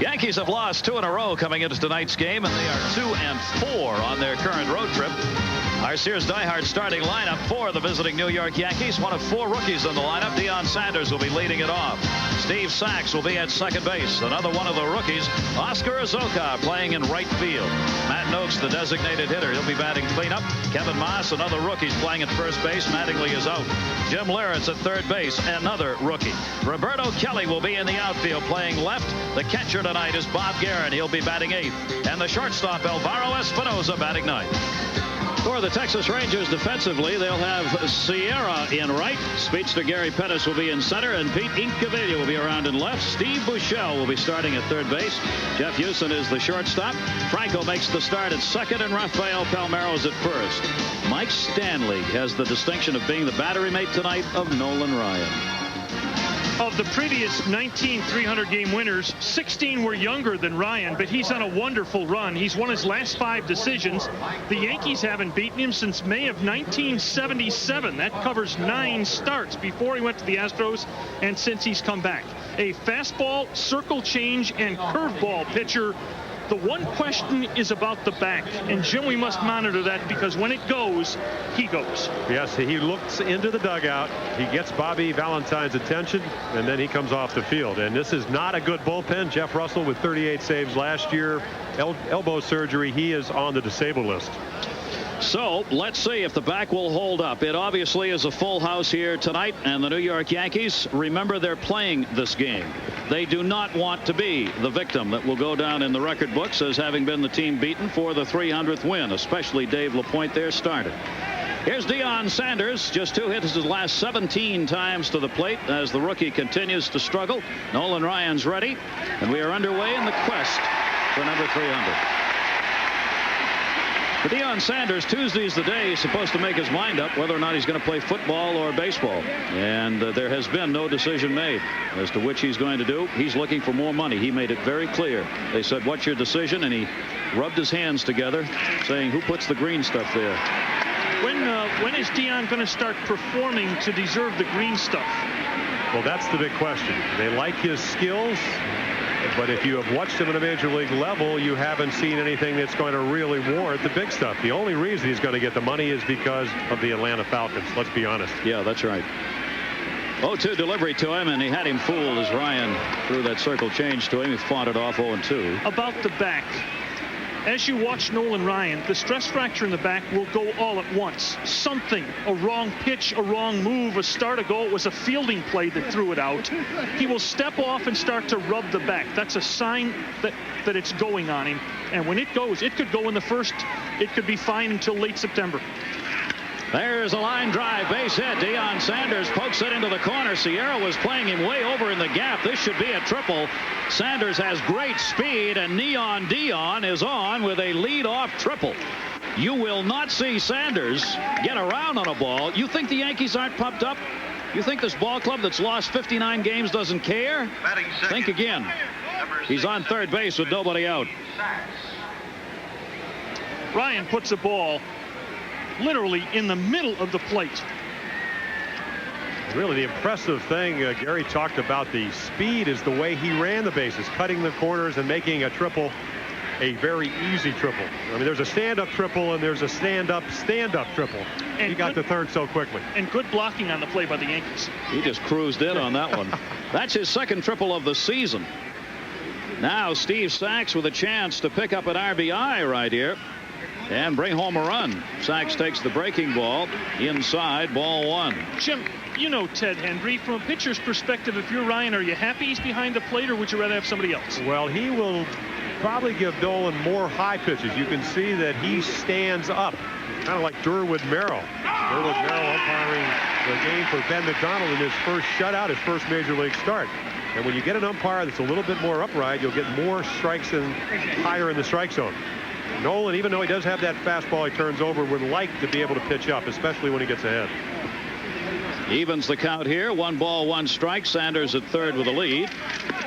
Yankees have lost 2 in a row coming into tonight's game, and they are 2-4 on their current road trip. Our Sears Die-Hard starting lineup for the visiting New York Yankees. One of 4 rookies in the lineup. Deion Sanders will be leading it off. Steve Sax will be at second base. Another one of the rookies, Oscar Azoka, playing in right field. Matt Noakes, the designated hitter. He'll be batting cleanup. Kevin Maas, another rookie, is playing at first base. Mattingly is out. Jim Leyritz at third base, another rookie. Roberto Kelly will be in the outfield playing left. The catcher tonight is Bob Guerin. He'll be batting 8th. And the shortstop, Alvaro Espinoza, batting 9th. For the Texas Rangers defensively, they'll have Sierra in right. Speedster Gary Pettis will be in center, and Pete Incaviglia will be around in left. Steve Buechele will be starting at third base. Jeff Houston is the shortstop. Franco makes the start at second, and Rafael Palmeiro at first. Mike Stanley has the distinction of being the battery mate tonight of Nolan Ryan. Of the previous 19 300-game winners, 16 were younger than Ryan, but he's on a wonderful run. He's won his last 5 decisions. The Yankees haven't beaten him since May of 1977. That covers 9 starts before he went to the Astros and since he's come back. A fastball, circle change, and curveball pitcher. The one question is about the back, and Jim, we must monitor that because when it goes, he goes. Yes, he looks into the dugout. He gets Bobby Valentine's attention, and then he comes off the field. And this is not a good bullpen. Jeff Russell with 38 saves last year. Elbow surgery. He is on the disabled list. So let's see if the back will hold up. It obviously is a full house here tonight, and the New York Yankees, remember, they're playing this game. They do not want to be the victim that will go down in the record books as having been the team beaten for the 300th win, especially Dave LaPointe, their starter. Here's Deion Sanders, just 2 hits his last 17 times to the plate as the rookie continues to struggle. Nolan Ryan's ready, and we are underway in the quest for number 300. For Deion Sanders, Tuesday is the day he's supposed to make his mind up whether or not he's going to play football or baseball. And there has been no decision made as to which he's going to do. He's looking for more money. He made it very clear. They said, "What's your decision?" And he rubbed his hands together saying, "Who puts the green stuff there?" When is Deion going to start performing to deserve the green stuff? Well, that's the big question. They like his skills. But if you have watched him at a major league level, you haven't seen anything that's going to really warrant the big stuff. The only reason he's going to get the money is because of the Atlanta Falcons. Let's be honest. Yeah, that's right. 0-2 delivery to him, and he had him fooled as Ryan threw that circle change to him. He fought it off 0-2. About the back. As you watch Nolan Ryan, the stress fracture in the back will go all at once. Something, a wrong pitch, a wrong move, a start, a goal. It was a fielding play that threw it out. He will step off and start to rub the back. That's a sign that it's going on him. And when it goes, it could go in the first. It could be fine until late September. There's a line drive, base hit. Deion Sanders pokes it into the corner. Sierra was playing him way over in the gap. This should be a triple. Sanders has great speed, and Neon Deion is on with a lead-off triple. You will not see Sanders get around on a ball. You think the Yankees aren't pumped up? You think this ball club that's lost 59 games doesn't care? Think again. He's on third base with nobody out. Ryan puts a ball literally in the middle of the plate. Really, the impressive thing, Gary talked about the speed, is the way he ran the bases, cutting the corners and making a triple a very easy triple. I mean, there's a stand-up triple and there's a stand-up triple. And he got the third so quickly. And good blocking on the play by the Yankees. He just cruised in on that one. That's his second triple of the season. Now Steve Sax with a chance to pick up an RBI right here and bring home a run. Sax takes the breaking ball inside, ball 1. Jim, you know Ted Hendry. From a pitcher's perspective, if you're Ryan, are you happy he's behind the plate, or would you rather have somebody else? Well, he will probably give Dolan more high pitches. You can see that he stands up, kind of like Derwood Merrill. Derwood Merrill umpiring the game for Ben McDonald in his first shutout, his first major league start. And when you get an umpire that's a little bit more upright, you'll get more strikes and higher in the strike zone. Nolan, even though he does have that fastball he turns over, would like to be able to pitch up, especially when he gets ahead. Evens the count here. 1 ball, 1 strike. Sanders at third with a lead.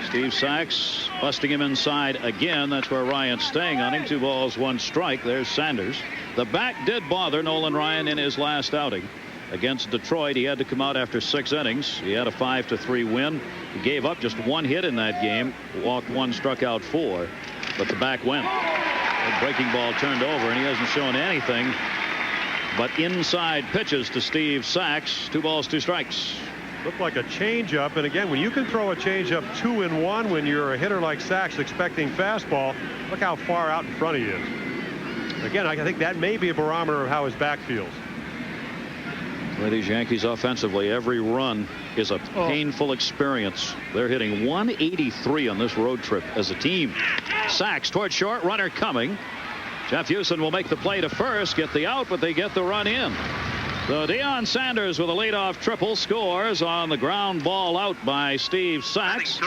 Steve Sax busting him inside again. That's where Ryan's staying on him. 2 balls, 1 strike. There's Sanders. The back did bother Nolan Ryan in his last outing. against Detroit. He had to come out after 6 innings. He had a 5-3 win. He gave up just 1 hit in that game. Walked 1, struck out 4. But the back went. The breaking ball turned over, and he hasn't shown anything but inside pitches to Steve Sax. 2 balls, 2 strikes. Looked like a changeup, and again, when you can throw a changeup 2-1 when you're a hitter like Sax expecting fastball, look how far out in front he is. Again, I think that may be a barometer of how his back feels. Well, these Yankees offensively, every run is a painful experience. They're hitting 183 on this road trip as a team. Sax toward short, runner coming. Jeff Houston will make the play to first, get the out, but they get the run in. So Deion Sanders with a leadoff triple scores on the ground ball out by Steve Sax.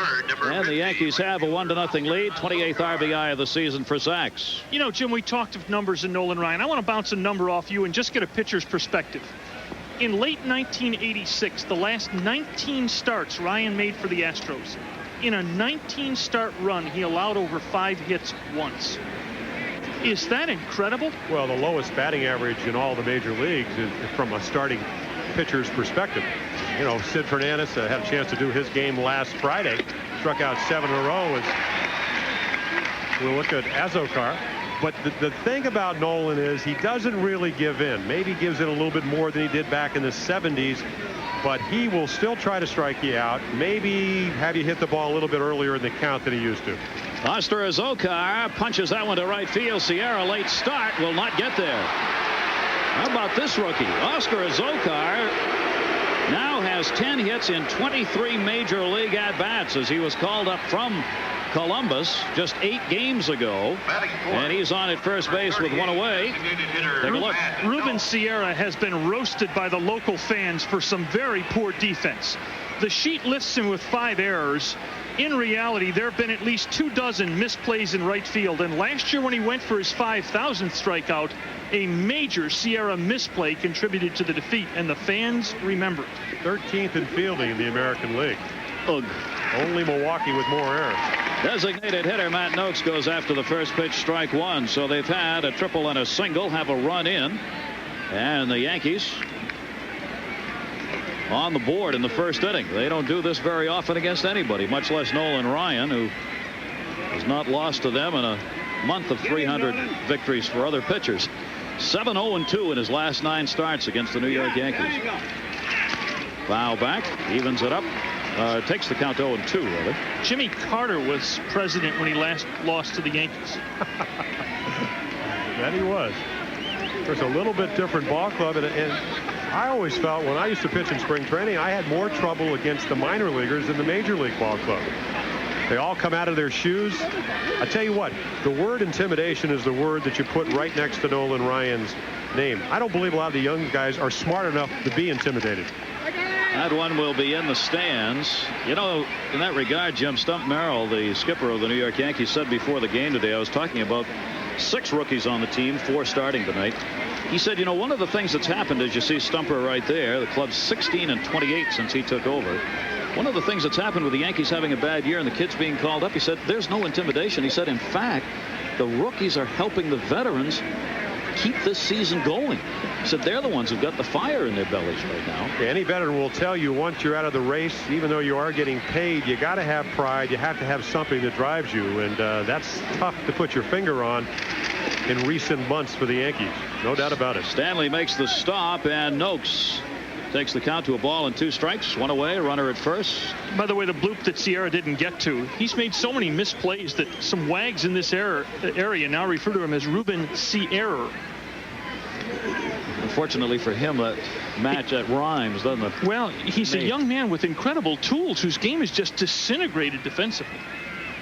And the Yankees have a 1-0 lead. 28th RBI of the season for Sax. You know, Jim, we talked of numbers in Nolan Ryan. I want to bounce a number off you and just get a pitcher's perspective. In late 1986, the last 19 starts Ryan made for the Astros. In a 19-start run, he allowed over 5 hits once. Is that incredible? Well, the lowest batting average in all the major leagues is from a starting pitcher's perspective. You know, Sid Fernandez had a chance to do his game last Friday. Struck out 7 in a row. We'll look at Azokar. But the thing about Nolan is he doesn't really give in. Maybe gives in a little bit more than he did back in the 70s. But he will still try to strike you out. Maybe have you hit the ball a little bit earlier in the count than he used to. Oscar Azokar punches that one to right field. Sierra late start will not get there. How about this rookie? Oscar Azokar now has 10 hits in 23 major league at-bats as he was called up from Columbus just 8 games ago. And he's on at first base with 1 away. Take a look. Ruben Sierra has been roasted by the local fans for some very poor defense. The sheet lists him with 5 errors. In reality, there have been at least 24 misplays in right field. And last year when he went for his 5,000th strikeout, a major Sierra misplay contributed to the defeat, and the fans remember it. 13th in fielding in the American League. Ugh. Only Milwaukee with more errors. Designated hitter Matt Noakes goes after the first pitch, strike 1. So they've had a triple and a single, have a run in. And the Yankees on the board in the first inning. They don't do this very often against anybody, much less Nolan Ryan, who has not lost to them in a month of 300 victories for other pitchers. 7-0-2 in his last 9 starts against the New York Yankees. Foul back, evens it up. Takes the count 0-2, really. Jimmy Carter was president when he last lost to the Yankees. That he was. There's a little bit different ball club, and I always felt when I used to pitch in spring training, I had more trouble against the minor leaguers than the major league ball club. They all come out of their shoes. I tell you what, the word intimidation is the word that you put right next to Nolan Ryan's name. I don't believe a lot of the young guys are smart enough to be intimidated. That one will be in the stands. You know, in that regard, Jim, Stump Merrill, the skipper of the New York Yankees, said before the game today, I was talking about 6 rookies on the team, 4 starting tonight. He said, you know, one of the things that's happened is you see Stumper right there. The club's 16-28 since he took over. One of the things that's happened with the Yankees having a bad year and the kids being called up, he said, there's no intimidation. He said, in fact, the rookies are helping the veterans keep this season going. He said they're the ones who've got the fire in their bellies right now. Any veteran will tell you once you're out of the race, even though you are getting paid, you got to have pride. You have to have something that drives you, and that's tough to put your finger on in recent months for the Yankees. No doubt about it. Stanley makes the stop, and Noakes takes the count to a ball and 2 strikes, 1 away, runner at first. By the way, the bloop that Sierra didn't get to, he's made so many misplays that some wags in this area now refer to him as Ruben Sierra. Unfortunately for him, that match at rhymes, doesn't it? Well, he's a young man with incredible tools whose game is just disintegrated defensively.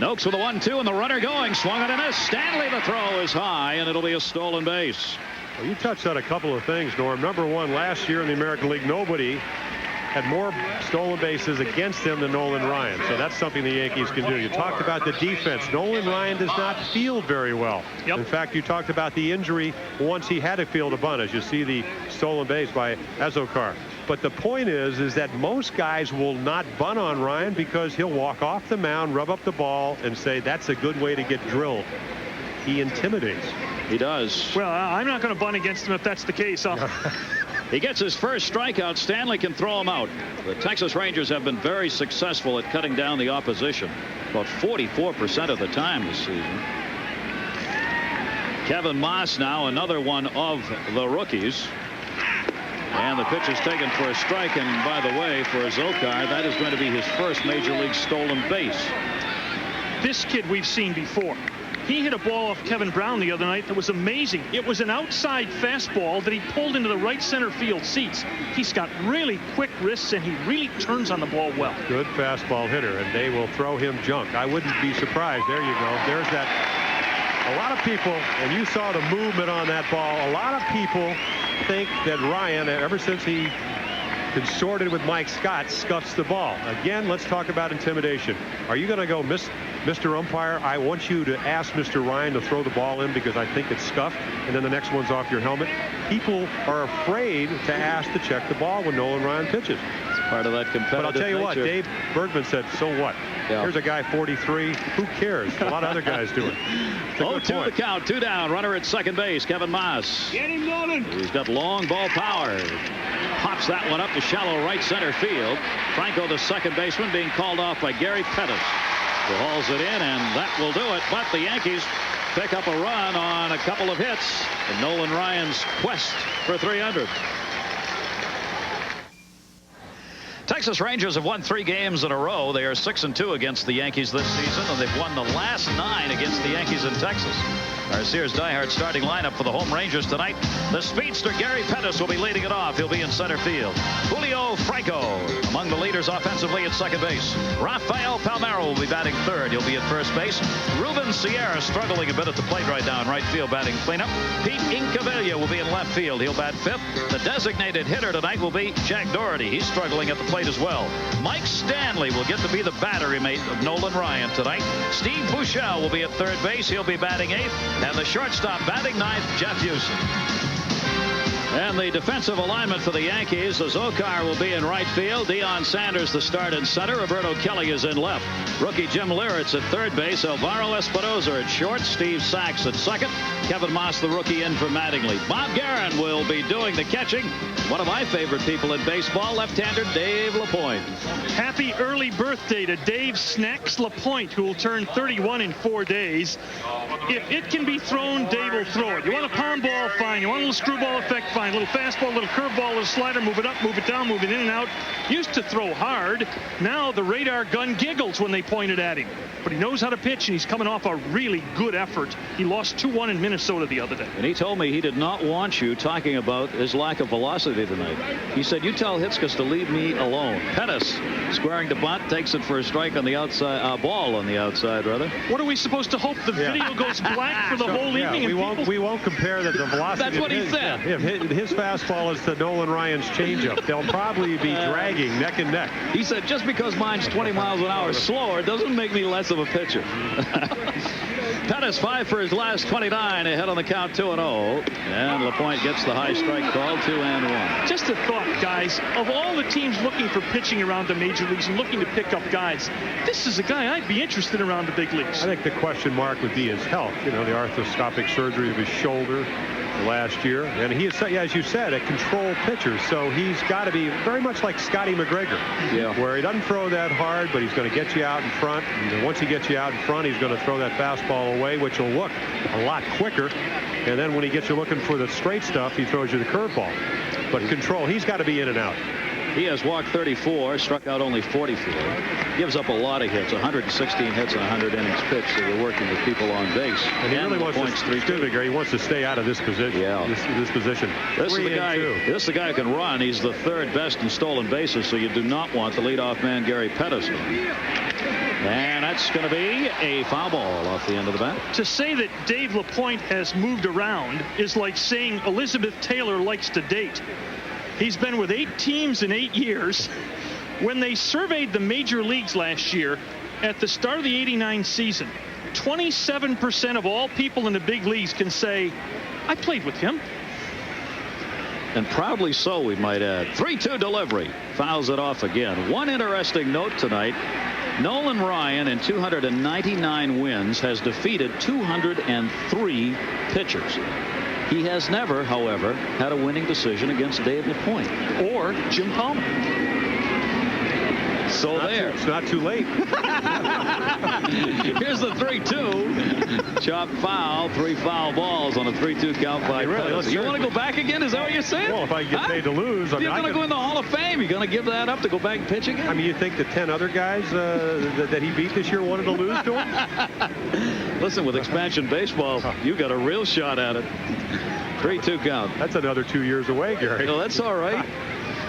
Noakes with a 1-2 and the runner going. Swung and a miss. Stanley, the throw is high, and it'll be a stolen base. Well, you touched on a couple of things, Norm. Number one, last year in the American League, nobody had more stolen bases against him than Nolan Ryan. So that's something the Yankees can do. You talked about the defense. Nolan Ryan does not field very well. Yep. In fact, you talked about the injury once he had to field a bunt, as you see the stolen base by Azokar. But the point is that most guys will not bunt on Ryan because he'll walk off the mound, rub up the ball, and say that's a good way to get drilled. He intimidates. He does. Well, I'm not going to bunt against him if that's the case. He gets his first strikeout. Stanley can throw him out. The Texas Rangers have been very successful at cutting down the opposition, about 44% of the time this season. Kevin Maas now, another one of the rookies. And the pitch is taken for a strike. And by the way, for Azocar, that is going to be his first major league stolen base. This kid we've seen before. He hit a ball off Kevin Brown the other night that was amazing. It was an outside fastball that he pulled into the right center field seats. He's got really quick wrists, and he really turns on the ball well. Good fastball hitter, and they will throw him junk. I wouldn't be surprised. There you go. There's that. A lot of people, and you saw the movement on that ball, a lot of people think that Ryan, ever since he consorted with Mike Scott, scuffs the ball. Again, let's talk about intimidation. Are you going to go, Mr. Umpire, I want you to ask Mr. Ryan to throw the ball in because I think it's scuffed, and then the next one's off your helmet? People are afraid to ask to check the ball when Nolan Ryan pitches. It's part of that competitive But I'll tell you nature. what, Dave Bergman said, so what? Yeah. Here's a guy 43. Who cares? A lot of other guys do it. It's a good 0-2 point. the count, 2 down. Runner at second base, Kevin Maas. Get him, Nolan. He's got long ball power. Pops that one up to shallow right center field. Franco, the second baseman, being called off by Gary Pettis, who hauls it in, and that will do it. But the Yankees pick up a run on a couple of hits in Nolan Ryan's quest for 300. Texas Rangers have won 3 games in a row. They are 6-2 against the Yankees this season, and they've won the last 9 against the Yankees in Texas. Our Sears diehard starting lineup for the home Rangers tonight. The speedster Gary Pettis will be leading it off. He'll be in center field. Julio Franco among the leaders offensively at second base. Rafael Palmeiro will be batting third. He'll be at first base. Ruben Sierra struggling a bit at the plate right now in right field batting cleanup. Pete Incaviglia will be in left field. He'll bat fifth. The designated hitter tonight will be Jack Doherty. He's struggling at the plate as well. Mike Stanley will get to be the battery mate of Nolan Ryan tonight. Steve Buechele will be at third base. He'll be batting eighth. And the shortstop batting ninth, Jeff Houston. And the defensive alignment for the Yankees, Azocar will be in right field. Deion Sanders the start in center. Roberto Kelly is in left. Rookie Jim Leyritz at third base. Alvaro Espinoza at short. Steve Sachs at second. Kevin Maas, the rookie, in for Mattingly. Bob Guerin will be doing the catching. One of my favorite people in baseball, left-hander Dave LaPointe. Happy early birthday to Dave Snacks LaPointe, who will turn 31 in 4 days. If it can be thrown, Dave will throw it. You want a pound ball, fine. You want a little screwball effect, fine. A little fastball, a little curveball, a little slider, move it up, move it down, move it in and out. Used to throw hard. Now the radar gun giggles when they point it at him. But he knows how to pitch, and he's coming off a really good effort. He lost 2-1 in Minnesota the other day. And he told me he did not want you talking about his lack of velocity tonight. He said, you tell Hitzkes to leave me alone. Pettis squaring to bunt, takes it for a strike on the outside, ball on the outside, rather. What are we supposed to hope? The video goes black for the whole evening? And we won't compare the velocity. That's what he said. If his fastball is to Nolan Ryan's changeup, they'll probably be dragging neck and neck. He said, just because mine's 20 miles an hour slower doesn't make me less of a pitcher. Pettis 5 for his last 29, ahead on the count 2-0. And LaPointe gets the high strike call, 2-1. Just a thought, guys. Of all the teams looking for pitching around the major leagues and looking to pick up guys, this is a guy I'd be interested in around the big leagues. I think the question mark would be his health. You know, the arthroscopic surgery of his shoulder last year, and he is, as you said, a control pitcher, so he's got to be very much like Scotty McGregor, where he doesn't throw that hard, but he's going to get you out in front, and once he gets you out in front, he's going to throw that fastball away, which will look a lot quicker, and then when he gets you looking for the straight stuff, he throws you the curveball. But control, he's got to be in and out. He has walked 34, struck out only 44. Gives up a lot of hits, 116 hits and 100 innings pitched. So they're working with people on base. And he really wants to, he wants to stay out of this position. Yeah. This position. This is the guy who can run. He's the third best in stolen bases, so you do not want the leadoff man, Gary Pettis. And that's going to be a foul ball off the end of the bat. To say that Dave LaPointe has moved around is like saying Elizabeth Taylor likes to date. He's been with 8 teams in 8 years. When they surveyed the major leagues last year, at the start of the '89 season, 27% of all people in the big leagues can say, I played with him. And proudly so, we might add. 3-2 delivery. Fouls it off again. One interesting note tonight. Nolan Ryan, in 299 wins, has defeated 203 pitchers. He has never, however, had a winning decision against Dave LaPointe or Jim Palmer. So there. It's not too late. Here's the 3-2. Chop foul. 3 foul balls on a 3-2 count by Pettis. You want to go back again? Is that what you're saying? Well, if I get paid to lose, you're going to go in the Hall of Fame. You're going to give that up to go back and pitch again? I mean, you think the 10 other guys that he beat this year wanted to lose to him? Listen, with expansion baseball, you got a real shot at it. 3-2 count. That's another 2 years away, Gary. No, that's all right.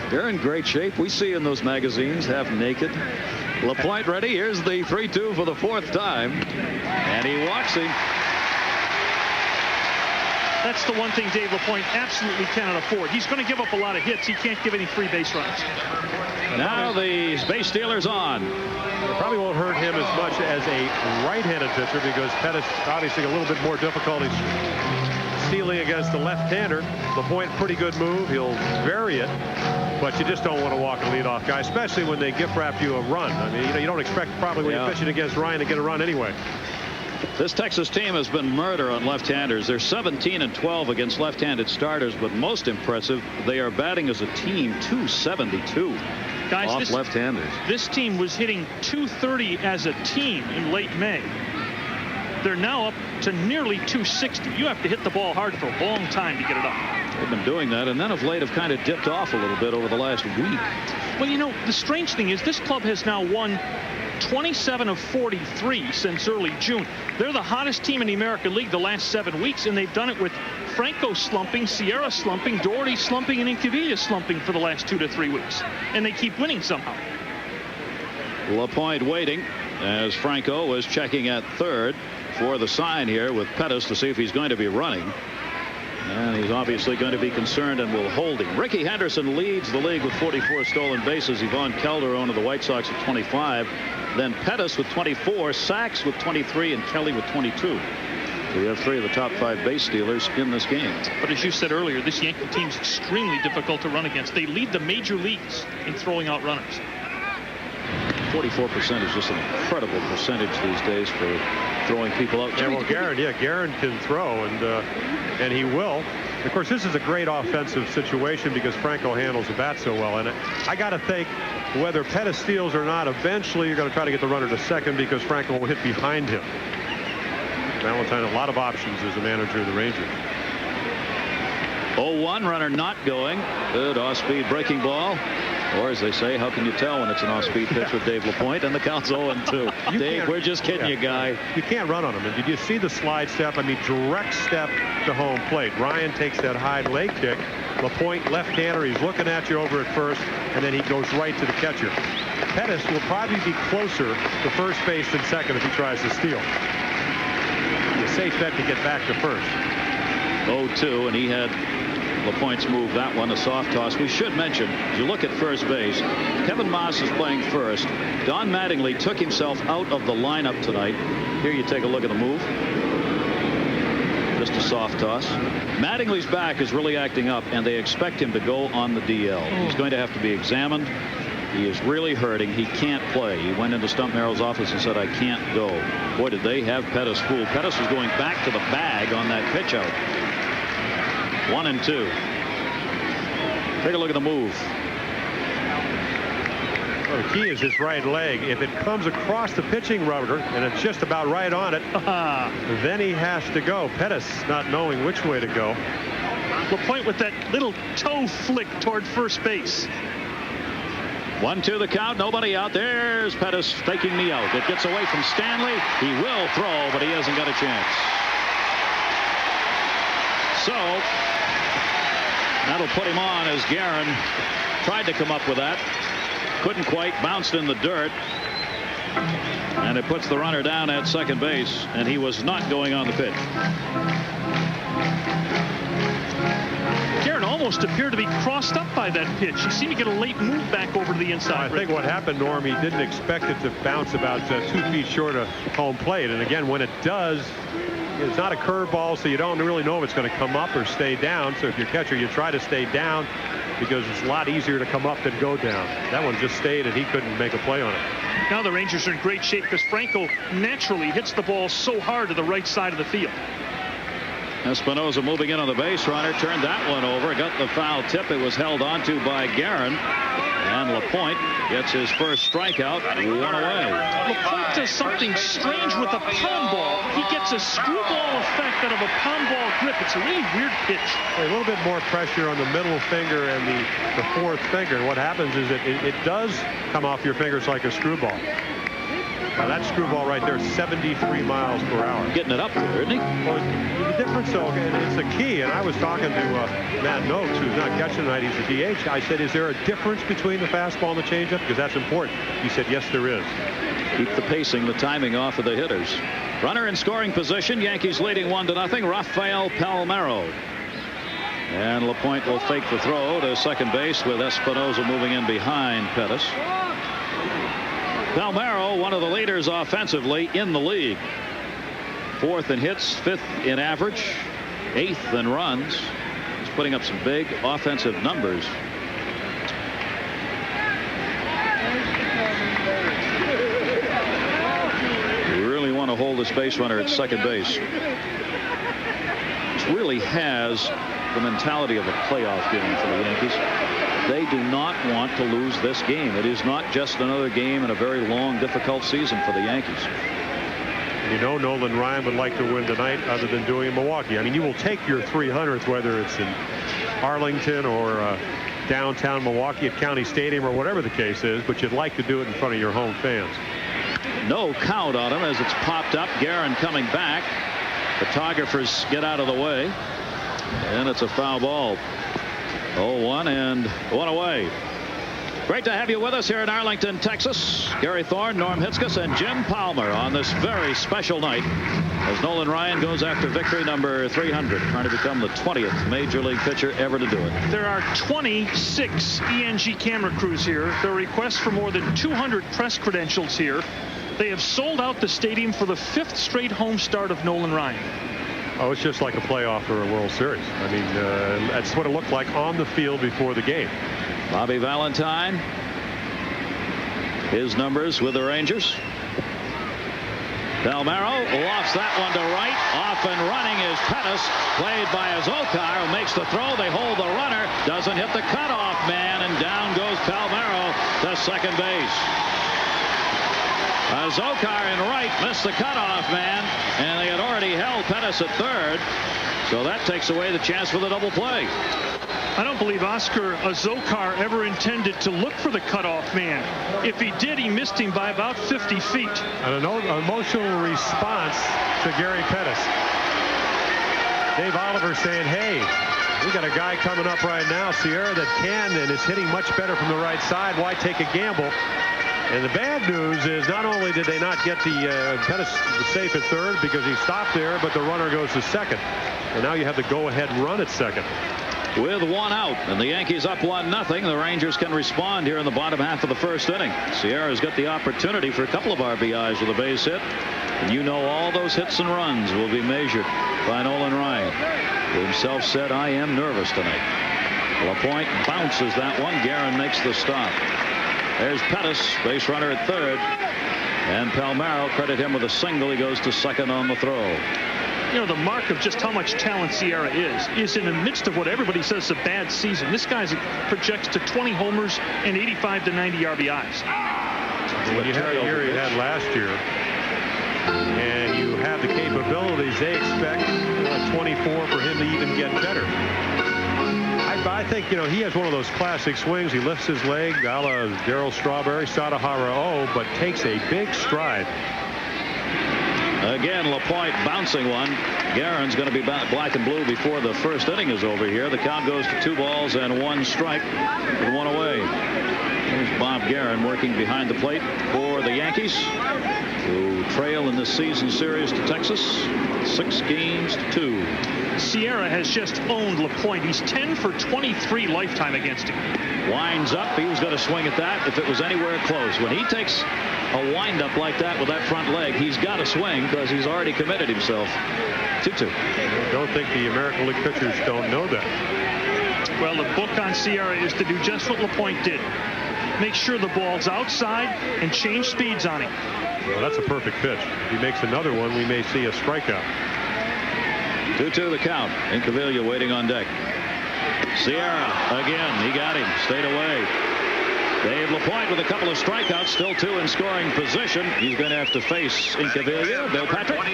They're in great shape. We see in those magazines, half naked. LaPointe ready. Here's the 3-2 for the 4th time. And he walks him. That's the one thing Dave LaPointe absolutely cannot afford. He's going to give up a lot of hits. He can't give any free base runs. Now the base stealer's on. It probably won't hurt him as much as a right-handed pitcher because Pettis obviously a little bit more difficulty stealing against the left-hander. LaPointe, pretty good move. He'll vary it. But you just don't want to walk a leadoff guy, especially when they gift wrap you a run. I mean, you don't expect probably when you're pitching against Ryan to get a run anyway. This Texas team has been murder on left-handers. They're 17-12 against left-handed starters, but most impressive, they are batting as a team .272 guys, off left-handers. This team was hitting .230 as a team in late May. They're now up to nearly .260. You have to hit the ball hard for a long time to get it up. They've been doing that, and then of late have kind of dipped off a little bit over the last week. Well, you know, the strange thing is this club has now won 27 of 43 since early June. They're the hottest team in the American League the last 7 weeks, and they've done it with Franco slumping, Sierra slumping, Doherty slumping, and Incaviglia slumping for the last 2 to 3 weeks. And they keep winning somehow. LaPointe waiting as Franco was checking at third for the sign here with Pettis to see if he's going to be running. And he's obviously going to be concerned and will hold him. Ricky Henderson leads the league with 44 stolen bases. Yvonne Calderon of the White Sox with 25. Then Pettis with 24, Sachs with 23, and Kelly with 22. We have 3 of the top 5 base stealers in this game. But as you said earlier, this Yankee team is extremely difficult to run against. They lead the major leagues in throwing out runners. 44% is just an incredible percentage these days for throwing people out. Yeah, well, Guerin can throw, and he will. Of course, this is a great offensive situation because Franco handles the bat so well. And I got to think whether Pettis steals or not, eventually you're going to try to get the runner to second because Franco will hit behind him. Valentine, a lot of options as a manager of the Rangers. 0-1, runner not going. Good off-speed breaking ball. Or as they say, how can you tell when it's an off-speed pitch with Dave LaPointe? And the count's 0-2. Dave, we're just kidding you, guy. You can't run on him. And did you see the slide step? I mean, direct step to home plate. Ryan takes that high leg kick. LaPointe, left-hander, he's looking at you over at first, and then he goes right to the catcher. Pettis will probably be closer to first base than second if he tries to steal. A safe bet to get back to first. 0-2, and he had LaPointe's move that one, a soft toss. We should mention, as you look at first base, Kevin Moss is playing first. Don Mattingly took himself out of the lineup tonight. Here you take a look at the move. Just a soft toss. Mattingly's back is really acting up, and they expect him to go on the DL. He's going to have to be examined. He is really hurting. He can't play. He went into Stump Merrill's office and said, I can't go. Boy, did they have Pettis fooled. Pettis was going back to the bag on that pitch out. 1-2. Take a look at the move. Well, the key is his right leg. If it comes across the pitching rubber and it's just about right on it, then he has to go. Pettis not knowing which way to go. LaPointe with that little toe flick toward first base. 1-2 the count. Nobody out. There's Pettis faking the out. It gets away from Stanley. He will throw, but he hasn't got a chance. So that'll put him on as Guerin tried to come up with that. Couldn't quite. Bounced in the dirt. And it puts the runner down at second base. And he was not going on the pitch. Guerin almost appeared to be crossed up by that pitch. He seemed to get a late move back over to the inside. I think what happened, Norm, he didn't expect it to bounce about 2 feet short of home plate. And again, when it does, it's not a curveball, so you don't really know if it's going to come up or stay down. So if you're catcher, you try to stay down because it's a lot easier to come up than go down. That one just stayed, and he couldn't make a play on it. Now the Rangers are in great shape because Franco naturally hits the ball so hard to the right side of the field. Espinosa moving in on the base runner, turned that one over, got the foul tip. It was held onto by Guerin, and LaPointe gets his first strikeout, one away. LaPointe does something strange with a palm ball. He gets a screwball effect out of a palm ball grip. It's a really weird pitch. A little bit more pressure on the middle finger and the fourth finger. And what happens is that it does come off your fingers like a screwball. Now that screwball right there, 73 miles per hour. Getting it up there, isn't he? Well, the difference, though, and it's the key, and I was talking to Matt Noakes, who's not catching tonight. He's the DH. I said, is there a difference between the fastball and the changeup? Because that's important. He said, yes, there is. Keep the pacing, the timing off of the hitters. Runner in scoring position. Yankees leading 1-0. Rafael Palmeiro. And LaPointe will fake the throw to second base with Espinosa moving in behind Pettis. Palmeiro, one of the leaders offensively in the league. 4th in hits, 5th in average, 8th in runs. He's putting up some big offensive numbers. We really want to hold this base runner at second base. This really has the mentality of a playoff game for the Yankees. They do not want to lose this game. It is not just another game in a very long, difficult season for the Yankees. You know, Nolan Ryan would like to win tonight other than doing in Milwaukee. I mean, you will take your 300th, whether it's in Arlington or downtown Milwaukee at County Stadium or whatever the case is, but you'd like to do it in front of your home fans. No count on him as it's popped up. Guerin coming back. Photographers get out of the way. And it's a foul ball. 0-1 and 1 away. Great to have you with us here in Arlington, Texas. Gary Thorne, Norm Hitzges, and Jim Palmer on this very special night as Nolan Ryan goes after victory number 300, trying to become the 20th major league pitcher ever to do it. There are 26 ENG camera crews here. There are requests for more than 200 press credentials here. They have sold out the stadium for the 5th straight home start of Nolan Ryan. Oh, it's just like a playoff or a World Series. I mean, that's what it looked like on the field before the game. Bobby Valentine, his numbers with the Rangers. Palmeiro lofts that one to right. Off and running is Pettis, played by Azocar, who makes the throw. They hold the runner, doesn't hit the cutoff man, and down goes Palmeiro to second base. Azocar in right missed the cutoff man, and they had already held Pettis at third, so that takes away the chance for the double play. I don't believe Oscar Azocar ever intended to look for the cutoff man. If he did, he missed him by about 50 feet. An emotional response to Gary Pettis. Dave Oliver saying, hey, we got a guy coming up right now, Sierra, that can and is hitting much better from the right side. Why take a gamble? And the bad news is not only did they not get the Pettis safe at third because he stopped there, but the runner goes to second. And now you have the go-ahead run at second. With one out and the Yankees up 1-0, the Rangers can respond here in the bottom half of the first inning. Sierra's got the opportunity for a couple of RBIs with a base hit. And you know all those hits and runs will be measured by Nolan Ryan, who himself said, I am nervous tonight. LaPointe bounces that one. Guerin makes the stop. There's Pettis, base runner at third. And Palmeiro, credit him with a single. He goes to second on the throw. You know, the mark of just how much talent Sierra is in the midst of what everybody says is a bad season. This guy projects to 20 homers and 85 to 90 RBIs. When you have the year he had last year, and you have the capabilities, they expect 24 for him to even get better. I think, you know, he has one of those classic swings. He lifts his leg, a la Darryl Strawberry, Sadahara, but takes a big stride. Again, LaPointe bouncing one. Guerin's going to be black and blue before the first inning is over here. The count goes to 2 balls and 1 strike with 1 away. Here's Bob Guerin working behind the plate for the Yankees, who trail in this season series to Texas 6-2. Sierra has just owned LaPointe. He's 10 for 23 lifetime against him. Winds up. He was going to swing at that if it was anywhere close. When he takes a windup like that with that front leg, he's got to swing because he's already committed himself. 2-2. I don't think the American League pitchers don't know that. Well, the book on Sierra is to do just what LaPointe did. Make sure the ball's outside and change speeds on him. Well, that's a perfect pitch. If he makes another one, we may see a strikeout. 2-2 the count. Incaviglia waiting on deck. Sierra again. He got him. Stayed away. Dave LaPointe with a couple of strikeouts. Still 2 in scoring position. He's going to have to face Incaviglia. Bill Patrick. All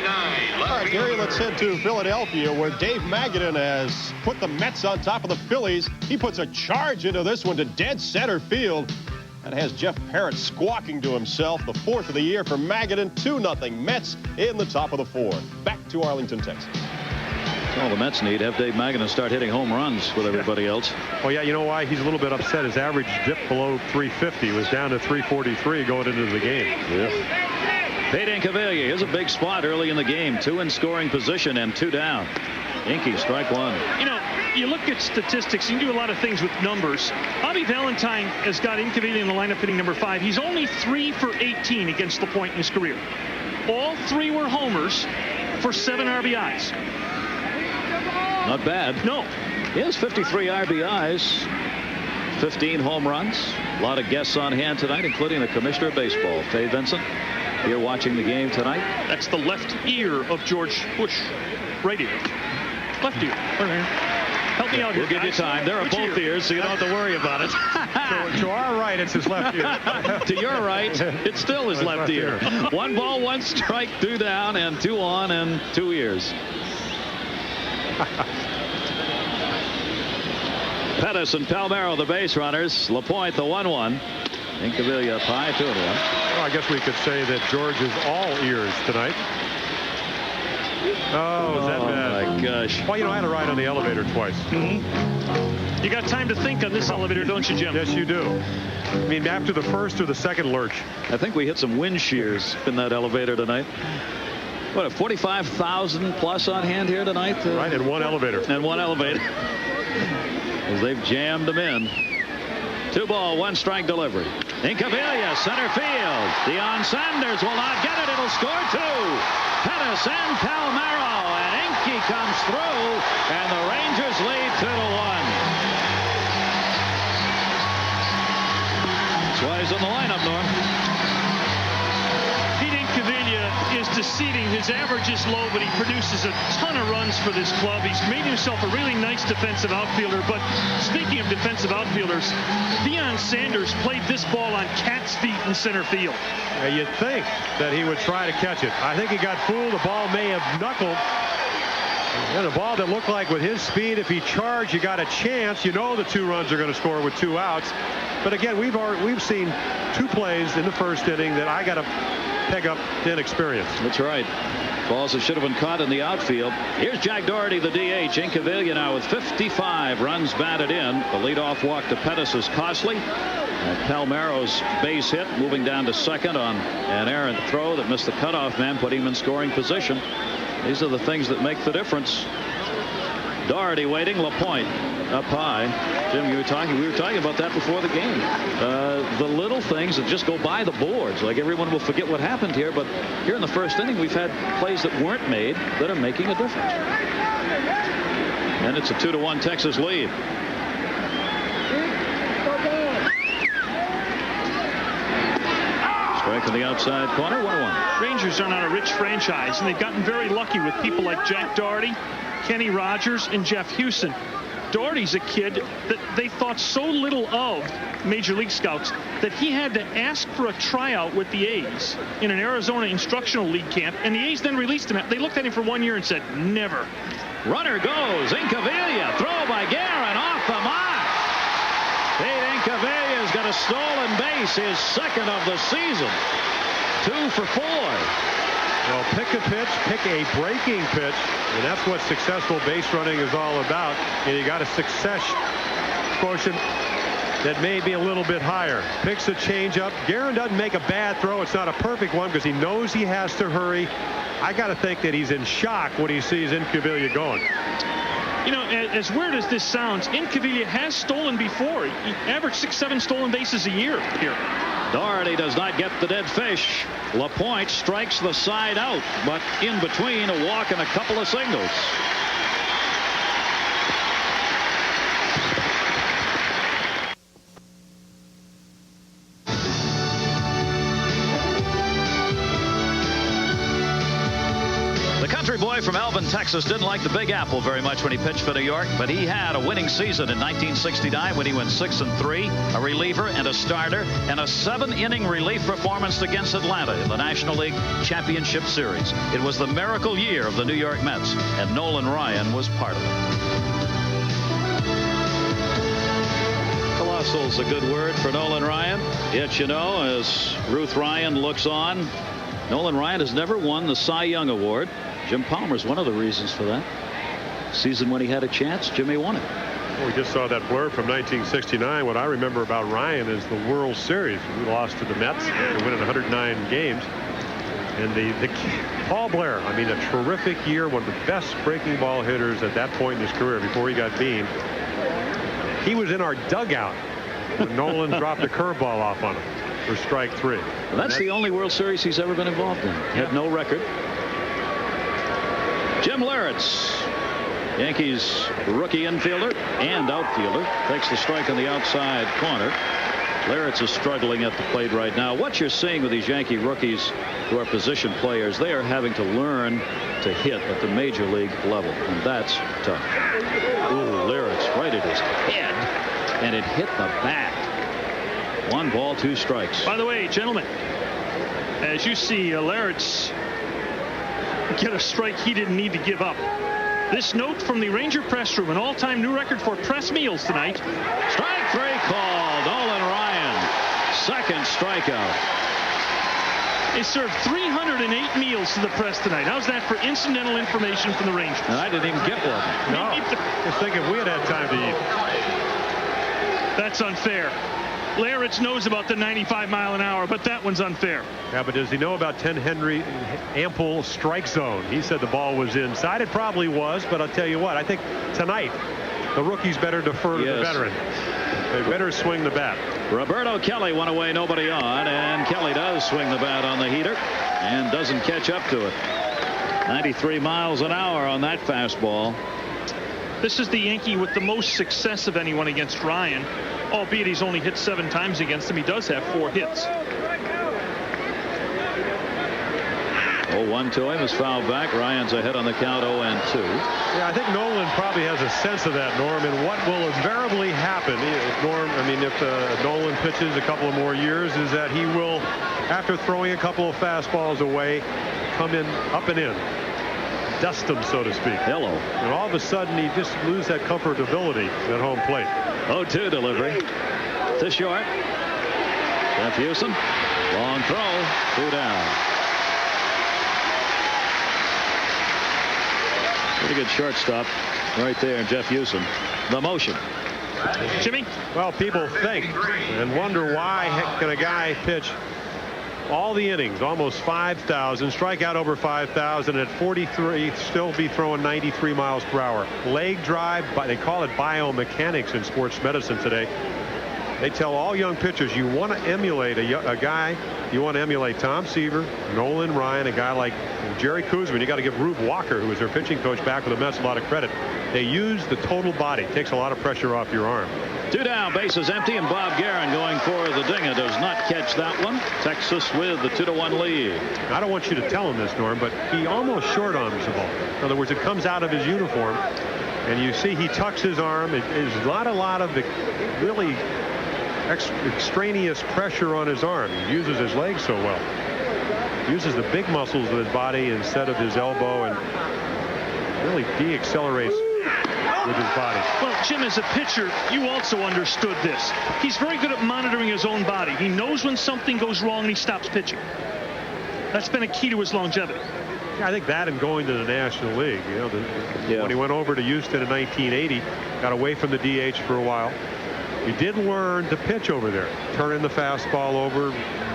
right, Gary, let's head to Philadelphia, where Dave Magadan has put the Mets on top of the Phillies. He puts a charge into this one to dead center field. That has Jeff Parrott squawking to himself. The 4th of the year for Magadan. 2-0 Mets in the top of the 4th. Back to Arlington, Texas. All the Mets need have Dave Magadan start hitting home runs with everybody else. Oh, yeah, you know why? He's a little bit upset. His average dipped below 350. It was down to 343 going into the game. Yeah. Pete Incaviglia. Here's a big spot early in the game. 2 in scoring position and 2 down. Inky, strike 1. You know, you look at statistics, you can do a lot of things with numbers. Bobby Valentine has got Incaviglia in the lineup hitting number 5. He's only 3 for 18 against LaPointe in his career. All 3 were homers for 7 RBIs. Not bad. No. He has 53 RBIs, 15 home runs. A lot of guests on hand tonight, including the Commissioner of Baseball, Fay Vincent, here watching the game tonight. That's the left ear of George Bush. Right ear. Left ear. Help me out here. We'll give you time. There are both ears, so you don't have to worry about it. To our right, it's his left ear. To your right, it's still his left ear. 1 ball, 1 strike, 2 down, and 2 on, and 2 ears. Pettis and Palmeiro, the base runners. LaPointe, the 1-1. Incaviglia up high, 2-1. Well, I guess we could say that George is all ears tonight. Oh, is that bad? Oh, my gosh. Well, you know, I had to ride on the elevator twice. You got time to think on this elevator, don't you, Jim? Yes, you do. I mean, after the first or the second lurch. I think we hit some wind shears in that elevator tonight. What, 45,000 plus on hand here tonight? Right, and 1 elevator. And 1 elevator. As they've jammed them in. 2 ball, 1 strike delivery. Incaviglia, center field. Deion Sanders will not get it. It'll score 2. Pettis and Palmeiro. And Inky comes through. And the Rangers lead 2-1. That's why he's in the lineup, Norm. Pete Incaviglia is deceiving. His average is low, but he produces a ton of runs for this club. He's made himself a really nice defensive outfielder. But speaking of defensive outfielders, Deion Sanders played this ball on cat's feet in center field. Yeah, you'd think that he would try to catch it. I think he got fooled. The ball may have knuckled. And a ball that looked like with his speed, if he charged, you got a chance. You know the 2 runs are going to score with 2 outs. But again, we've seen 2 plays in the first inning that I got to peg up inexperience. That's right. Balls that should have been caught in the outfield. Here's Jack Doherty, the DH. Incaviglia now with 55 runs batted in. The leadoff walk to Pettis is costly. And Palmeiro's base hit, moving down to second on an errant throw that missed the cutoff man, put him in scoring position. These are the things that make the difference. Doherty waiting. LaPointe up high. Jim, we were talking about that before the game. The little things that just go by the boards. Like everyone will forget what happened here, but here in the first inning we've had plays that weren't made that are making a difference. And it's a 2-1 Texas lead. Strike in the outside corner. 1-1. Rangers are not a rich franchise, and they've gotten very lucky with people like Jack Doherty, Kenny Rogers, and Jeff Houston. Doherty's a kid that they thought so little of, Major League scouts, that he had to ask for a tryout with the A's in an Arizona Instructional League camp, and the A's then released him. They looked at him for 1 year and said, never. Runner goes. Incaviglia. Throw by Guerin off the mark. Pete Incaviglia's got a stolen base, his second of the season. 2 for 4. Well, pick a pitch, pick a breaking pitch, and that's what successful base running is all about. And you got a success quotient that may be a little bit higher. Picks a changeup. Guerin doesn't make a bad throw. It's not a perfect one because he knows he has to hurry. I got to think that he's in shock when he sees Incaviglia going. You know, as weird as this sounds, Incaviglia has stolen before. He averaged 6-7 stolen bases a year here. Doherty does not get the dead fish. LaPointe strikes the side out, but in between a walk and a couple of singles. The country boy from Elvin, Texas, didn't like the Big Apple very much when he pitched for New York, but he had a winning season in 1969 when he went 6-3, a reliever and a starter, and a 7-inning relief performance against Atlanta in the National League Championship Series. It was the miracle year of the New York Mets, and Nolan Ryan was part of it. Colossal's a good word for Nolan Ryan. Yet, you know, as Ruth Ryan looks on, Nolan Ryan has never won the Cy Young Award. Jim Palmer's one of the reasons for that. Season when he had a chance, Jimmy won it. Well, we just saw that blurb from 1969. What I remember about Ryan is the World Series. We lost to the Mets. They win in 109 games. And the Paul Blair, I mean, a terrific year, one of the best breaking ball hitters at that point in his career before he got beamed. He was in our dugout when Nolan dropped a curveball off on him for strike 3. Well, that's the only World Series he's ever been involved in. Had no record. Jim Leyritz, Yankees rookie infielder and outfielder, takes the strike on the outside corner. Leyritz is struggling at the plate right now. What you're seeing with these Yankee rookies who are position players, they are having to learn to hit at the major league level, and that's tough. Ooh, Leyritz right at his head, and it hit the bat. 1 ball, 2 strikes. By the way, gentlemen, as you see Leyritz get a strike he didn't need to give up. This note from the Ranger press room, an all-time new record for press meals tonight. Strike 3 called. Nolan Ryan, second strikeout. They served 308 meals to the press tonight. How's that for incidental information from the Rangers? And I didn't even get one. No. Just think if we had time to eat. That's unfair. Leyritz knows about the 95-mile-an-hour, but that one's unfair. Yeah, but does he know about 10 Henry ample strike zone? He said the ball was inside. It probably was, but I'll tell you what, I think tonight the rookies better defer to the veteran. They better swing the bat. Roberto Kelly went away, nobody on, and Kelly does swing the bat on the heater and doesn't catch up to it. 93 miles an hour on that fastball. This is the Yankee with the most success of anyone against Ryan, albeit he's only hit 7 times against him. He does have 4 hits. 0-1 to him is fouled back. Ryan's ahead on the count, 0-2. Yeah, I think Nolan probably has a sense of that, Norm, and what will invariably happen if Nolan pitches a couple of more years is that he will, after throwing a couple of fastballs away, come in up and in. Dust him, so to speak. Hello. And all of a sudden he just loses that comfortability at home plate. 0-2 delivery to short. Jeff Houston, long throw, 2 down. Pretty good shortstop right there, Jeff Houston. The motion. Jimmy? Well, people think and wonder why can a guy pitch all the innings, almost 5,000, strike out over 5,000 at 43, still be throwing 93 miles per hour. Leg drive, they call it biomechanics in sports medicine today. They tell all young pitchers you want to emulate a guy. You want to emulate Tom Seaver, Nolan Ryan, a guy like Jerry Koosman. You got to give Rube Walker, who was their pitching coach back with the Mets, a lot of credit. They use the total body. Takes a lot of pressure off your arm. 2 down, bases empty, and Bob Guerin going for the dinger. Does not catch that one. Texas with the 2-1 lead. I don't want you to tell him this, Norm, but he almost short arms the ball. In other words, it comes out of his uniform, and you see he tucks his arm. There's not a lot of the really extraneous pressure on his arm. He uses his legs so well. He uses the big muscles of his body instead of his elbow, and really de-accelerates with his body. Well, Jim, as a pitcher, you also understood this. He's very good at monitoring his own body. He knows when something goes wrong and he stops pitching. That's been a key to his longevity. Yeah, I think that and going to the National League. You know, when he went over to Houston in 1980, got away from the DH for a while. He did learn to pitch over there, turning the fastball over,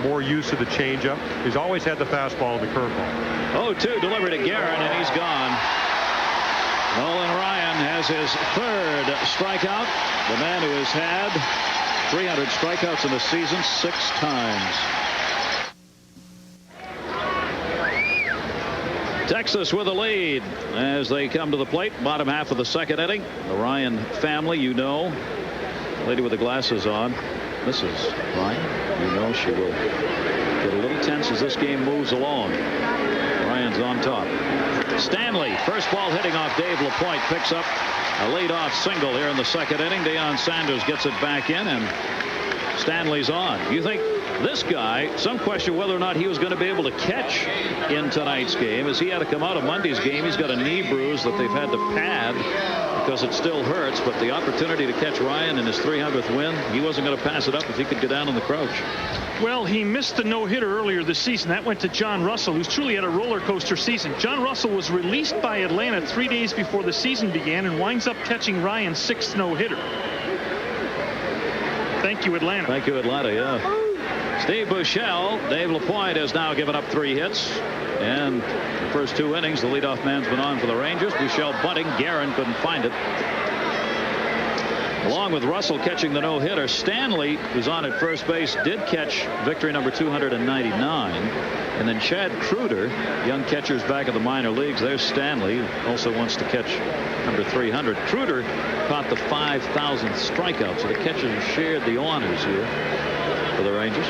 more use of the changeup. He's always had the fastball and the curveball. 0-2 delivered to Guerin, and he's gone. Nolan Ryan has his 3rd strikeout. The man who has had 300 strikeouts in the season 6 times. Texas with a lead as they come to the plate. Bottom half of the 2nd inning. The Ryan family, you know. Lady with the glasses on. Mrs. Ryan, you know she will get a little tense as this game moves along. Ryan's on top. Stanley, first ball hitting off Dave LaPointe, picks up a leadoff single here in the second inning. Deion Sanders gets it back in, and Stanley's on. You think this guy, some question whether or not he was going to be able to catch in tonight's game, as he had to come out of Monday's game. He's got a knee bruise that they've had to pad because it still hurts, but the opportunity to catch Ryan in his 300th win, he wasn't going to pass it up if he could get down on the crouch. Well, he missed the no-hitter earlier this season. That went to John Russell, who's truly had a roller coaster season. John Russell was released by Atlanta 3 days before the season began and winds up catching Ryan's 6th no-hitter. Thank you, Atlanta. Thank you, Atlanta, yeah. Steve Buechele, Dave LaPointe has now given up 3 hits. And the first 2 innings, the leadoff man's been on for the Rangers. Buechele bunting. Guerin couldn't find it. Along with Russell catching the no-hitter, Stanley, who's on at first base, did catch victory number 299. And then Chad Kruder, young catchers back of the minor leagues. There's Stanley, who also wants to catch number 300. Kruder caught the 5,000th strikeout, so the catchers have shared the honors here for the Rangers.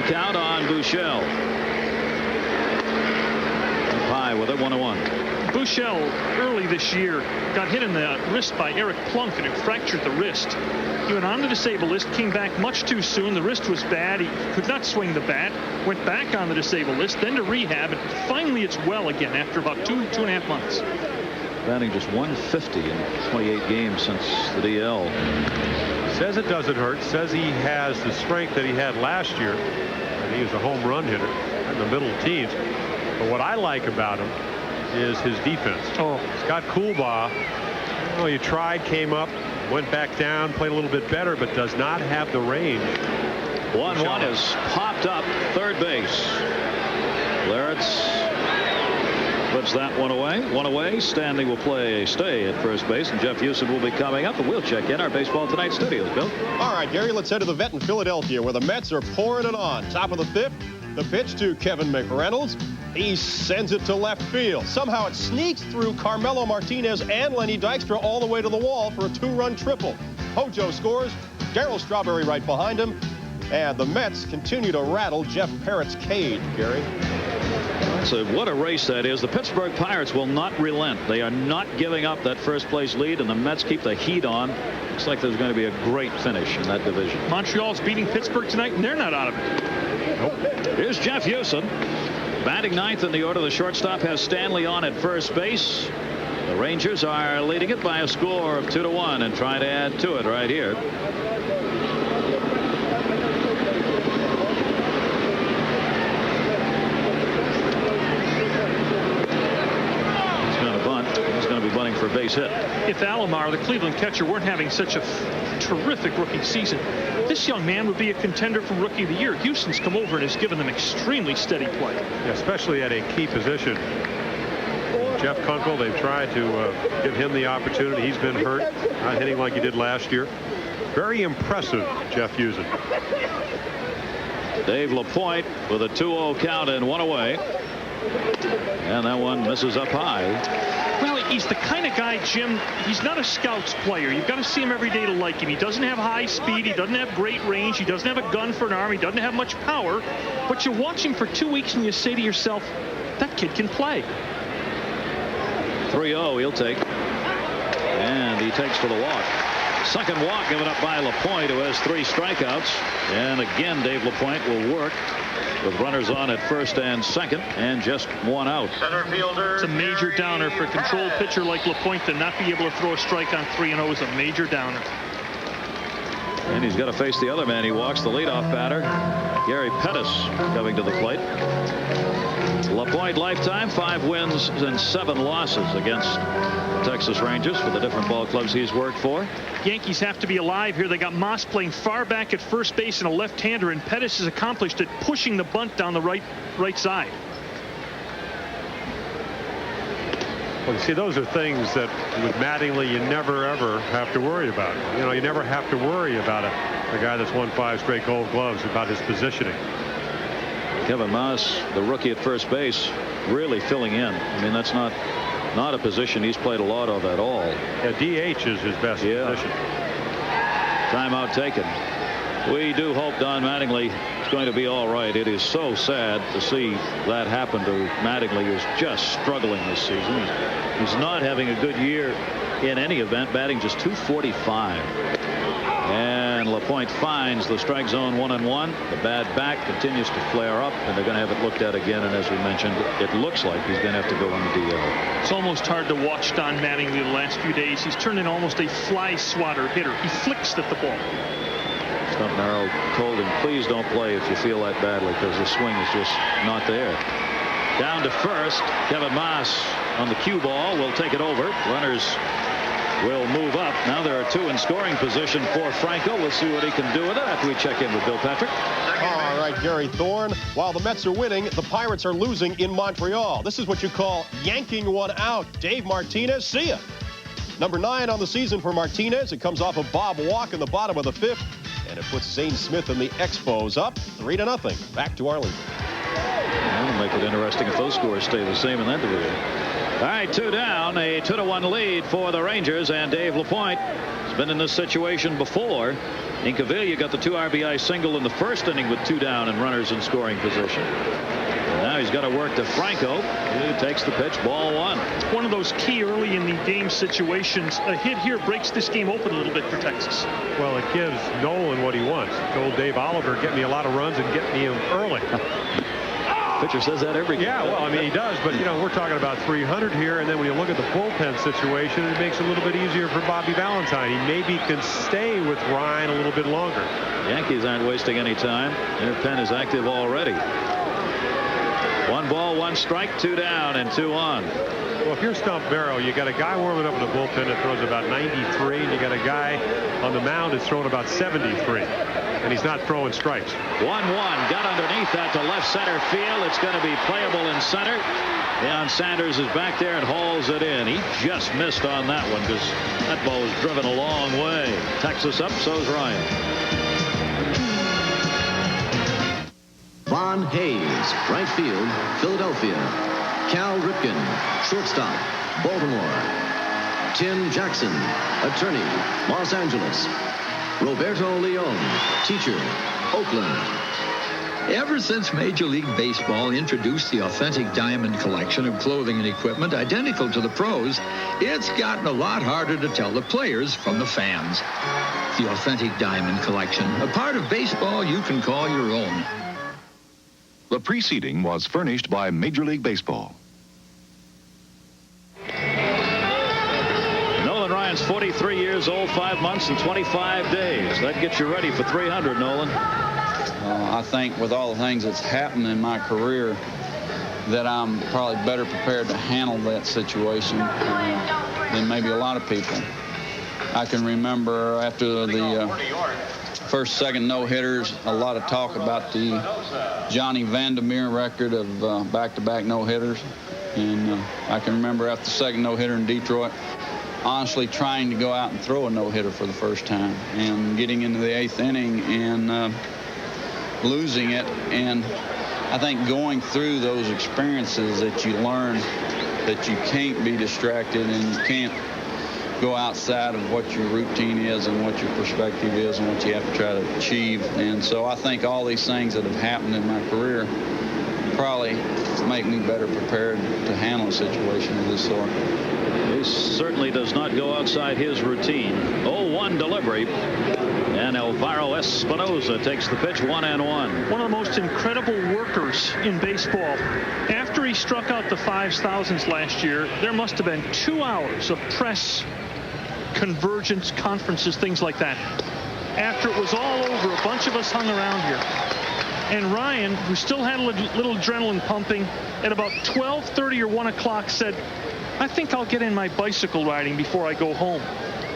Count on Buechele. Up high with it, 1-1. Buechele early this year got hit in the wrist by Eric Plunk, and it fractured the wrist. He went on the disabled list, came back much too soon. The wrist was bad. He could not swing the bat. Went back on the disabled list, then to rehab, and finally it's well again after about 2.5 months. Batting just 150 in 28 games since the DL. Says it doesn't hurt. Says he has the strength that he had last year. And he was a home run hitter in the middle teens. But what I like about him is his defense. Scott Coolbaugh, he tried, came up, went back down, played a little bit better, but does not have the range. 1-1 is popped up third base. Lawrence puts that one away. One away. Stanley will play a stay at first base, and Jeff Houston will be coming up, and we'll check in our Baseball Tonight studios. Bill? All right, Gary, let's head to the vet in Philadelphia, where the Mets are pouring it on. Top of the 5th, the pitch to Kevin McReynolds. He sends it to left field. Somehow it sneaks through Carmelo Martinez and Lenny Dykstra all the way to the wall for a 2-run triple. Hojo scores. Darryl Strawberry right behind him. And the Mets continue to rattle Jeff Parrott's cage, Gary. So what a race that is. The Pittsburgh Pirates will not relent. They are not giving up that first place lead, and the Mets keep the heat on. Looks like there's going to be a great finish in that division. Montreal's beating Pittsburgh tonight, and they're not out of it. Nope. Here's Jeff Houston. Batting ninth in the order. The shortstop has Stanley on at first base. The Rangers are leading it by a score of 2-1 and trying to add to it right here. Bunting for a base hit. If Alomar, the Cleveland catcher, weren't having such a terrific rookie season, this young man would be a contender for Rookie of the Year. Houston's come over and has given them extremely steady play. Yeah, especially at a key position. Jeff Kunkel, they've tried to give him the opportunity. He's been hurt, not hitting like he did last year. Very impressive, Jeff Houston. Dave LaPointe with a 2-0 count and one away. And that one misses up high. Well, he's the kind of guy, Jim, he's not a scouts player. You've got to see him every day to like him. He doesn't have high speed. He doesn't have great range. He doesn't have a gun for an arm. He doesn't have much power. But you watch him for 2 weeks and you say to yourself, that kid can play. 3-0 he'll take. And he takes for the walk. Second walk given up by LaPointe, who has 3 strikeouts. And again, Dave LaPointe will work with runners on at first and second and just 1 out. Center fielder. It's a major downer for a controlled pitcher like LaPointe to not be able to throw a strike on 3-0 is a major downer. And he's got to face the other man. He walks the leadoff batter, Gary Pettis, coming to the plate. LaPointe lifetime, 5 wins and 7 losses against the Texas Rangers for the different ball clubs he's worked for. Yankees have to be alive here. They got Moss playing far back at first base and a left-hander, and Pettis has accomplished it, pushing the bunt down the right side. Well, you see, those are things that with Mattingly you never ever have to worry about. You never have to worry about a guy that's won 5 straight Gold Gloves, about his positioning. Kevin Moss, the rookie at first base, really filling in. I mean, that's not a position he's played a lot of at all. Yeah, DH is his best position. Timeout taken. We do hope Don Mattingly going to be all right. It is so sad to see that happen to Mattingly, who's just struggling this season. He's not having a good year in any event, batting just .245. And LaPointe finds the strike zone 1-1. The bad back continues to flare up, and they're going to have it looked at again. And as we mentioned, it looks like he's going to have to go on the DL. It's almost hard to watch Don Mattingly the last few days. He's turned into almost a fly swatter hitter. He flicks at the ball. Stump Merrill told him, please don't play if you feel that badly, because the swing is just not there. Down to first. Kevin Maas on the cue ball will take it over. Runners will move up. Now there are two in scoring position for Franco. We'll see what he can do with it after we check in with Bill Patrick. All right, Gary Thorne. While the Mets are winning, the Pirates are losing in Montreal. This is what you call yanking one out. Dave Martinez, see ya. Number 9 on the season for Martinez. It comes off a Bob walk in the bottom of the 5th, and it puts Zane Smith and the Expos up 3-0. Back to Arlington. That'll make it interesting if those scores stay the same in that division. All right, 2 down, a 2-1 lead for the Rangers, and Dave LaPointe has been in this situation before. Incaviglia got the 2 RBI single in the first inning with 2 down and runners in scoring position. And now he's got to work to Franco, who takes the pitch, ball 1. One of those key early in the game situations. A hit here breaks this game open a little bit for Texas. Well, it gives Nolan what he wants. He told Dave Oliver, get me a lot of runs and get me him early. Pitcher says that every game. Yeah, well, I mean, he does, but, you know, we're talking about 300 here, and then when you look at the bullpen situation, it makes it a little bit easier for Bobby Valentine. He maybe can stay with Ryan a little bit longer. Yankees aren't wasting any time. Their pen is active already. 1 ball, 1 strike, 2 down, and 2 on. Well, if you're Stump Merrill, you got a guy warming up in the bullpen that throws about 93, and you got a guy on the mound that's throwing about 73. And he's not throwing strikes. 1-1. Got underneath that to left center field. It's going to be playable in center. Deion Sanders is back there and hauls it in. He just missed on that one because that ball was driven a long way. Texas up, so's Ryan. Von Hayes, right field, Philadelphia. Cal Ripken, shortstop, Baltimore. Tim Jackson, attorney, Los Angeles. Roberto Leon, teacher, Oakland. Ever since Major League Baseball introduced the authentic Diamond collection of clothing and equipment identical to the pros, it's gotten a lot harder to tell the players from the fans. The authentic Diamond collection, a part of baseball you can call your own. The preceding was furnished by Major League Baseball. Ryan's 43 years old, 5 months and 25 days. That gets you ready for 300, Nolan. I think with all the things that's happened in my career that I'm probably better prepared to handle that situation than maybe a lot of people. I can remember after the first, second no-hitters, a lot of talk about the Johnny Vandermeer record of back-to-back no-hitters. And I can remember after the second no-hitter in Detroit, honestly trying to go out and throw a no-hitter for the first time and getting into the 8th inning and losing it. And I think going through those experiences that you learn that you can't be distracted and you can't go outside of what your routine is and what your perspective is and what you have to try to achieve. And so I think all these things that have happened in my career probably make me better prepared to handle a situation of this sort. He certainly does not go outside his routine. 0-1 delivery. And Alvaro Espinoza takes the pitch, 1-1. One of the most incredible workers in baseball. After he struck out the 5,000s last year, there must have been 2 hours of press convergence conferences, things like that. After it was all over, a bunch of us hung around here. And Ryan, who still had a little adrenaline pumping, at about 12:30 or 1 o'clock said, I think I'll get in my bicycle riding before I go home.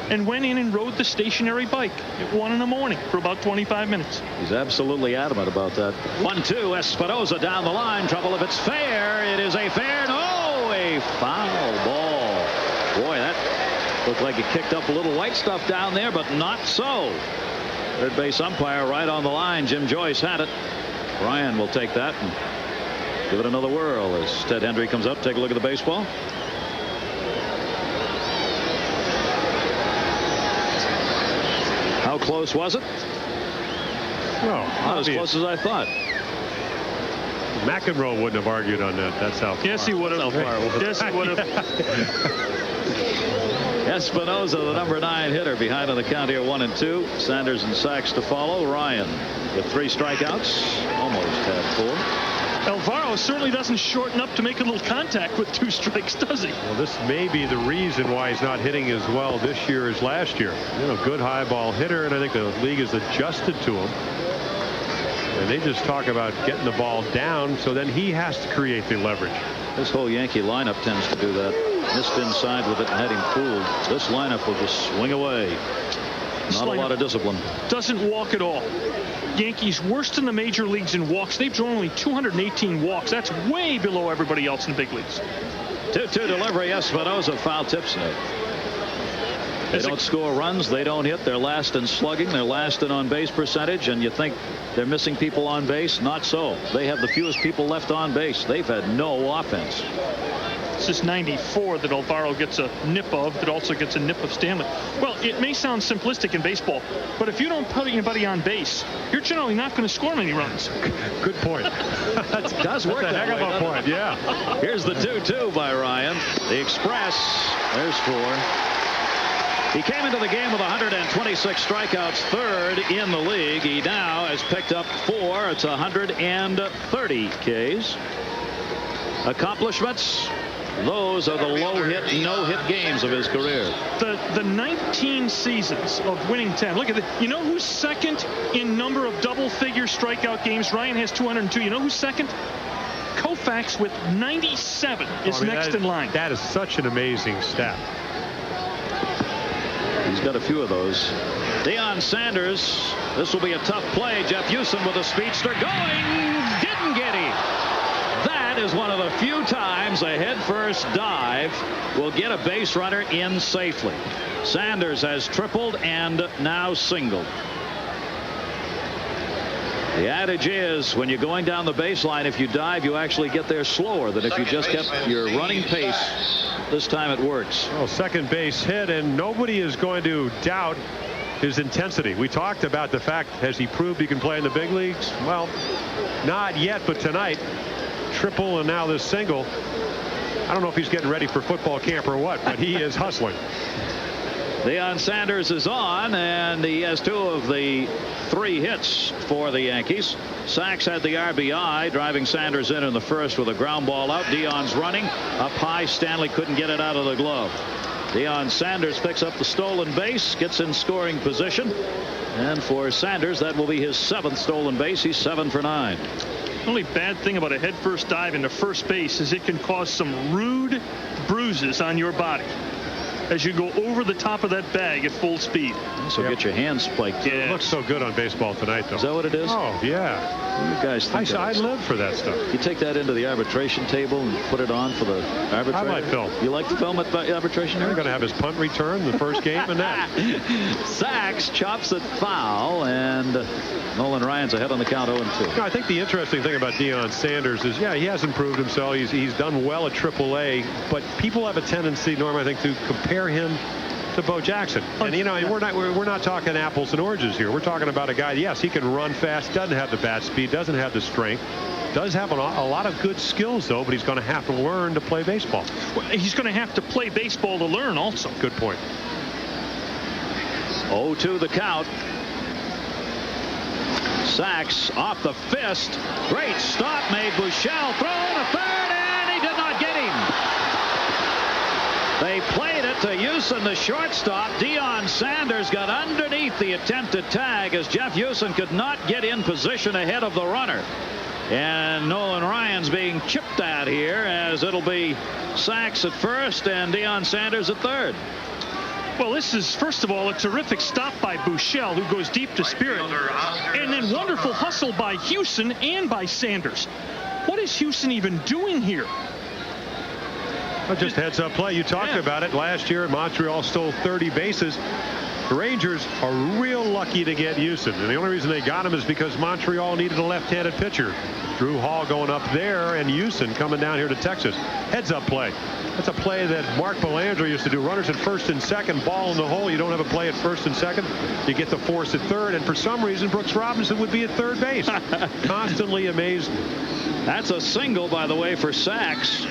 And went in and rode the stationary bike at 1 in the morning for about 25 minutes. He's absolutely adamant about that. 1-2, Espinoza down the line. Trouble if it's fair. It is a fair. No, a foul ball. Boy, that looked like it kicked up a little white stuff down there, but not so. Third base umpire right on the line. Jim Joyce had it. Ryan will take that and give it another whirl as Ted Hendry comes up. Take a look at the baseball. How close was it? Well, not as close as I thought. McEnroe wouldn't have argued on that. That's how far. Yes, he would have. Yes, he would have. Espinosa, the number 9 hitter, behind on the count here, 1 and 2. Sanders and Sachs to follow. Ryan with 3 strikeouts, almost had 4. Alvaro certainly doesn't shorten up to make a little contact with 2 strikes, does he? Well, this may be the reason why he's not hitting as well this year as last year. Good high ball hitter, and I think the league has adjusted to him. And they just talk about getting the ball down, so then he has to create the leverage. This whole Yankee lineup tends to do that. Missed inside with it and had him fooled. This lineup will just swing away. Not a lot of discipline. Doesn't walk at all. Yankees worst in the major leagues in walks. They've drawn only 218 walks. That's way below everybody else in the big leagues. 2-2 delivery. Espinosa foul tips it. They don't score runs. They don't hit. They're last in slugging. They're last in on base percentage. And you think they're missing people on base? Not so. They have the fewest people left on base. They've had no offense. It's just 94 that Alvaro gets a nip of, that also gets a nip of Stanley. Well, it may sound simplistic in baseball, but if you don't put anybody on base, you're generally not going to score many runs. Good point. That does work. That's a heck of a point. Yeah. Here's the 2-2 by Ryan. The Express. There's 4. He came into the game with 126 strikeouts, 3rd in the league. He now has picked up 4. It's 130 Ks. Accomplishments. Those are the low-hit, no-hit games of his career. The 19 seasons of winning 10. Look at it. You know who's second in number of double-figure strikeout games? Ryan has 202. You know who's second? Koufax with 97 is next in line. That is such an amazing stat. He's got a few of those. Deion Sanders. This will be a tough play. Jeff Houston with a speedster going. Didn't get him. That is one of the few times a head-first dive will get a base runner in safely. Sanders has tripled and now singled. The adage is when you're going down the baseline, if you dive, you actually get there slower than if you just kept your running pace. This time it works. Well, second base hit, and nobody is going to doubt his intensity. We talked about the fact, has he proved he can play in the big leagues? Well, not yet, but tonight, triple and now this single. I don't know if he's getting ready for football camp or what, but he is hustling. Deion Sanders is on, and he has 2 of the 3 hits for the Yankees. Sachs had the RBI, driving Sanders in the first with a ground ball out. Deion's running up high. Stanley couldn't get it out of the glove. Deion Sanders picks up the stolen base, gets in scoring position, and for Sanders that will be his 7th stolen base. He's 7 for 9. The only bad thing about a head-first dive into first base is it can cause some rude bruises on your body as you go over the top of that bag at full speed. So get your hands spiked. Yeah. It looks so good on baseball tonight, though. Is that what it is? Oh, yeah. You guys think I live for that stuff. You take that into the arbitration table and put it on for the arbitrator? I like film. You like the film at the arbitration? We're going to have his punt return the first game and that. Sachs chops it foul, and Nolan Ryan's ahead on the count 0-2. I think the interesting thing about Deion Sanders is, yeah, he hasn't proved himself. He's done well at AAA, but people have a tendency, Norm, I think, to compare him to Bo Jackson. And we're not talking apples and oranges here. We're talking about a guy, yes, he can run fast, doesn't have the bat speed, doesn't have the strength, does have a lot of good skills, though, but he's going to have to learn to play baseball. Well, he's going to have to play baseball to learn also. Good point. 0-2 the count. Sachs off the fist. Great stop made. Buechele thrown a third, and he did not get him. They played it to Houston, the shortstop. Deion Sanders got underneath the attempted tag as Jeff Houston could not get in position ahead of the runner. And Nolan Ryan's being chipped at here as it'll be Sachs at first and Deion Sanders at third. Well, this is, first of all, a terrific stop by Buechele, who goes deep to Spirit. And then wonderful hustle by Houston and by Sanders. What is Houston even doing here? Well, just heads up play. You talked about it last year. Montreal stole 30 bases. The Rangers are real lucky to get Houston, and the only reason they got him is because Montreal needed a left-handed pitcher. Drew Hall going up there, and Houston coming down here to Texas. Heads-up play. That's a play that Mark Belanger used to do. Runners at first and second, ball in the hole. You don't have a play at first and second. You get the force at third, and for some reason, Brooks Robinson would be at third base. Constantly amazed me. That's a single, by the way, for Sachs.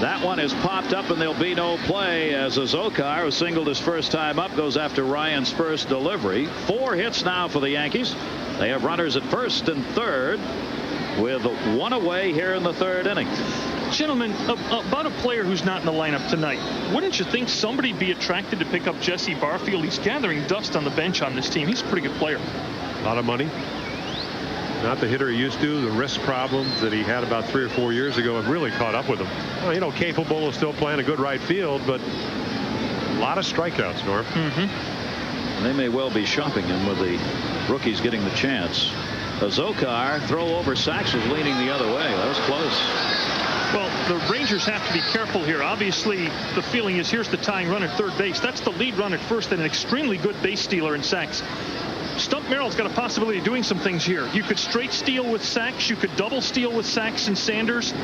That one is popped up, and there'll be no play as Azocar, who singled his first time up, goes after Ryan's first delivery. 4 hits now for the Yankees. They have runners at first and third with 1 away here in the 3rd inning. Gentlemen, about a player who's not in the lineup tonight, wouldn't you think somebody'd be attracted to pick up Jesse Barfield? He's gathering dust on the bench on this team. He's a pretty good player. A lot of money. Not the hitter he used to. The wrist problems that he had about 3 or 4 years ago have really caught up with him. Well, you know, capable of still playing a good right field, but a lot of strikeouts, Norm. They may well be shopping him with the rookies getting the chance. Azocar, throw over Sachs, was leaning the other way. That was close. Well, the Rangers have to be careful here. Obviously, the feeling is here's the tying run at third base. That's the lead run at first and an extremely good base stealer in Sachs. Stump Merrill's got a possibility of doing some things here. You could straight steal with Sachs. You could double steal with Sachs and Sanders.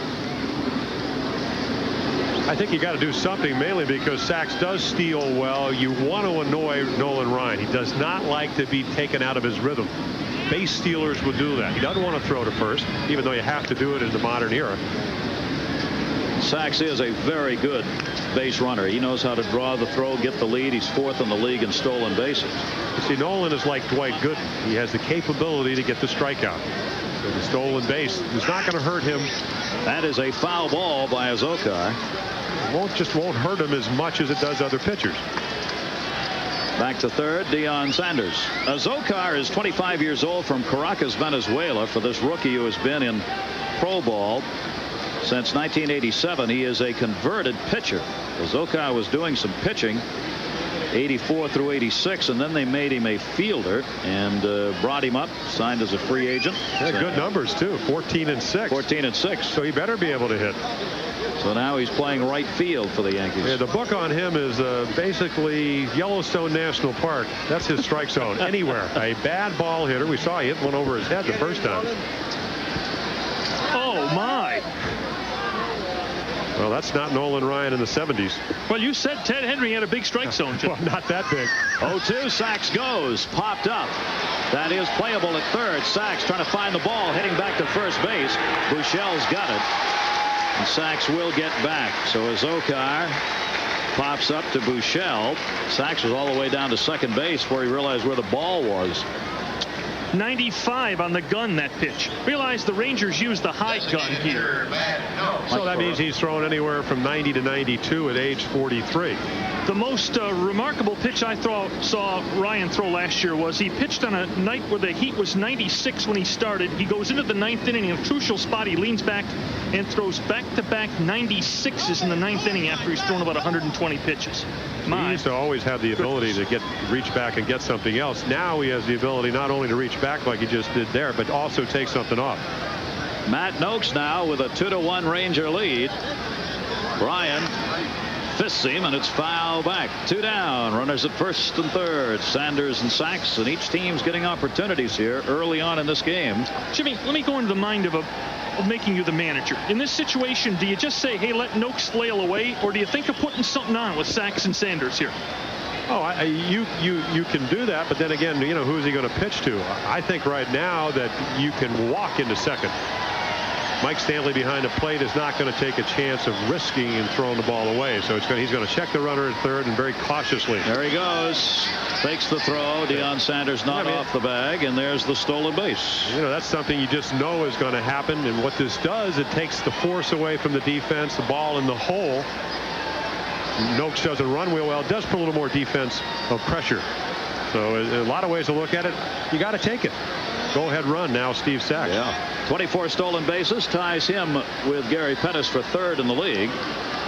I think you got to do something, mainly because Sachs does steal well. You want to annoy Nolan Ryan. He does not like to be taken out of his rhythm. Base stealers will do that. He doesn't want to throw to first, even though you have to do it in the modern era. Sachs is a very good base runner. He knows how to draw the throw, get the lead. He's 4th in the league in stolen bases. You see, Nolan is like Dwight Gooden. He has the capability to get the strikeout. So the stolen base is not going to hurt him. That is a foul ball by Azocar. Just won't hurt him as much as it does other pitchers. Back to third, Deion Sanders. Azocar is 25 years old from Caracas, Venezuela. For this rookie who has been in pro ball since 1987, he is a converted pitcher. Azocar was doing some pitching 84 through 86, and then they made him a fielder and brought him up, signed as a free agent. Yeah, so, good numbers too, 14 and 6. 14 and 6. So he better be able to hit. So now he's playing right field for the Yankees. Yeah, the book on him is basically Yellowstone National Park. That's his strike zone. Anywhere. A bad ball hitter. We saw he hit one over his head the first time. Oh my. Well, that's not Nolan Ryan in the 70s. Well, you said Ted Henry had a big strike zone. Well, not that big. 0-2. Sachs goes. Popped up. That is playable at third. Sachs trying to find the ball, heading back to first base. Buechel's got it. And Sachs will get back. So Azocar pops up to Buechel. Sachs was all the way down to second base before he realized where the ball was. 95 on the gun, that pitch. Realize the Rangers used the high gun here. So that means he's thrown anywhere from 90 to 92 at age 43. The most remarkable pitch I saw Ryan throw last year was he pitched on a night where the heat was 96 when he started. He goes into the 9th inning in a crucial spot. He leans back and throws back-to-back 96s in the 9th inning after he's thrown about 120 pitches. He used to always have the ability to reach back and get something else. Now he has the ability not only to reach back like he just did there, but also take something off. Matt Noakes now with a 2-1 Ranger lead. Ryan fists him, and it's foul back. 2 down. Runners at first and third. Sanders and Sachs, and each team's getting opportunities here early on in this game. Jimmy, let me go into the mind of making you the manager. In this situation, do you just say, hey, let Noakes flail away, or do you think of putting something on with Sachs and Sanders here? Oh, you can do that, but then again, you know, who's he going to pitch to? I think right now that you can walk into second. Mike Stanley behind the plate is not going to take a chance of risking and throwing the ball away. So he's going to check the runner at third and very cautiously. There he goes. Fakes the throw. Deion Sanders not off the bag, and there's the stolen base. You know, that's something you just know is going to happen. And what this does, it takes the force away from the defense, the ball in the hole. Noakes doesn't run real well. It does put a little more defense of pressure. So a lot of ways to look at it. You got to take it. Go ahead, run now, Steve Sachs. Yeah. 24 stolen bases ties him with Gary Pettis for third in the league.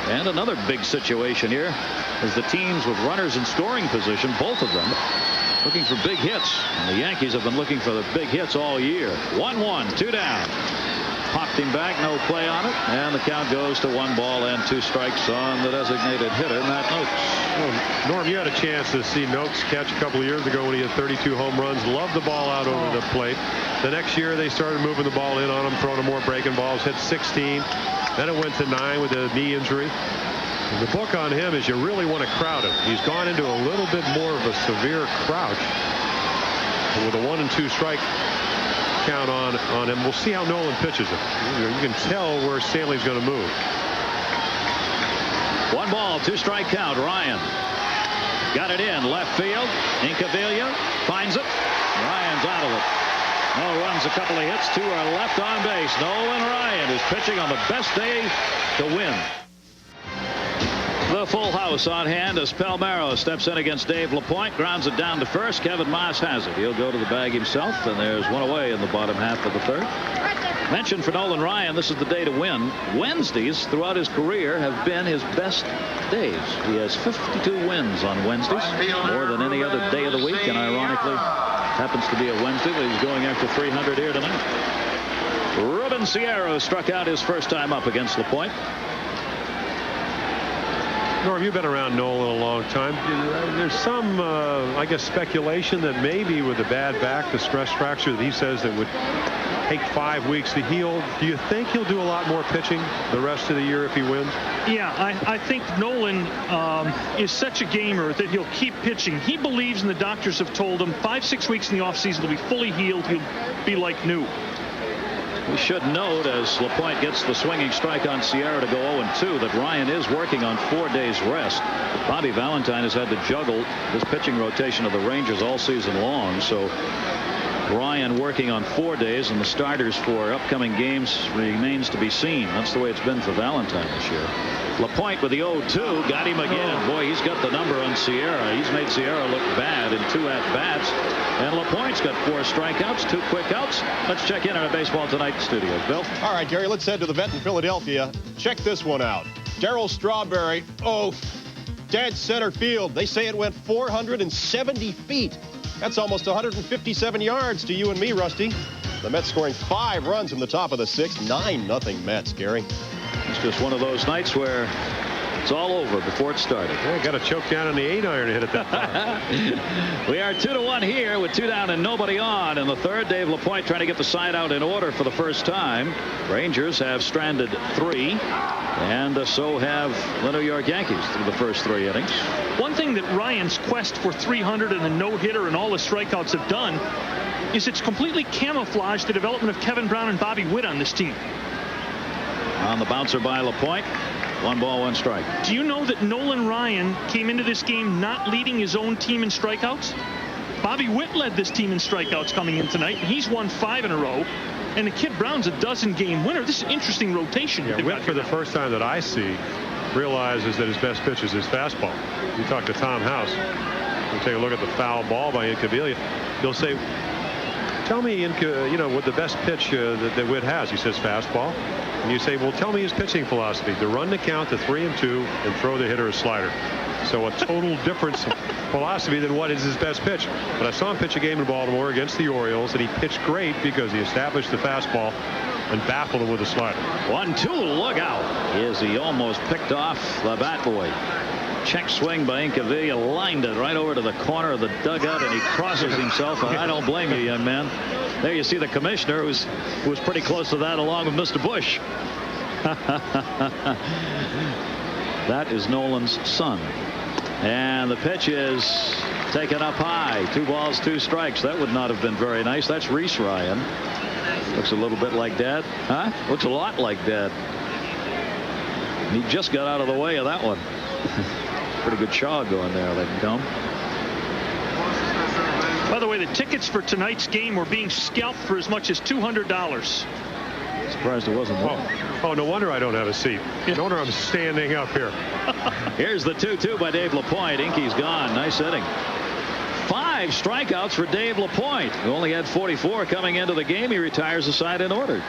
And another big situation here is the teams with runners in scoring position, both of them looking for big hits. And the Yankees have been looking for the big hits all year. 1-1, 2 down. popped him back. No play on it. And the count goes to 1 ball and 2 strikes on the designated hitter, Matt Noakes. Well, Norm, you had a chance to see Noakes catch a couple of years ago when he had 32 home runs. Loved the ball out over the plate. The next year they started moving the ball in on him, throwing him more breaking balls. Hit 16. Then it went to 9 with a knee injury. And the book on him is you really want to crowd him. He's gone into a little bit more of a severe crouch. And with a 1 and 2 strike count on him, we'll see how Nolan pitches him. You can tell where Stanley's going to move. 1 ball, 2 strike count. Ryan got it in left field. Incaviglia finds it. Ryan's out of it. No runs, a couple of hits. 2 are left on base. Nolan Ryan is pitching on the best day to win. The full house on hand as Palmeiro steps in against Dave LaPointe. Grounds it down to first. Kevin Maas has it. He'll go to the bag himself, and there's 1 away in the bottom half of the 3rd. Mentioned for Nolan Ryan, this is the day to win. Wednesdays throughout his career have been his best days. He has 52 wins on Wednesdays, more than any other day of the week, and ironically happens to be a Wednesday, but he's going after 300 here tonight. Ruben Sierra struck out his first time up against LaPointe. Norm, you've been around Nolan a long time. There's some, I guess, speculation that maybe with the bad back, the stress fracture that he says that would take 5 weeks to heal. Do you think he'll do a lot more pitching the rest of the year if he wins? Yeah, I think Nolan is such a gamer that he'll keep pitching. He believes, and the doctors have told him, 5-6 weeks in the offseason, he'll be fully healed. He'll be like new. We should note, as LaPointe gets the swinging strike on Sierra to go 0-2, that Ryan is working on 4 days rest. Bobby Valentine has had to juggle this pitching rotation of the Rangers all season long, so Ryan working on 4 days, and the starters for upcoming games remains to be seen. That's the way it's been for Valentine this year. LaPointe with the 0-2, got him again. Boy, he's got the number on Sierra. He's made Sierra look bad in 2 at-bats. And LaPointe's got 4 strikeouts, 2 quick outs. Let's check in on our Baseball Tonight studios. Bill? All right, Gary, let's head to the vet in Philadelphia. Check this one out. Darryl Strawberry, dead center field. They say it went 470 feet. That's almost 157 yards to you and me, Rusty. The Mets scoring 5 runs from the top of the 6th. 9-0 Mets, Gary. It's just one of those nights where it's all over before it started. Yeah, got to choke down on the 8-iron to hit it that far. We are 2-1 here with 2 down and nobody on. In the 3rd, Dave LaPointe trying to get the side out in order for the first time. Rangers have stranded 3, and so have the New York Yankees through the first 3 innings. One thing that Ryan's quest for 300 and the no-hitter and all the strikeouts have done is it's completely camouflaged the development of Kevin Brown and Bobby Witt on this team. On the bouncer by LaPointe. 1 ball, 1 strike. Do you know that Nolan Ryan came into this game not leading his own team in strikeouts? Bobby Witt led this team in strikeouts coming in tonight, and he's won 5 in a row. And the kid Brown's a dozen-game winner. This is an interesting rotation. Yeah, Witt, for the first time that I see, realizes that his best pitch is his fastball. You talk to Tom House, you take a look at the foul ball by Incaviglia. He'll say, tell me, what the best pitch that Witt has. He says fastball. And you say, well, tell me his pitching philosophy. To run the count to 3-2 and throw the hitter a slider. So a total difference in philosophy than what is his best pitch. But I saw him pitch a game in Baltimore against the Orioles, and he pitched great because he established the fastball and baffled him with a slider. 1-2, look out. As he almost picked off the bat boy. Check swing by Incaviglia, lined it right over to the corner of the dugout, and he crosses himself. And I don't blame you, young man. There you see the commissioner, who was pretty close to that, along with Mr. Bush. That is Nolan's son. And the pitch is taken up high. 2 balls, 2 strikes. That would not have been very nice. That's Reese Ryan. Looks a little bit like Dad. Huh? Looks a lot like Dad. He just got out of the way of that one. Pretty good chaw going there, let him come. By the way, the tickets for tonight's game were being scalped for as much as $200. Surprised it wasn't more. Oh, no wonder I don't have a seat. No wonder I'm standing up here. Here's the 2-2 by Dave LaPointe. Inky's gone. Nice hitting. 5 strikeouts for Dave LaPointe, who only had 44 coming into the game. He retires the side in order.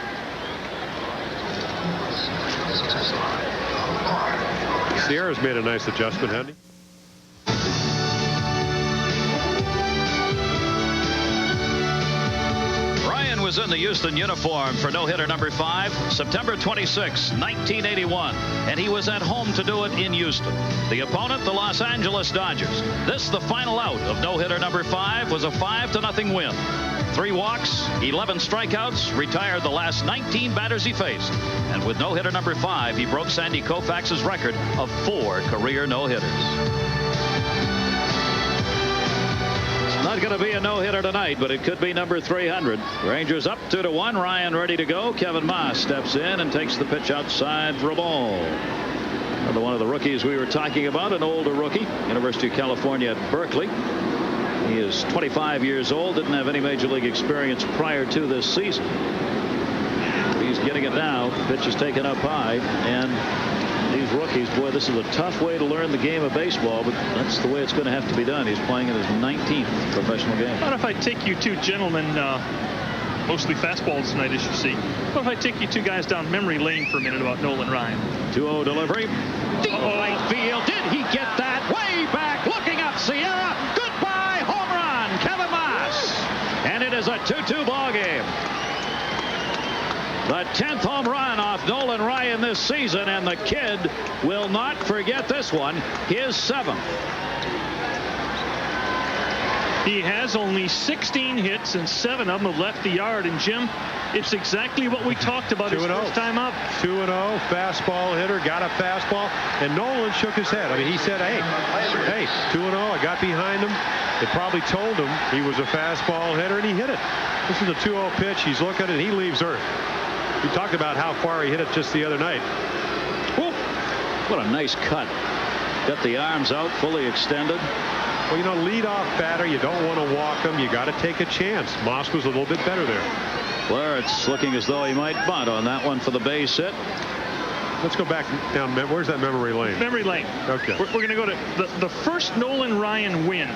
Sierra's made a nice adjustment, hasn't he? was in the Houston uniform for no-hitter number 5, September 26, 1981, and he was at home to do it in Houston. The opponent, the Los Angeles Dodgers. This, the final out of no-hitter number 5, was a 5-0 win. 3 walks, 11 strikeouts, retired the last 19 batters he faced. And with no-hitter number 5, he broke Sandy Koufax's record of 4 career no-hitters. Not going to be a no-hitter tonight, but it could be number 300. Rangers up 2-1. Ryan ready to go. Kevin Maas steps in and takes the pitch outside for a ball. Another one of the rookies we were talking about, an older rookie, University of California at Berkeley. He is 25 years old, didn't have any major league experience prior to this season. He's getting it now. Pitch is taken up high, and these rookies, boy, this is a tough way to learn the game of baseball, but that's the way it's going to have to be done. He's playing in his 19th professional game. What if I take you two gentlemen, mostly fastballs tonight, as you see. What if I take you two guys down memory lane for a minute about Nolan Ryan? 2-0 delivery. Deep right field. Did he get that? Way back. Looking up. Sierra. Goodbye. Home run. Kevin Maas. And it is a 2-2 ball game. The 10th home run off Nolan Ryan this season, and the kid will not forget this one, his 7th. He has only 16 hits, and 7 of them have left the yard. And Jim, it's exactly what we talked about his first time up. 2-0, fastball hitter, got a fastball, and Nolan shook his head. I mean, he said, hey, 2-0, I got behind him. It probably told him he was a fastball hitter, and he hit it. This is a 2-0 pitch. He's looking at it, and he leaves Earth. We talked about how far he hit it just the other night. Ooh, what a nice cut. Got the arms out, fully extended. Well, you know, leadoff batter, you don't want to walk him. You got to take a chance. Moss was a little bit better there. Clarence looking as though he might bunt on that one for the base hit. Let's go back down. Where's that memory lane? Memory lane. Okay. We're going to go to the first Nolan Ryan win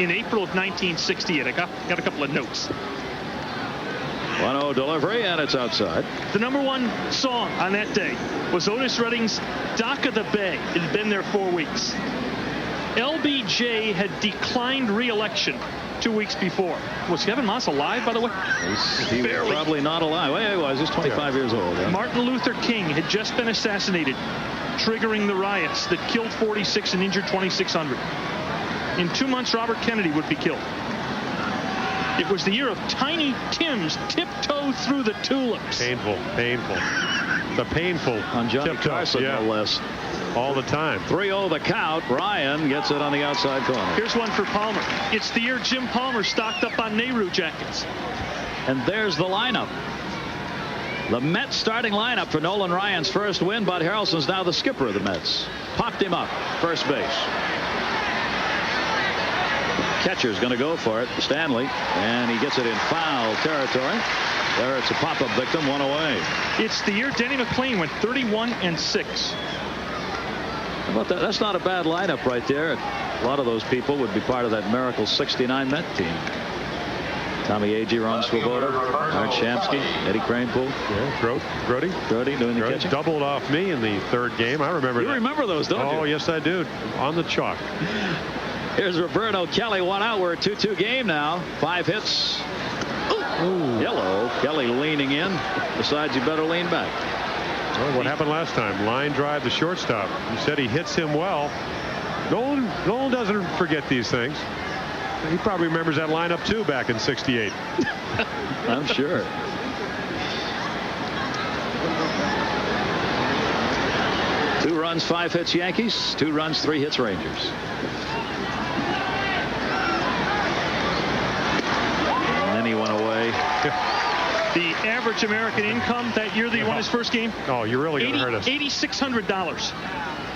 in April of 1968. I got a couple of notes. 1-0 delivery, and it's outside. The number 1 song on that day was Otis Redding's Dock of the Bay. It had been there 4 weeks. LBJ had declined re-election 2 weeks before. Was Kevin Maas alive, by the way? He was probably not alive. Well, he was. He's 25 years old. Yeah. Martin Luther King had just been assassinated, triggering the riots that killed 46 and injured 2,600. In 2 months, Robert Kennedy would be killed. It was the year of Tiny Tim's Tiptoe Through the Tulips. Painful. The painful on Johnny tiptoe. Carson, no less. All the time. 3-0 the count. Ryan gets it on the outside corner. Here's one for Palmer. It's the year Jim Palmer stocked up on Nehru jackets. And there's the lineup. The Mets starting lineup for Nolan Ryan's first win. Bud Harrelson's now the skipper of the Mets. Popped him up. First base. Catcher's going to go for it, Stanley, and he gets it in foul territory. There, it's a pop-up victim, 1 away. It's the year Denny McLain went 31-6. How about that? That's not a bad lineup right there. A lot of those people would be part of that miracle 69 Met team. Tommy Agee, Ron Swoboda, Art Shamsky, Eddie Kranepool. Yeah, Grody doing the catching. Doubled off me in the 3rd game. I remember that. You remember those, don't you? Oh, yes, I do. On the chalk. Here's Roberto Kelly, 1 out. We're a 2-2 game now. 5 hits. Ooh. Yellow. Kelly leaning in. Besides, you better lean back. Well, what happened last time? Line drive to shortstop. You said he hits him well. Nolan doesn't forget these things. He probably remembers that lineup too back in '68. I'm sure. Two runs, 5 hits Yankees. 2 runs, 3 hits Rangers. And then he went away. The average American income that year that he won his first game. Oh, you're really going to hurt us. $8,600.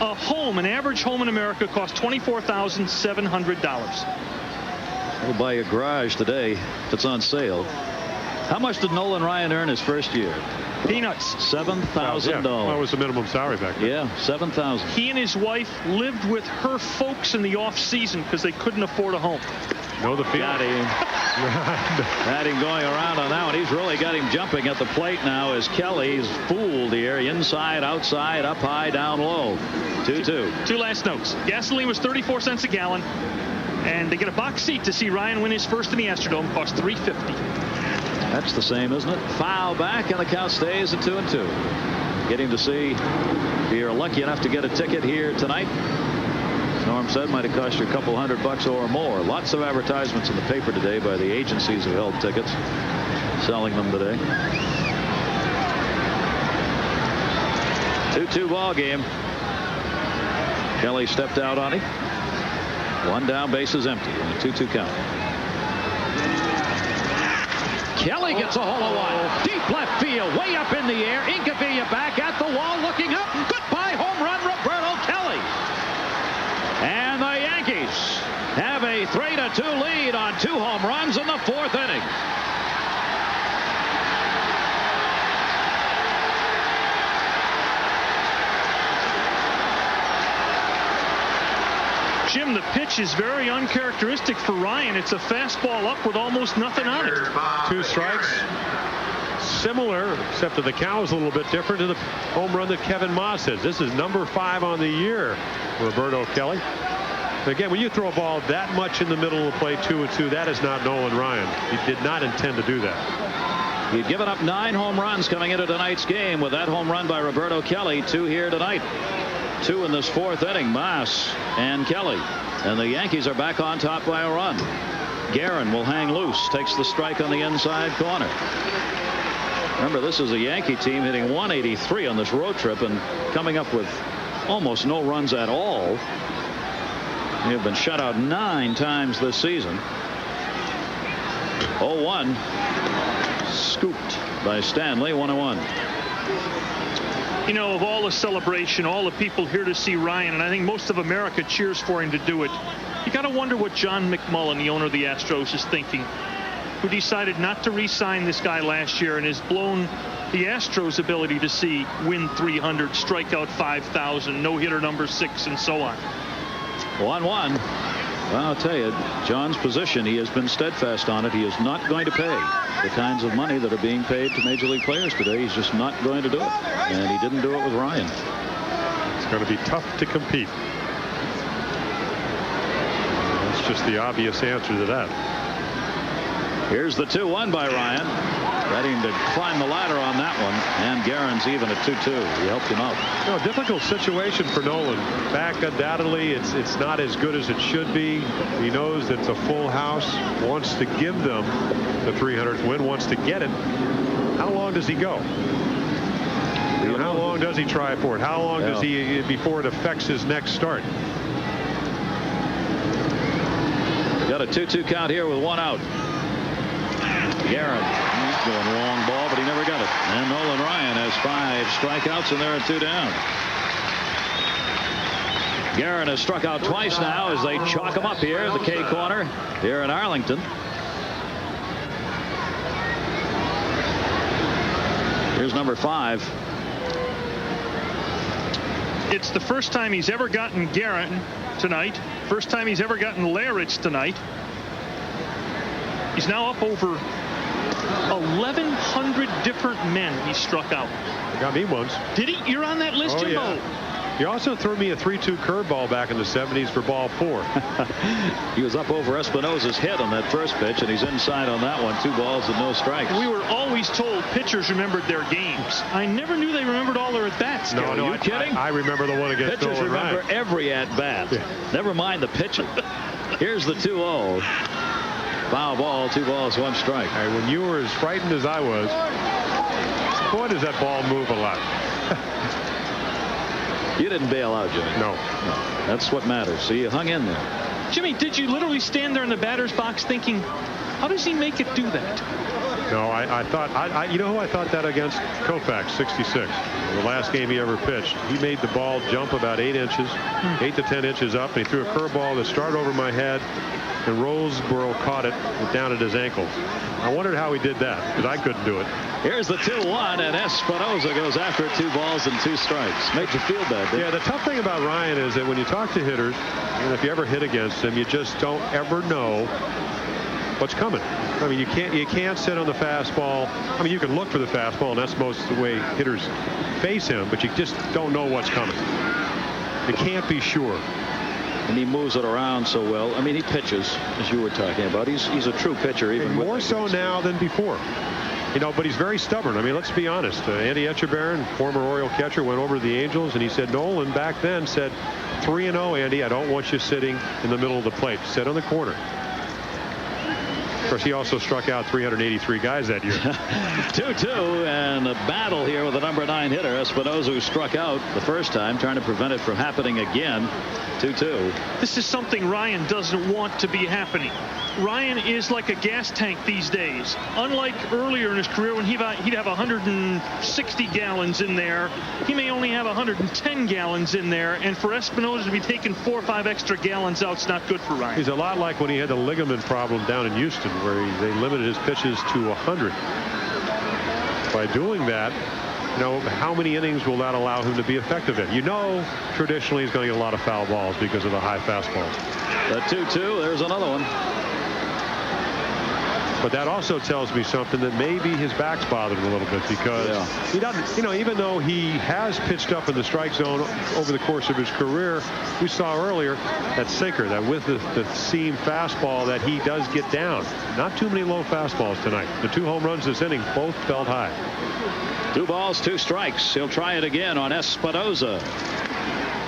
A home, an average home in America, costs $24,700. We'll buy a garage today if it's on sale. How much did Nolan Ryan earn his first year? Peanuts. $7,000. Well, that was the minimum salary back then. Yeah, $7,000. He and his wife lived with her folks in the off season because they couldn't afford a home. Know the feeling. Got him. Had him going around on that one. He's really got him jumping at the plate now as Kelly's fooled here. Inside, outside, up high, down low. 2-2. 2 last notes. Gasoline was 34 cents a gallon. And they get a box seat to see Ryan win his first in the Astrodome. Cost $350. That's the same, isn't it? Foul back, and the count stays at 2-2. Getting to see, if you're lucky enough to get a ticket here tonight, Norm said might have cost you a couple $100 or more. Lots of advertisements in the paper today by the agencies who held tickets, selling them today. 2-2 ball game. Kelly stepped out on him. One down, bases empty, and a 2-2 count. Kelly gets a hole of one. Deep left field, way up in the air. Incavilla back at the wall, looking up. Goodbye, home run, Roberto Kelly. And the Yankees have a 3-2 lead on 2 home runs in the 4th inning. Jim, the pitch is very uncharacteristic for Ryan. It's a fastball up with almost nothing on it. 2 strikes. Similar, except that the count is a little bit different, to the home run that Kevin Moss has. This is number 5 on the year, Roberto Kelly. Again, when you throw a ball that much in the middle of the plate, 2-2, that is not Nolan Ryan. He did not intend to do that. He'd given up 9 home runs coming into tonight's game. With that home run by Roberto Kelly, 2 here tonight. 2 in this 4th inning, Moss and Kelly. And the Yankees are back on top by a run. Guerin will hang loose, takes the strike on the inside corner. Remember, this is a Yankee team hitting 183 on this road trip and coming up with almost no runs at all. They have been shut out 9 times this season. 0-1. Scooped by Stanley, 1-1. You know, of all the celebration, all the people here to see Ryan, and I think most of America cheers for him to do it, you got to wonder what John McMullen, the owner of the Astros, is thinking, who decided not to re-sign this guy last year and has blown the Astros' ability to see win 300, strike out 5,000, no-hitter number 6, and so on. 1-1. Well, I'll tell you, John's position, he has been steadfast on it. He is not going to pay the kinds of money that are being paid to Major League players today. He's just not going to do it. And he didn't do it with Ryan. It's going to be tough to compete. That's just the obvious answer to that. Here's the 2-1 by Ryan. Ready to climb the ladder on that one. And Guerin's even at 2-2. He helped him out. No, difficult situation for Nolan. Back undoubtedly, it's not as good as it should be. He knows that it's a full house. Wants to give them the 300th win. Wants to get it. How long does he go? How long does he try for it? How long does he before it affects his next start? Got a 2-2 count here with 1 out. Guerin, he's going long ball, but he never got it. And Nolan Ryan has 5 strikeouts, and there are 2 down. Guerin has struck out twice now as they chalk him up here at the K corner here in Arlington. Here's number 5. It's the first time he's ever gotten Guerin tonight. First time he's ever gotten Larich tonight. He's now up over 1,100 different men he struck out. He got me once. Did he? You're on that list, Jimbo. Yeah. He also threw me a 3-2 curveball back in the 70s for ball 4. He was up over Espinosa's head on that first pitch, and he's inside on that one. 2 balls and no strikes. We were always told pitchers remembered their games. I never knew they remembered all their at-bats. No, Are you kidding? I remember the one against Pitchers Nolan remember Ryan. every at-bat. Yeah. Never mind the pitcher. Here's the 2-0. Foul ball, 2 balls, 1 strike. Hey, when you were as frightened as I was, boy, does that ball move a lot. You didn't bail out, Jimmy. No. That's what matters. So you hung in there. Jimmy, did you literally stand there in the batter's box thinking, how does he make it do that? No, I thought, you know who I thought that against? Koufax, 66. The last game he ever pitched. He made the ball jump about 8 inches, 8 to 10 inches up, and he threw a curveball that started over my head, and Roseboro caught it down at his ankles. I wondered how he did that, because I couldn't do it. Here's the 2-1, and Espinosa goes after it, 2 balls and 2 strikes. Made you feel bad, didn't it? Yeah, the tough thing about Ryan is that when you talk to hitters, and if you ever hit against him, you just don't ever know what's coming. I mean, you can't sit on the fastball. I mean, you can look for the fastball, and that's most of the way hitters face him, but you just don't know what's coming. You can't be sure. And he moves it around so well. I mean, he pitches, as you were talking about. He's a true pitcher, even more so now than before. But he's very stubborn. I mean, let's be honest. Andy Etchebarren, former Oriole catcher, went over to the Angels, and he said Nolan back then said, 3-0, Andy. I don't want you sitting in the middle of the plate. Sit on the corner. Of course, he also struck out 383 guys that year. 2-2, and a battle here with the number 9 hitter, Espinosa, who struck out the first time, trying to prevent it from happening again. 2-2. This is something Ryan doesn't want to be happening. Ryan is like a gas tank these days. Unlike earlier in his career when he'd have 160 gallons in there, he may only have 110 gallons in there, and for Espinosa to be taking 4 or 5 extra gallons out is not good for Ryan. He's a lot like when he had the ligament problem down in Houston, where they limited his pitches to 100. By doing that, how many innings will that allow him to be effective in? Traditionally he's going to get a lot of foul balls because of the high fastballs. The 2-2, there's another one. But that also tells me something, that maybe his back's bothered him a little bit, because he doesn't, even though he has pitched up in the strike zone over the course of his career, we saw earlier that sinker, that with the seam fastball, that he does get down. Not too many low fastballs tonight. The 2 home runs this inning both felt high. 2 balls, 2 strikes. He'll try it again on Espinosa.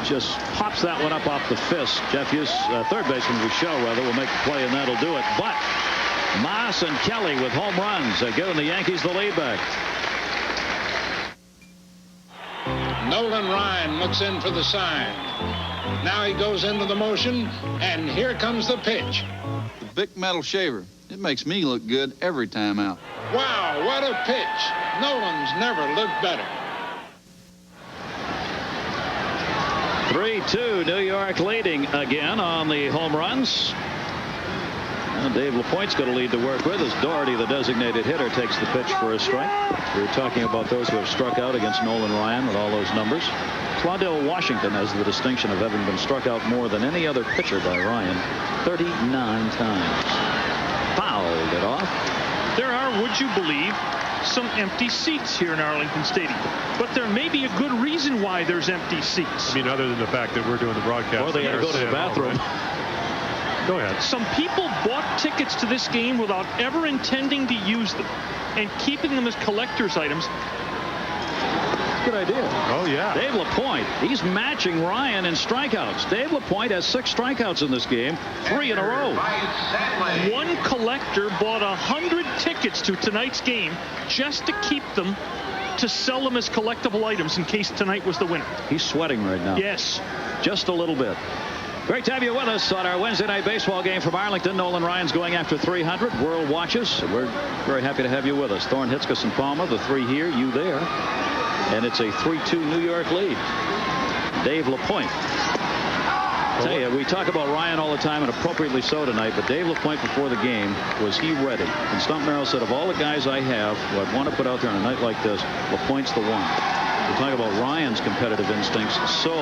Just pops that one up off the fist. Jeff Hughes, third baseman will make the play, and that'll do it. But Moss and Kelly with home runs. They're giving the Yankees the lead back. Nolan Ryan looks in for the sign. Now he goes into the motion, and here comes the pitch. The Bic Metal Shaver. It makes me look good every time out. Wow, what a pitch. Nolan's never looked better. 3-2, New York leading again on the home runs. And Dave LaPointe's got a lead to work with as Doherty, the designated hitter, takes the pitch for a strike. We were talking about those who have struck out against Nolan Ryan with all those numbers. Claudell Washington has the distinction of having been struck out more than any other pitcher by Ryan, 39 times. Fouled it off. There are, would you believe, some empty seats here in Arlington Stadium. But there may be a good reason why there's empty seats. I mean, other than the fact that we're doing the broadcast. Or they got to go to the bathroom. Go ahead. Some people bought tickets to this game without ever intending to use them and keeping them as collector's items. Good idea. Oh, yeah. Dave LaPointe, he's matching Ryan in strikeouts. Dave LaPointe has 6 strikeouts in this game, 3 in a row. One collector bought 100 tickets to tonight's game just to keep them, to sell them as collectible items in case tonight was the winner. He's sweating right now. Yes. Just a little bit. Great to have you with us on our Wednesday night baseball game from Arlington. Nolan Ryan's going after 300. World watches. We're very happy to have you with us. Thorne, Hitzges, and Palmer, the 3 here, you there. And it's a 3-2 New York lead. Dave LaPointe. Tell you, we talk about Ryan all the time, and appropriately so tonight, but Dave LaPointe before the game, was he ready? And Stump Merrill said, of all the guys I have who I'd want to put out there on a night like this, LaPointe's the one. We talk about Ryan's competitive instincts, so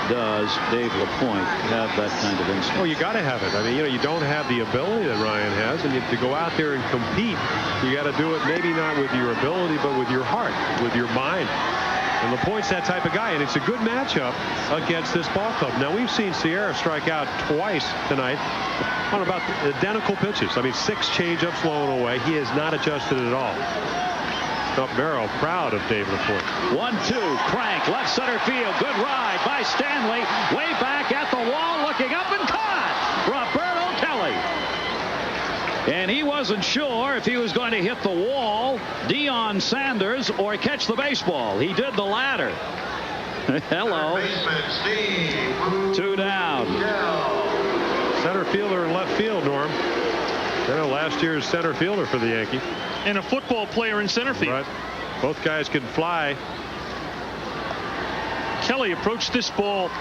does Dave LaPointe have that kind of instinct. Well, you got to have it. I mean, you don't have the ability that Ryan has, and to go out there and compete, you got to do it maybe not with your ability, but with your heart, with your mind. And LaPointe's that type of guy, and it's a good matchup against this ball club. Now, we've seen Sierra strike out twice tonight on about identical pitches. I mean, 6 changeups blown away. He has not adjusted at all. Merrill proud of Dave LaPointe. 1-2, crank, left center field. Good ride by Stanley. Way back at the wall, looking up and caught. Roberto Kelly. And he wasn't sure if he was going to hit the wall, Deion Sanders, or catch the baseball. He did the latter. Hello. 2 down. Center fielder in left field, Norm. Last year's center fielder for the Yankees. And a football player in center field. Right. Both guys can fly. Kelly approached this ball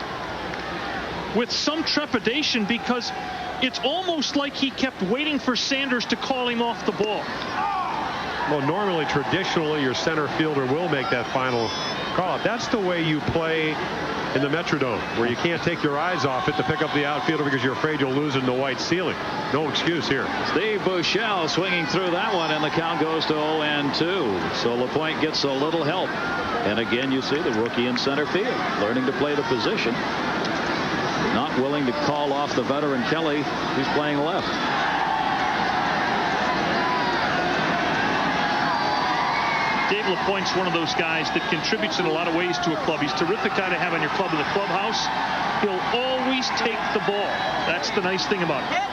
with some trepidation because it's almost like he kept waiting for Sanders to call him off the ball. Well, normally, traditionally, your center fielder will make that final call. That's the way you play in the Metrodome, where you can't take your eyes off it to pick up the outfielder because you're afraid you'll lose in the white ceiling. No excuse here. Steve Buechele swinging through that one, and the count goes to 0-2. So LaPointe gets a little help. And again, you see the rookie in center field, learning to play the position. Not willing to call off the veteran Kelly, who's playing left. Dave LaPointe's one of those guys that contributes in a lot of ways to a club. He's a terrific guy to have in your club in the clubhouse. He'll always take the ball. That's the nice thing about him.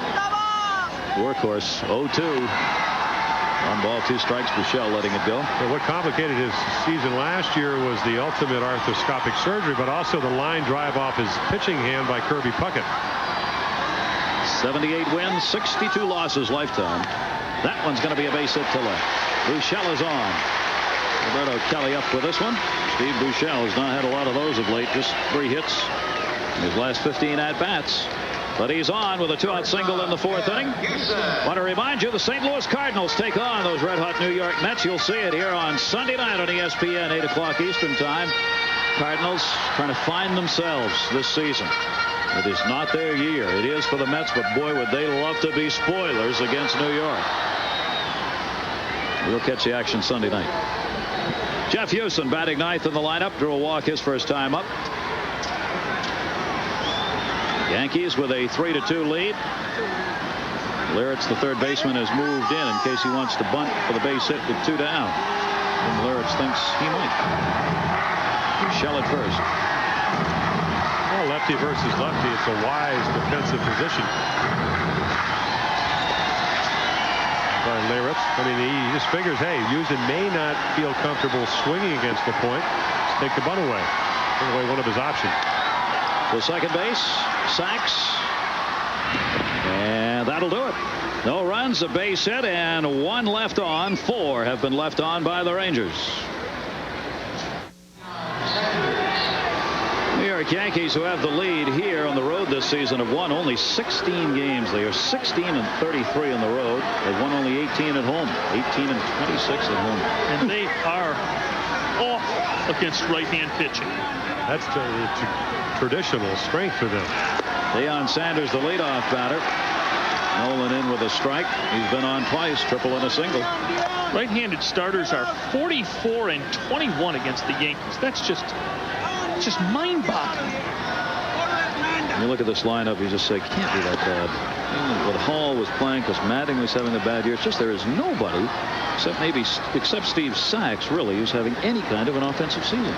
Workhorse, 0-2. 1 ball, 2 strikes. Buechele letting it go. Well, what complicated his season last year was the ultimate arthroscopic surgery, but also the line drive off his pitching hand by Kirby Puckett. 78 wins, 62 losses lifetime. That one's going to be a base hit to left. Buechele is on. Roberto Kelly up with this one. Steve Buechele has not had a lot of those of late. Just 3 hits in his last 15 at-bats. But he's on with a 2-out single in the 4th inning. Want to remind you, the St. Louis Cardinals take on those red-hot New York Mets. You'll see it here on Sunday night on ESPN, 8 o'clock Eastern time. Cardinals trying to find themselves this season. It is not their year. It is for the Mets, but boy, would they love to be spoilers against New York. We'll catch the action Sunday night. Jeff Houston batting 9th in the lineup. Drew a walk his first time up. Yankees with a 3-2 lead. Liritz, the third baseman, has moved in case he wants to bunt for the base hit with 2 down. And Liritz thinks he might. Shell at first. Well, lefty versus lefty. It's a wise defensive position by Liritz. I mean, he just figures, hey, Houston may not feel comfortable swinging against the point. Take the bunt away. Take away one of his options. To second base, Sachs, and that'll do it. No runs, a base hit, and 1 left on. 4 have been left on by the Rangers. New York Yankees, who have the lead here on the road this season, have won only 16 games. They are 16-33 on the road. They've won only 18 at home, 18-26 at home. And they are off against right-hand pitching. That's the traditional strength for them. Deion Sanders, the leadoff batter. Nolan in with a strike. He's been on twice, triple and a single. Right-handed starters are 44-21 against the Yankees. That's just mind-boggling. When you look at this lineup, you just say, can't be that bad. But Hall was playing because Mattingly's having a bad year. It's just there is nobody, except Steve Sachs, really, who's having any kind of an offensive season.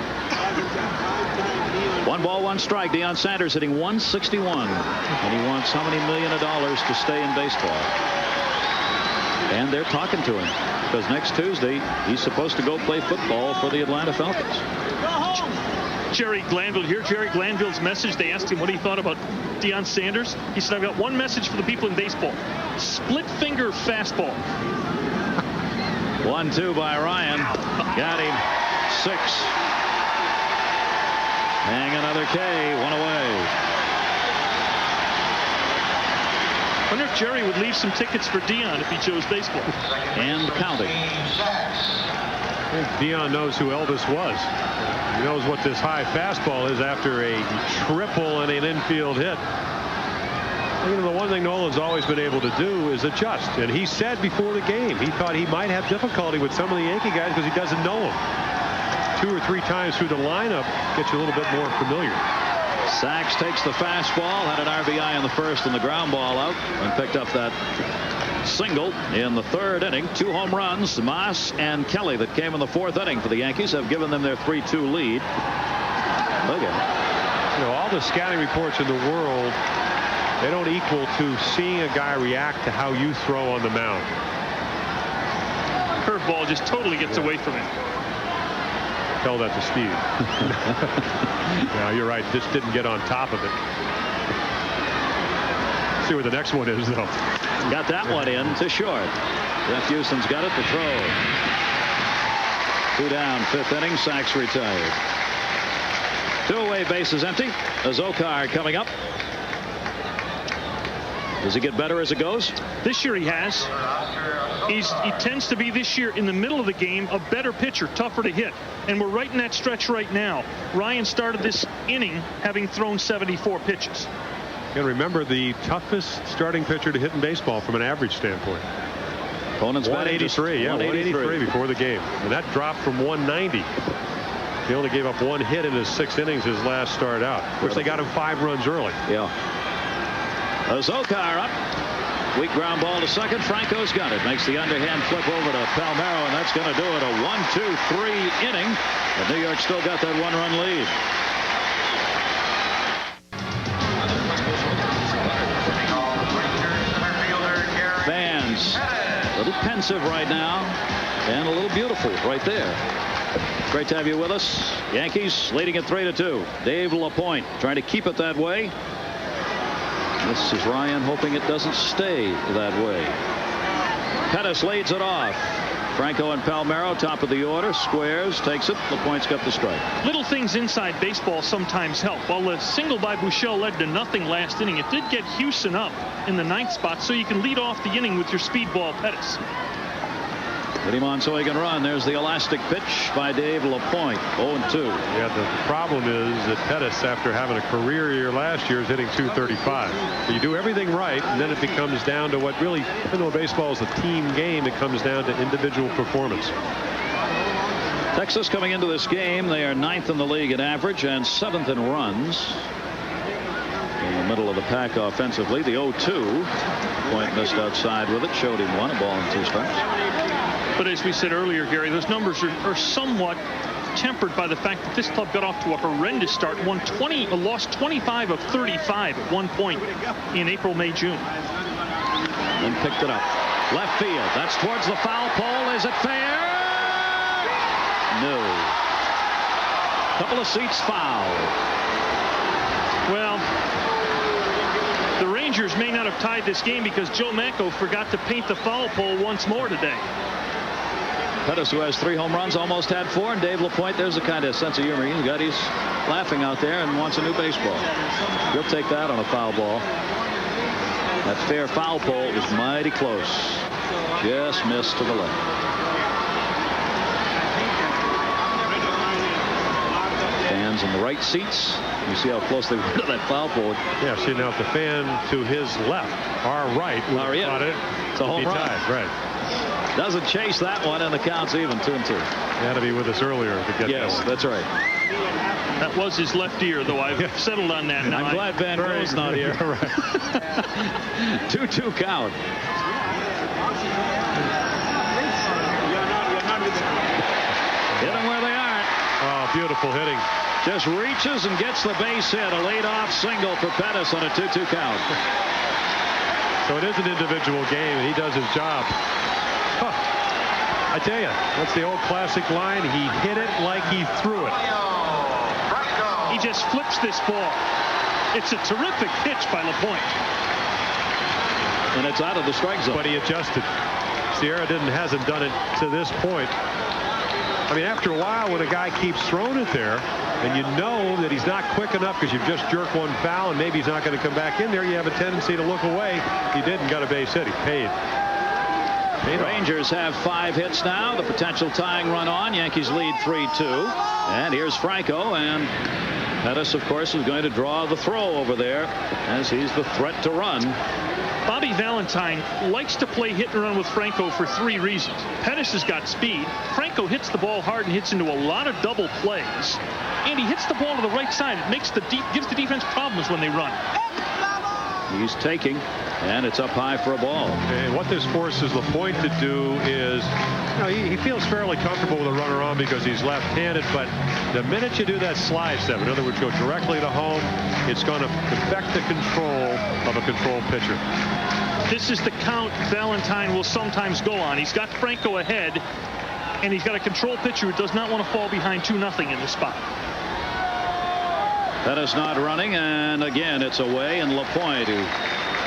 1 ball, 1 strike. Deion Sanders hitting .161, and he wants how many million of dollars to stay in baseball? And they're talking to him because next Tuesday he's supposed to go play football for the Atlanta Falcons. Jerry Glanville here. Jerry Glanville's message. They asked him what he thought about Deion Sanders. He said, "I've got one message for the people in baseball: split finger fastball." 1-2 by Ryan. Got him. 6. Hang another K. 1 away. I wonder if Jerry would leave some tickets for Deion if he chose baseball. And counting. Deion knows who Elvis was. He knows what this high fastball is after a triple and an infield hit. You know, the one thing Nolan's always been able to do is adjust. And he said before the game he thought he might have difficulty with some of the Yankee guys because he doesn't know them. 2 or 3 times through the lineup gets you a little bit more familiar. Sachs takes the fastball, had an RBI in the first and the ground ball out, and picked up that single in the 3rd inning. 2 home runs. Moss and Kelly that came in the 4th inning for the Yankees have given them their 3-2 lead. Look at it. You know, all the scouting reports in the world, they don't equal to seeing a guy react to how you throw on the mound. Curveball just totally gets away from him. Tell that to Steve. No, you're right. Just didn't get on top of it. See where the next one is, though. Got that one in to short. Jeff Houston's got it to throw. 2 down, 5th inning. Sachs retired. 2 away, bases empty. Azócar coming up. Does he get better as it goes? This year he has. He tends to be this year in the middle of the game a better pitcher, tougher to hit. And we're right in that stretch right now. Ryan started this inning having thrown 74 pitches. And remember, the toughest starting pitcher to hit in baseball from an average standpoint. Opponent's 183. Yeah, 183 before the game. And that dropped from 190. He only gave up 1 hit in his 6 innings his last start out. Of course, they got him 5 runs early. Yeah. Azócar up. Weak ground ball to second. Franco's got it. Makes the underhand flip over to Palmeiro, and that's going to do it. A 1-2-3 inning. But New York still got that one-run lead. Fans a little pensive right now, and a little beautiful right there. Great to have you with us. Yankees leading at 3-2. Dave LaPointe trying to keep it that way. This is Ryan hoping it doesn't stay that way. Pettis leads it off. Franco and Palmeiro, top of the order. Squares, takes it. LaPointe's got the strike. Little things inside baseball sometimes help. While the single by Buechele led to nothing last inning, it did get Houston up in the 9th spot, so you can lead off the inning with your speedball Pettis. Eddie Monsoy can run. There's the elastic pitch by Dave LaPointe. 0-2. Yeah, the problem is that Pettis, after having a career year last year, is hitting .235. So you do everything right, and then it becomes down to what really, even though baseball is a team game, it comes down to individual performance. Texas coming into this game, they are 9th in the league in average and 7th in runs. In the middle of the pack offensively. The 0-2. Point missed outside with it. Showed him one. A ball and 2 strikes. But as we said earlier, Gary, those numbers are somewhat tempered by the fact that this club got off to a horrendous start. Lost 25 of 35 at one point in April, May, June. Then picked it up. Left field. That's towards the foul pole. Is it fair? No. Couple of seats foul. Well, the Rangers may not have tied this game because Joe Macko forgot to paint the foul pole once more today. Pettis, who has 3 home runs, almost had 4. And Dave LaPointe, there's a kind of sense of humor he's got. He's laughing out there and wants a new baseball. He'll take that on a foul ball. That fair foul pole was mighty close. Just missed to the left. Fans in the right seats. You see how close they were to that foul pole. Yeah, see now if the fan to his left, our right, would have caught it. It's a home run. Tied. Right. Doesn't chase that one, and the count's even 2-2. He had to be with us earlier to get that one. That's right. That was his left ear, though. I've settled on that now. I'm glad Van Gogh's not here. 2-2 count. Hit them where they aren't. Oh, beautiful hitting. Just reaches and gets the base hit. A leadoff single for Pettis on a 2-2 count. So it is an individual game, and he does his job. Huh. I tell you, that's the old classic line. He hit it like he threw it. He just flips this ball. It's a terrific pitch by LaPointe. And it's out of the strike zone. But he adjusted. Sierra hasn't done it to this point. I mean, after a while, when a guy keeps throwing it there, and you know that he's not quick enough because you've just jerked one foul and maybe he's not going to come back in there, you have a tendency to look away. He didn't, got a base hit. He paid. Rangers have 5 hits now. The potential tying run on. Yankees lead 3-2. And here's Franco, and Pettis, of course, is going to draw the throw over there as he's the threat to run. Bobby Valentine likes to play hit and run with Franco for 3 reasons. Pettis has got speed. Franco hits the ball hard and hits into a lot of double plays. And he hits the ball to the right side. It makes gives the defense problems when they run. He's taking, and it's up high for a ball. And what this forces LaPointe to do is, he feels fairly comfortable with a runner on because he's left-handed, but the minute you do that slide step, in other words, go directly to home, it's going to affect the control of a controlled pitcher. This is the count Valentine will sometimes go on. He's got Franco ahead, and he's got a control pitcher who does not want to fall behind 2-0 in this spot. Pettis not running, and again it's away, and LaPointe, who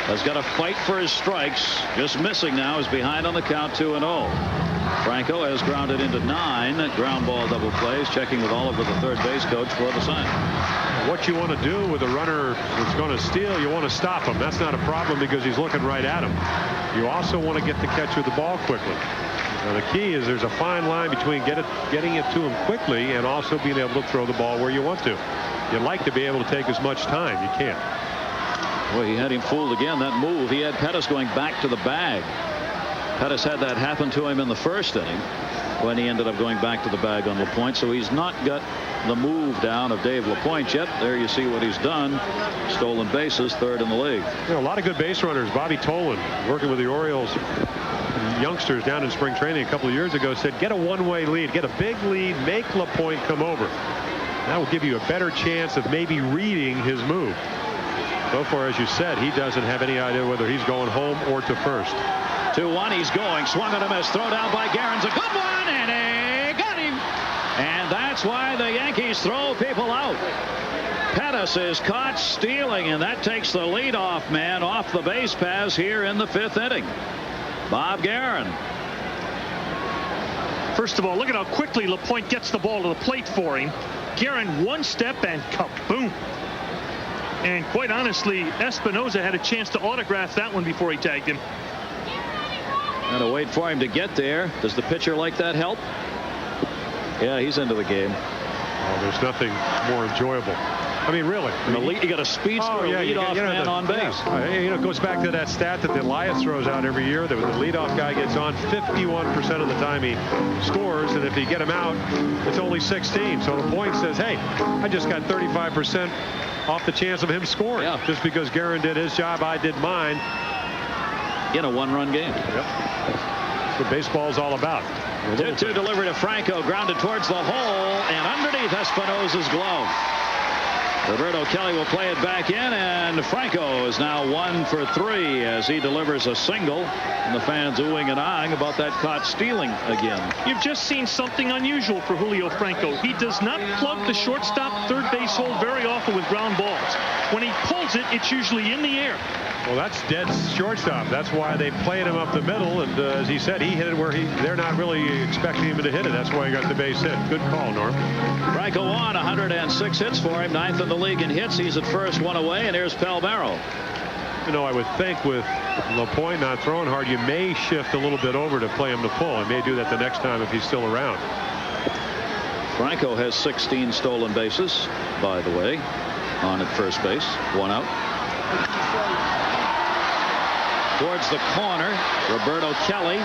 has got to fight for his strikes, just missing now, is behind on the count 2-0. Franco has grounded into 9 ground ball double plays, checking with Oliver, the third base coach, for the sign. What you want to do with a runner that's going to steal, you want to stop him. That's not a problem because he's looking right at him. You also want to get the catcher the ball quickly. Now the key is there's a fine line between getting it to him quickly and also being able to throw the ball where you want to. You'd like to be able to take as much time. You can't. Well, he had him fooled again. That move, he had Pettis going back to the bag. Pettis had that happen to him in the first inning when he ended up going back to the bag on LaPointe. So he's not got the move down of Dave LaPointe yet. There you see what he's done. Stolen bases, third in the league. You know, a lot of good base runners. Bobby Tolan, working with the Orioles youngsters down in spring training a couple of years ago, said get a one-way lead, get a big lead, make LaPointe come over. That will give you a better chance of maybe reading his move. So far, as you said, he doesn't have any idea whether he's going home or to first. 2-1, he's going. Swung on a miss. Throw down by Guerin's a good one, and he got him. And that's why the Yankees throw people out. Pettis is caught stealing, and that takes the leadoff man off the base pass here in the 5th inning. Bob Guerin. First of all, look at how quickly LaPointe gets the ball to the plate for him. Guerin one step and kaboom. And quite honestly, Espinosa had a chance to autograph that one before he tagged him. Gotta wait for him to get there. Does the pitcher like that help? Yeah, he's into the game. Oh, there's nothing more enjoyable. I mean, really. You got a speedster, leadoff man on base. Yeah. You know, it goes back to that stat that Elias throws out every year, that when the leadoff guy gets on, 51% of the time he scores, and if you get him out, it's only 16. So LaPointe says, hey, I just got 35% off the chance of him scoring. Yeah. Just because Guerin did his job, I did mine. In a one-run game. Yep. That's what baseball's all about. 2-2 delivery to Franco, grounded towards the hole and underneath Espinosa's glove. Roberto Kelly will play it back in, and Franco is now 1 for 3 as he delivers a single, and the fans oohing and ahhing about that caught stealing again. You've just seen something unusual for Julio Franco. He does not plug the shortstop third base hole very often with ground balls. When he pulls it, it's usually in the air. Well, that's dead shortstop. That's why they played him up the middle, and as he said, he hit it where they're not really expecting him to hit it. That's why he got the base hit. Good call, Norm. Franco on, 106 hits for him, 9th in the league in hits. He's at first, 1 away, and here's Palmeiro. You know, I would think with LaPointe not throwing hard, you may shift a little bit over to play him to pull. I may do that the next time if he's still around. Franco has 16 stolen bases, by the way, on at first base, 1 out. Towards the corner, Roberto Kelly.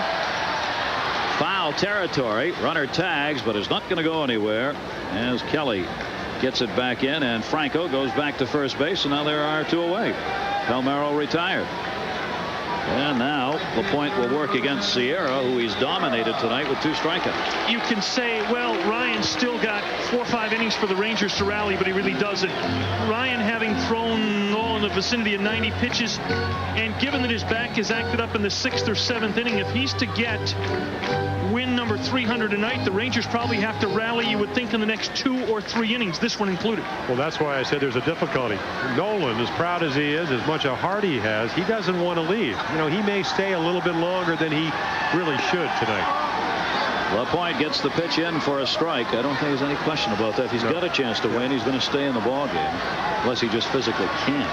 Foul territory. Runner tags, but is not going to go anywhere as Kelly gets it back in, and Franco goes back to first base, and now there are 2 away. Palmeiro retired. And now LaPointe will work against Sierra, who he's dominated tonight with 2 strikeouts. You can say, well, Ryan's still got 4 or 5 innings for the Rangers to rally, but he really doesn't. Ryan, having thrown all in the vicinity of 90 pitches, and given that his back is acted up in the 6th or 7th inning, if he's to get win number 300 tonight, the Rangers probably have to rally, you would think, in the next 2 or 3 innings, this one included. Well, that's why I said there's a difficulty. Nolan, as proud as he is, as much a heart he has, he doesn't want to leave. You know, he may stay a little bit longer than he really should tonight. LaPointe gets the pitch in for a strike. I don't think there's any question about that. If he's got a chance to win, he's going to stay in the ball game, unless he just physically can't.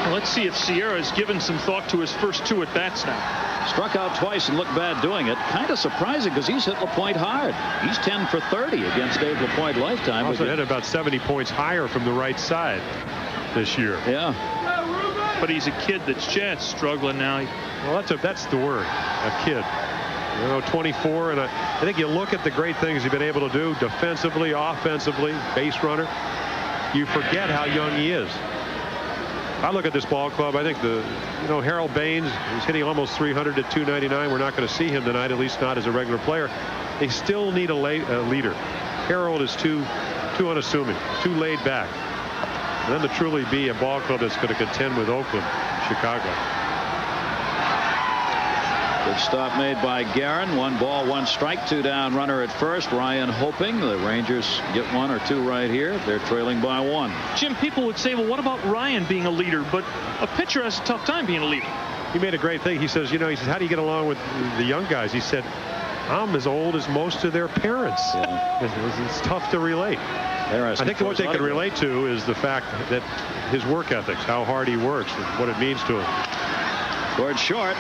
Well, let's see if Sierra has given some thought to his first 2 at bats now. Struck out twice and looked bad doing it. Kind of surprising because he's hit LaPointe hard. He's 10 for 30 against Dave LaPointe lifetime. Also hit about 70 points higher from the right side this year. Yeah. But he's a kid that's just struggling now. Well, that's the word, a kid. You know, 24, and I think you look at the great things he's been able to do defensively, offensively, base runner. You forget how young he is. I look at this ball club. I think Harold Baines is hitting almost 300 at 299. We're not going to see him tonight, at least not as a regular player. They still need a leader. Harold is too unassuming, too laid back. And then to truly be a ball club that's going to contend with Oakland, Chicago. Good stop made by Guerin. 1 ball, 1 strike, 2 down, runner at first. Ryan hoping the Rangers get 1 or 2 right here. They're trailing by 1. Jim, people would say, well, what about Ryan being a leader? But a pitcher has a tough time being a leader. He made a great thing. He says, how do you get along with the young guys? He said, I'm as old as most of their parents. Yeah. It's tough to relate. I think what they can relate to is the fact that his work ethics, how hard he works, and what it means to him. Towards short.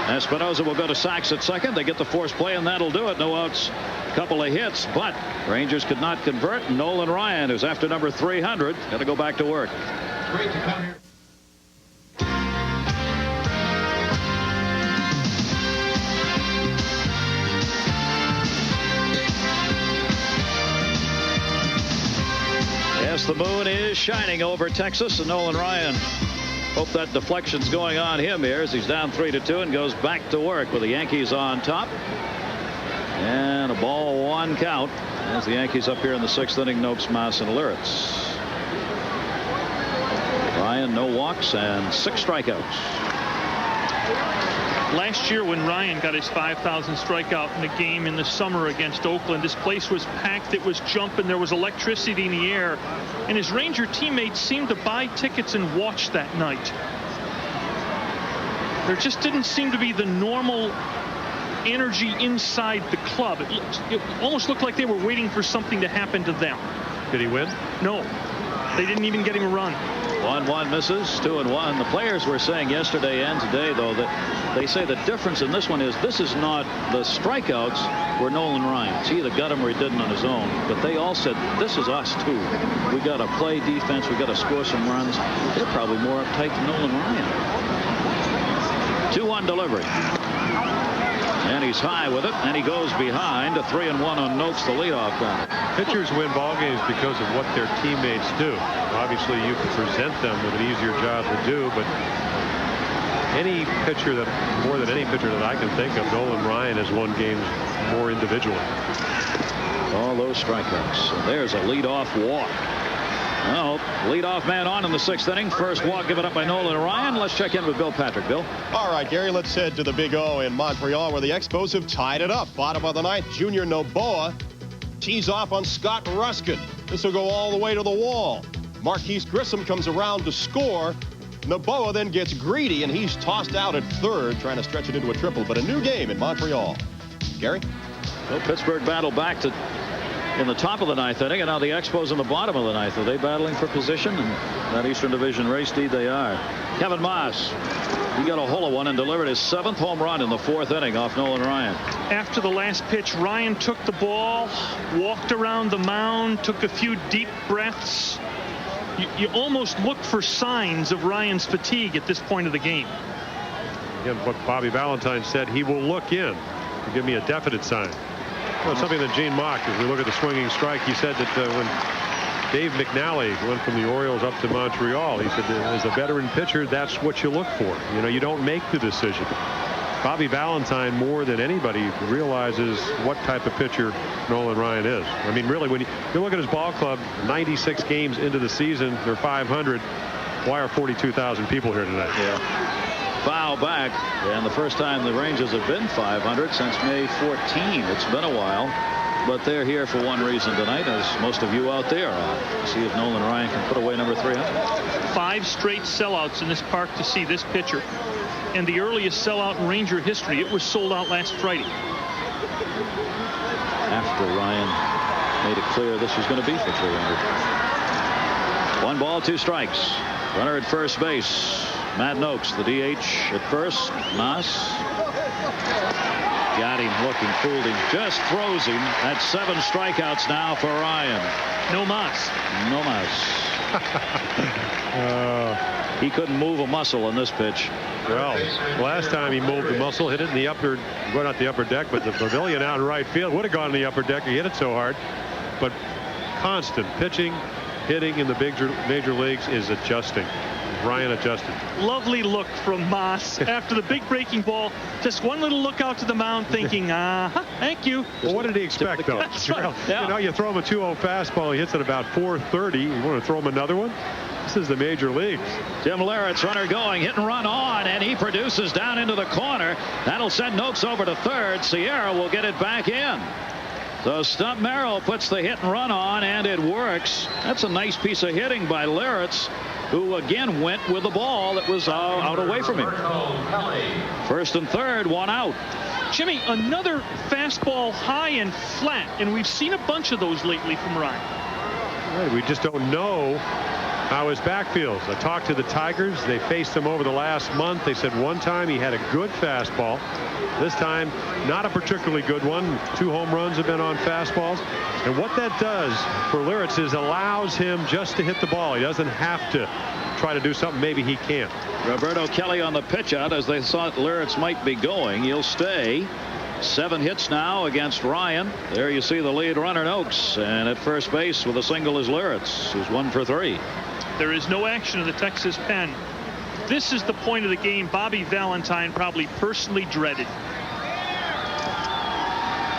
Espinosa will go to Sachs at second. They get the force play, and that'll do it. No outs, couple of hits, but Rangers could not convert. Nolan Ryan, who's after number 300, got to go back to work. Great to come here. Yes, the moon is shining over Texas, and Nolan Ryan, hope that deflection's going on him here as he's down 3-2 and goes back to work with the Yankees on top. And a ball one count as the Yankees up here in the 6th inning. Nokes, Maas, and Leyritz. Ryan, no walks and 6 strikeouts. Last year when Ryan got his 5,000th strikeout in a game in the summer against Oakland, this place was packed, it was jumping, there was electricity in the air, and his Ranger teammates seemed to buy tickets and watch that night. There just didn't seem to be the normal energy inside the club. It almost looked like they were waiting for something to happen to them. Did he win? No. They didn't even get him a run. 1-1 misses, 2-1. The players were saying yesterday and today, though, that they say the difference in this one is this is not the strikeouts were Nolan Ryan's. He either got him or he didn't on his own. But they all said, this is us, too. We got to play defense. We got to score some runs. They're probably more uptight than Nolan Ryan. 2-1 delivery. And he's high with it, and he goes behind. A 3-1 on Nokes, the leadoff guy. Pitchers win ball games because of what their teammates do. Obviously, you can present them with an easier job to do, but any pitcher that, more than any pitcher that I can think of, Nolan Ryan has won games more individually. All those strikeouts. So there's a leadoff walk. Well, leadoff man on in the 6th inning. First walk given up by Nolan Ryan. Let's check in with Bill Patrick. Bill. All right, Gary, let's head to the Big O in Montreal, where the Expos have tied it up. Bottom of the 9th, Junior Noboa tees off on Scott Ruskin. This will go all the way to the wall. Marquise Grissom comes around to score. Noboa then gets greedy, and he's tossed out at 3rd, trying to stretch it into a triple. But a new game in Montreal. Gary? Well, Pittsburgh battled back to in the top of the 9th inning, and now the Expos in the bottom of the 9th. Are they battling for position in that Eastern Division race? Indeed, they are. Kevin Maas, he got a hole of one and delivered his 7th home run in the 4th inning off Nolan Ryan. After the last pitch, Ryan took the ball, walked around the mound, took a few deep breaths. You almost look for signs of Ryan's fatigue at this point of the game. Again, what Bobby Valentine said, he will look in to give me a definite sign. Well, it's something that Gene mocked. As we look at the swinging strike, he said that when Dave McNally went from the Orioles up to Montreal, he said as a veteran pitcher, that's what you look for. You know, you don't make the decision. Bobby Valentine, more than anybody, realizes what type of pitcher Nolan Ryan is. I mean, really, when you look at his ball club, 96 games into the season, they're 500. Why are 42,000 people here tonight? Yeah. Foul back, and the first time the Rangers have been 500 since May 14. It's been a while, but they're here for one reason tonight, as most of you out there are. See if Nolan Ryan can put away number 300. 5 straight sellouts in this park to see this pitcher, and the earliest sellout in Ranger history. It was sold out last Friday. After Ryan made it clear this was going to be for 300. 1 ball, 2 strikes. Runner at first base. Matt Nokes, the DH at first. Maas got him looking, fooled him, just throws him. At 7 strikeouts now for Ryan. No Maas. No Maas. He couldn't move a muscle on this pitch. Well, last time he moved the muscle, hit it in the upper, well, not the upper deck, but the pavilion out in right field. Would have gone in the upper deck. He hit it so hard. But constant pitching, hitting in the major leagues is adjusting. Ryan adjusted. Lovely look from Maas after the big breaking ball. Just one little look out to the mound thinking, thank you. Well, what did he expect, though? Right. Yeah. You know, you throw him a 2-0 fastball, he hits it about 430. You want to throw him another one? This is the major leagues. Tim Leyritz, runner going, hit and run on, and he produces down into the corner. That'll send Nokes over to 3rd. Sierra will get it back in. So Stump Merrill puts the hit and run on, and it works. That's a nice piece of hitting by Leyritz, who again went with the ball that was out away from him. 1st and 3rd, 1 out. Jimmy, another fastball high and flat, and we've seen a bunch of those lately from Ryan. Right, we just don't know how his back feels. I talked to the Tigers. They faced him over the last month. They said one time he had a good fastball. This time, not a particularly good one. 2 home runs have been on fastballs. And what that does for Leyritz is allows him just to hit the ball. He doesn't have to try to do something maybe he can't. Roberto Kelly on the pitch out as they thought Leyritz might be going. He'll stay. 7 hits now against Ryan. There you see the lead runner, Noakes, and at first base with a single is Lawrence, who's 1 for 3. There is no action in the Texas pen. This is the point of the game Bobby Valentine probably personally dreaded.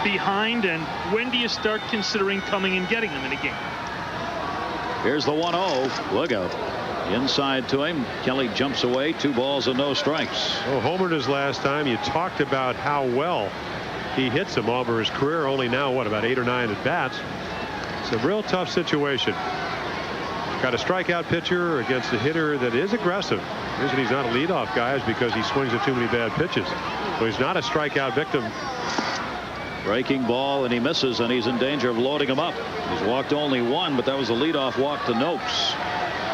Behind, and when do you start considering coming and getting them in a game? Here's the 1-0. Look out. Inside to him. Kelly jumps away. 2 balls and no strikes. Oh, homered his last time. You talked about how well he hits them over his career. Only now, what, about 8 or 9 at bats. It's a real tough situation. Got a strikeout pitcher against a hitter that is aggressive. The reason he's not a leadoff guy is because he swings at too many bad pitches. So he's not a strikeout victim. Breaking ball, and he misses, and he's in danger of loading him up. He's walked only 1, but that was a leadoff walk to Noakes.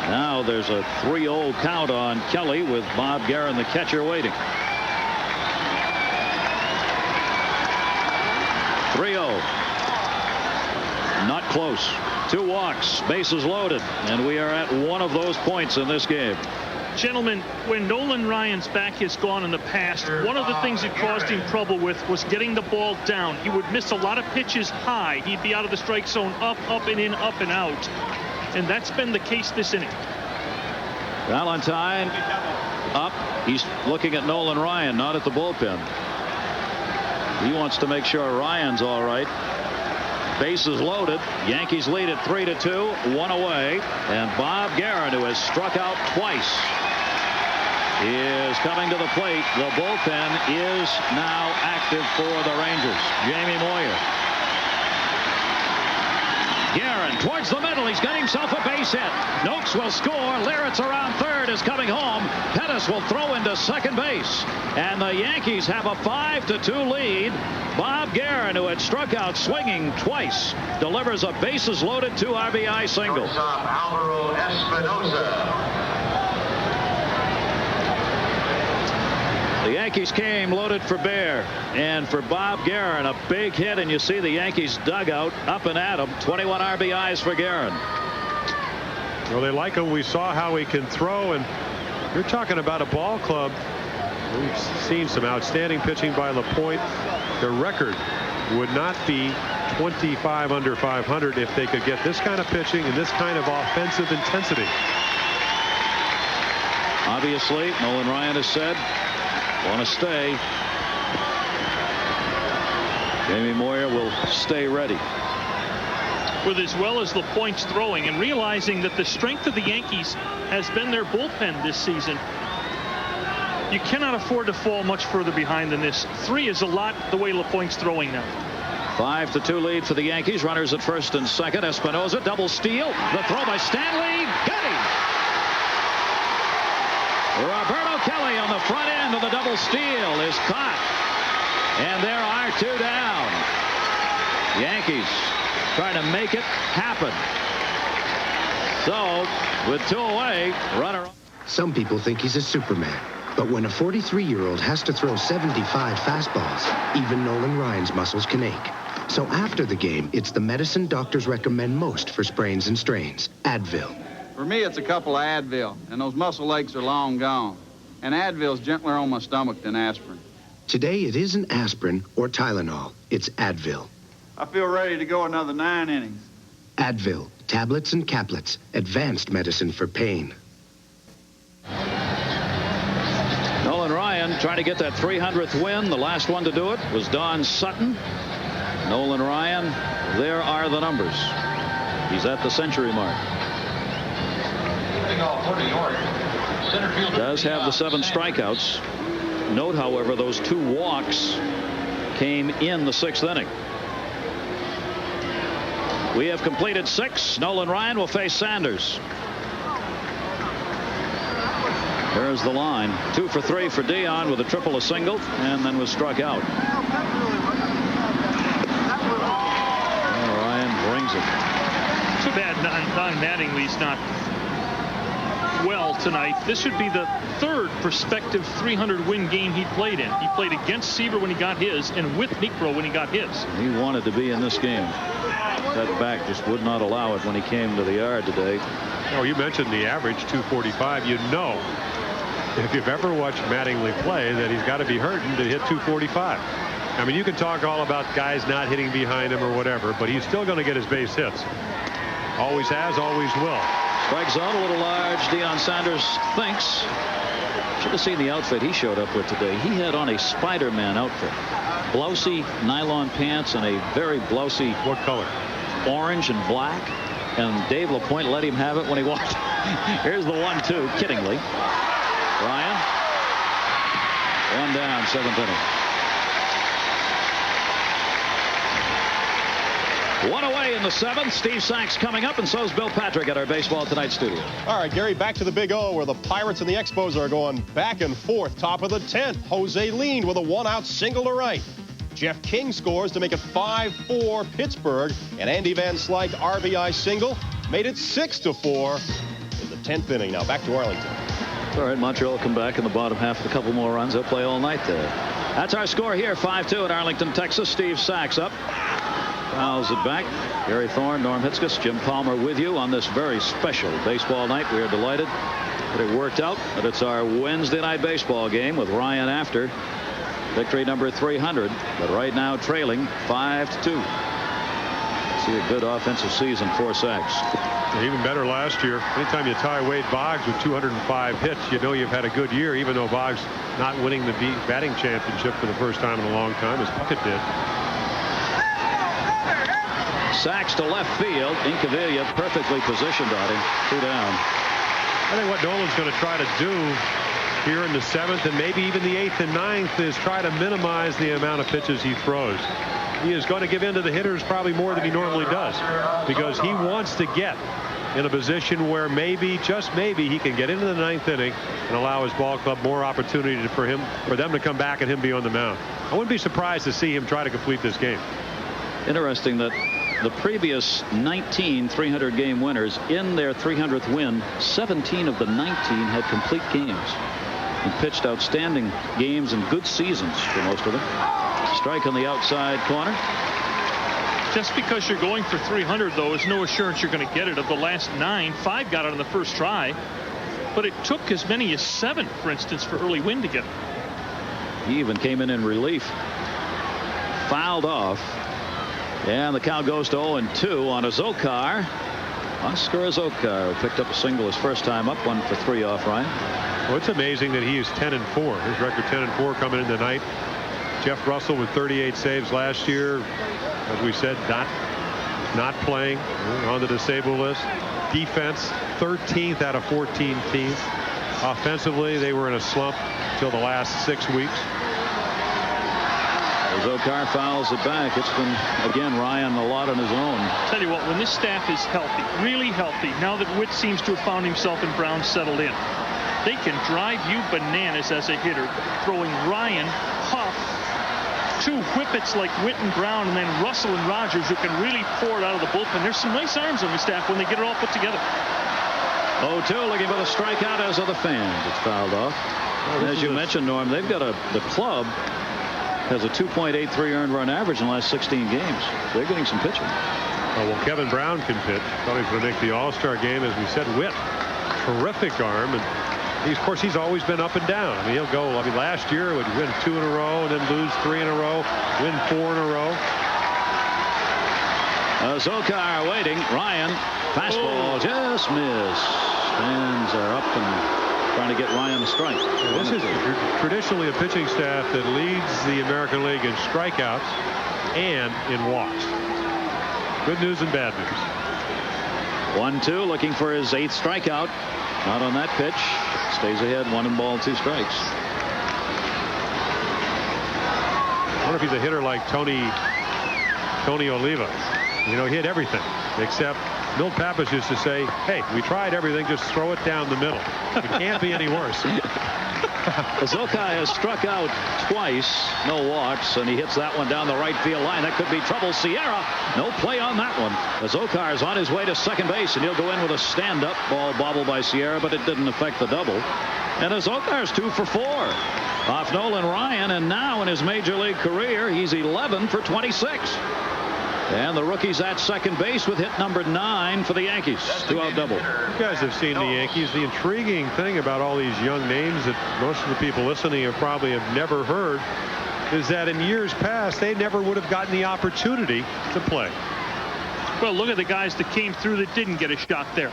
Now there's a 3-0 count on Kelly with Bob Guerin, the catcher, waiting. 3-0. Not close. 2 walks, bases loaded, and we are at one of those points in this game. Gentlemen, when Nolan Ryan's back has gone in the past, one of the things that caused him trouble with was getting the ball down. He would miss a lot of pitches high. He'd be out of the strike zone, up and in, up and out. And that's been the case this inning. Valentine up. He's looking at Nolan Ryan, not at the bullpen. He wants to make sure Ryan's all right. Bases loaded. Yankees lead at 3-2. 1 away. And Bob Guerin, who has struck out twice, is coming to the plate. The bullpen is now active for the Rangers. Jamie Moyer. Guerin towards the middle. He's got himself a base hit. Noakes will score. Lawrence around third is coming home. Pettis will throw into second base. And the Yankees have a 5-2 lead. Bob Guerin, who had struck out swinging twice, delivers a bases loaded 2 RBI single. Alvaro Espinosa. The Yankees came loaded for bear, and for Bob Guerin, a big hit, and you see the Yankees dugout up and at him. 21 RBIs for Guerin. Well, they like him. We saw how he can throw, and you're talking about a ball club. We've seen some outstanding pitching by LaPointe. Their record would not be 25 under 500 if they could get this kind of pitching and this kind of offensive intensity. Obviously, Nolan Ryan has said, want to stay. Jamie Moyer will stay ready. With as well as LaPointe's throwing, and realizing that the strength of the Yankees has been their bullpen this season, you cannot afford to fall much further behind than this. 3 is a lot the way LaPointe's throwing now. 5-2 lead for the Yankees. Runners at first and second. Espinosa double steal. The throw by Stanley. Got him. Roberto Kelly on the front end of the double steal is caught. And there are 2 down. Yankees trying to make it happen. So with 2 away, runner. Some people think he's a Superman. But when a 43-year-old has to throw 75 fastballs, even Nolan Ryan's muscles can ache. So after the game, it's the medicine doctors recommend most for sprains and strains, Advil. For me, it's a couple of Advil, and those muscle aches are long gone. And Advil's gentler on my stomach than aspirin. Today, it isn't aspirin or Tylenol. It's Advil. I feel ready to go another 9 innings. Advil, tablets and caplets, advanced medicine for pain. Nolan Ryan trying to get that 300th win. The last one to do it was Don Sutton. Nolan Ryan, there are the numbers. He's at the century mark. Does have the 7 strikeouts. Note, however, those 2 walks came in the 6th inning. We have completed 6. Nolan Ryan will face Sanders. There's the line. 2 for 3 for Dion with a triple, a single, and then was struck out. Ryan brings it. Too bad Don Mattingly's not well tonight. This should be the 3rd prospective 300-win game he played in. He played against Seaver when he got his, and with Niekro when he got his. He wanted to be in this game. That back just would not allow it when he came to the yard today. Oh, you mentioned the average 245. You know, if you've ever watched Mattingly play, that he's got to be hurting to hit 245. I mean, you can talk all about guys not hitting behind him or whatever, but he's still going to get his base hits. Always has, always will. Strike zone a little large. Deion Sanders thinks. Should have seen the outfit he showed up with today. He had on a Spider-Man outfit. Blousy nylon pants and a very blousy. What color? Orange and black. And Dave LaPointe let him have it when he walked. Here's the 1-2, kiddingly. Ryan. One down, 7th inning. One away in the 7th. Steve Sax coming up, and so's Bill Patrick at our Baseball Tonight studio. All right, Gary, back to the Big O, where the Pirates and the Expos are going back and forth. Top of the 10th, Jose leaned with a one-out single to right. Jeff King scores to make it 5-4 Pittsburgh, and Andy Van Slyke RBI single made it 6-4 in the 10th inning. Now back to Arlington. All right, Montreal will come back in the bottom half with a couple more runs. They'll play all night there. That's our score here, 5-2 at Arlington, Texas. Steve Sax up. Fouls it back. Gary Thorne, Norm Hitzges, Jim Palmer with you on this very special baseball night. We are delighted that it worked out, but it's our Wednesday night baseball game with Ryan after. Victory number 300, but right now trailing 5-2. See a good offensive season for Sax. Even better last year. Anytime you tie Wade Boggs with 205 hits, you know you've had a good year, even though Boggs not winning the batting championship for the first time in a long time, as Puckett did. Sax to left field. Incaviglia perfectly positioned on him. 2 down. I think what Nolan's going to try to do here in the 7th and maybe even the 8th and 9th is try to minimize the amount of pitches he throws. He is going to give in to the hitters probably more than he normally does, because he wants to get in a position where maybe, just maybe, he can get into the 9th inning and allow his ball club more opportunity for them to come back and him be on the mound. I wouldn't be surprised to see him try to complete this game. Interesting that the previous 19 300-game winners, in their 300th win, 17 of the 19 had complete games and pitched outstanding games and good seasons for most of them. Strike on the outside corner. Just because you're going for 300, though, is no assurance you're going to get it. Of the last 9, 5 got it on the first try, but it took as many as 7, for instance, for Early Wynn to get it. He even came in relief. Fouled off. And the count goes to 0-2 on Azocar. Oscar Azocar picked up a single his first time up, 1 for 3 off Ryan. Well, it's amazing that he is 10-4. His record 10-4 coming in tonight. Jeff Russell with 38 saves last year. As we said, not playing on the disabled list. Defense 13th out of 14 teams. Offensively, they were in a slump until the last 6 weeks. Azocar fouls it back. It's been, again, Ryan a lot on his own. Tell you what, when this staff is healthy, really healthy, now that Witt seems to have found himself and Brown settled in, they can drive you bananas as a hitter, throwing Ryan, Huff, 2 whippets like Witt and Brown, and then Russell and Rogers, who can really pour it out of the bullpen. There's some nice arms on the staff when they get it all put together. 0-2 looking for the strikeout, as are the fans. It's fouled off. Well, as you mentioned, Norm, they've got the club has a 2.83 earned run average in the last 16 games. They're getting some pitching. Oh, well, Kevin Brown can pitch. Thought he was going to make the All-Star game. As we said, Witt, terrific arm. And of course, he's always been up and down. I mean, he'll go, last year it would win 2 in a row and then lose 3 in a row, win 4 in a row. Azocar waiting. Ryan, fastball, just missed. Fans are up and trying to get Ryan a strike. This is traditionally a pitching staff that leads the American League in strikeouts and in walks. Good news and bad news. 1-2 looking for his 8th strikeout. Not on that pitch. Stays ahead, 1 2 strikes. I wonder if he's a hitter like Tony Oliva. You know, he hit everything except Milt Pappas used to say, hey, we tried everything, just throw it down the middle. It can't be any worse. Azocar has struck out twice, no walks, and he hits that one down the right field line. That could be trouble. Sierra, no play on that one. Azocar is on his way to second base, and he'll go in with a stand-up. Ball bobbled by Sierra, but it didn't affect the double. And Azocar's 2 for 4 off Nolan Ryan, and now in his major league career, he's 11 for 26. And the rookie's at second base with hit number 9 for the Yankees. 2-out double. You guys have seen the Yankees. The intriguing thing about all these young names that most of the people listening have probably never heard is that in years past, they never would have gotten the opportunity to play. Well, look at the guys that came through that didn't get a shot there.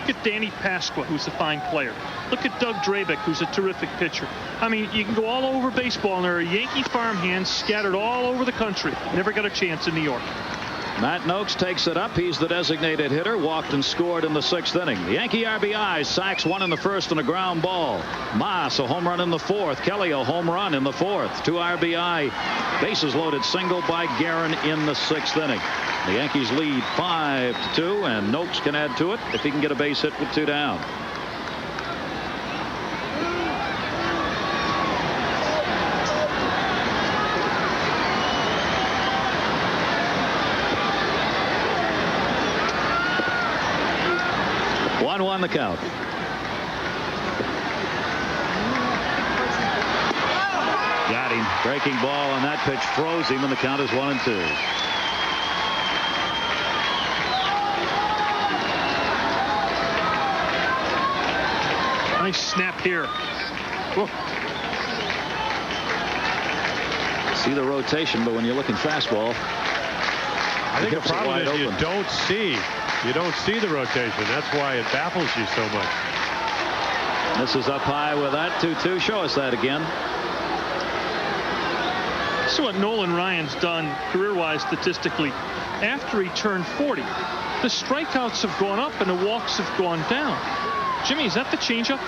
Look at Danny Pasqua, who's a fine player. Look at Doug Drabeck, who's a terrific pitcher. I mean, you can go all over baseball, and there are Yankee farmhands scattered all over the country. Never got a chance in New York. Matt Noakes takes it up. He's the designated hitter. Walked and scored in the 6th inning. The Yankee RBIs. Sachs 1 in the 1st and a ground ball. Moss a home run in the 4th. Kelly a home run in the 4th. 2 RBI bases loaded single by Guerin in the 6th inning. The Yankees lead 5-2, and Noakes can add to it if he can get a base hit with 2 down. On the count. Got him. Breaking ball on that pitch froze him, and the count is 1-2. Nice snap here. Whoa. See the rotation, but when you're looking fastball, I think the problem is you don't see the rotation. That's why it baffles you so much. This is up high with that 2-2. Show us that again. So what Nolan Ryan's done career-wise statistically, after he turned 40, the strikeouts have gone up and the walks have gone down. Jimmy, is that the changeup?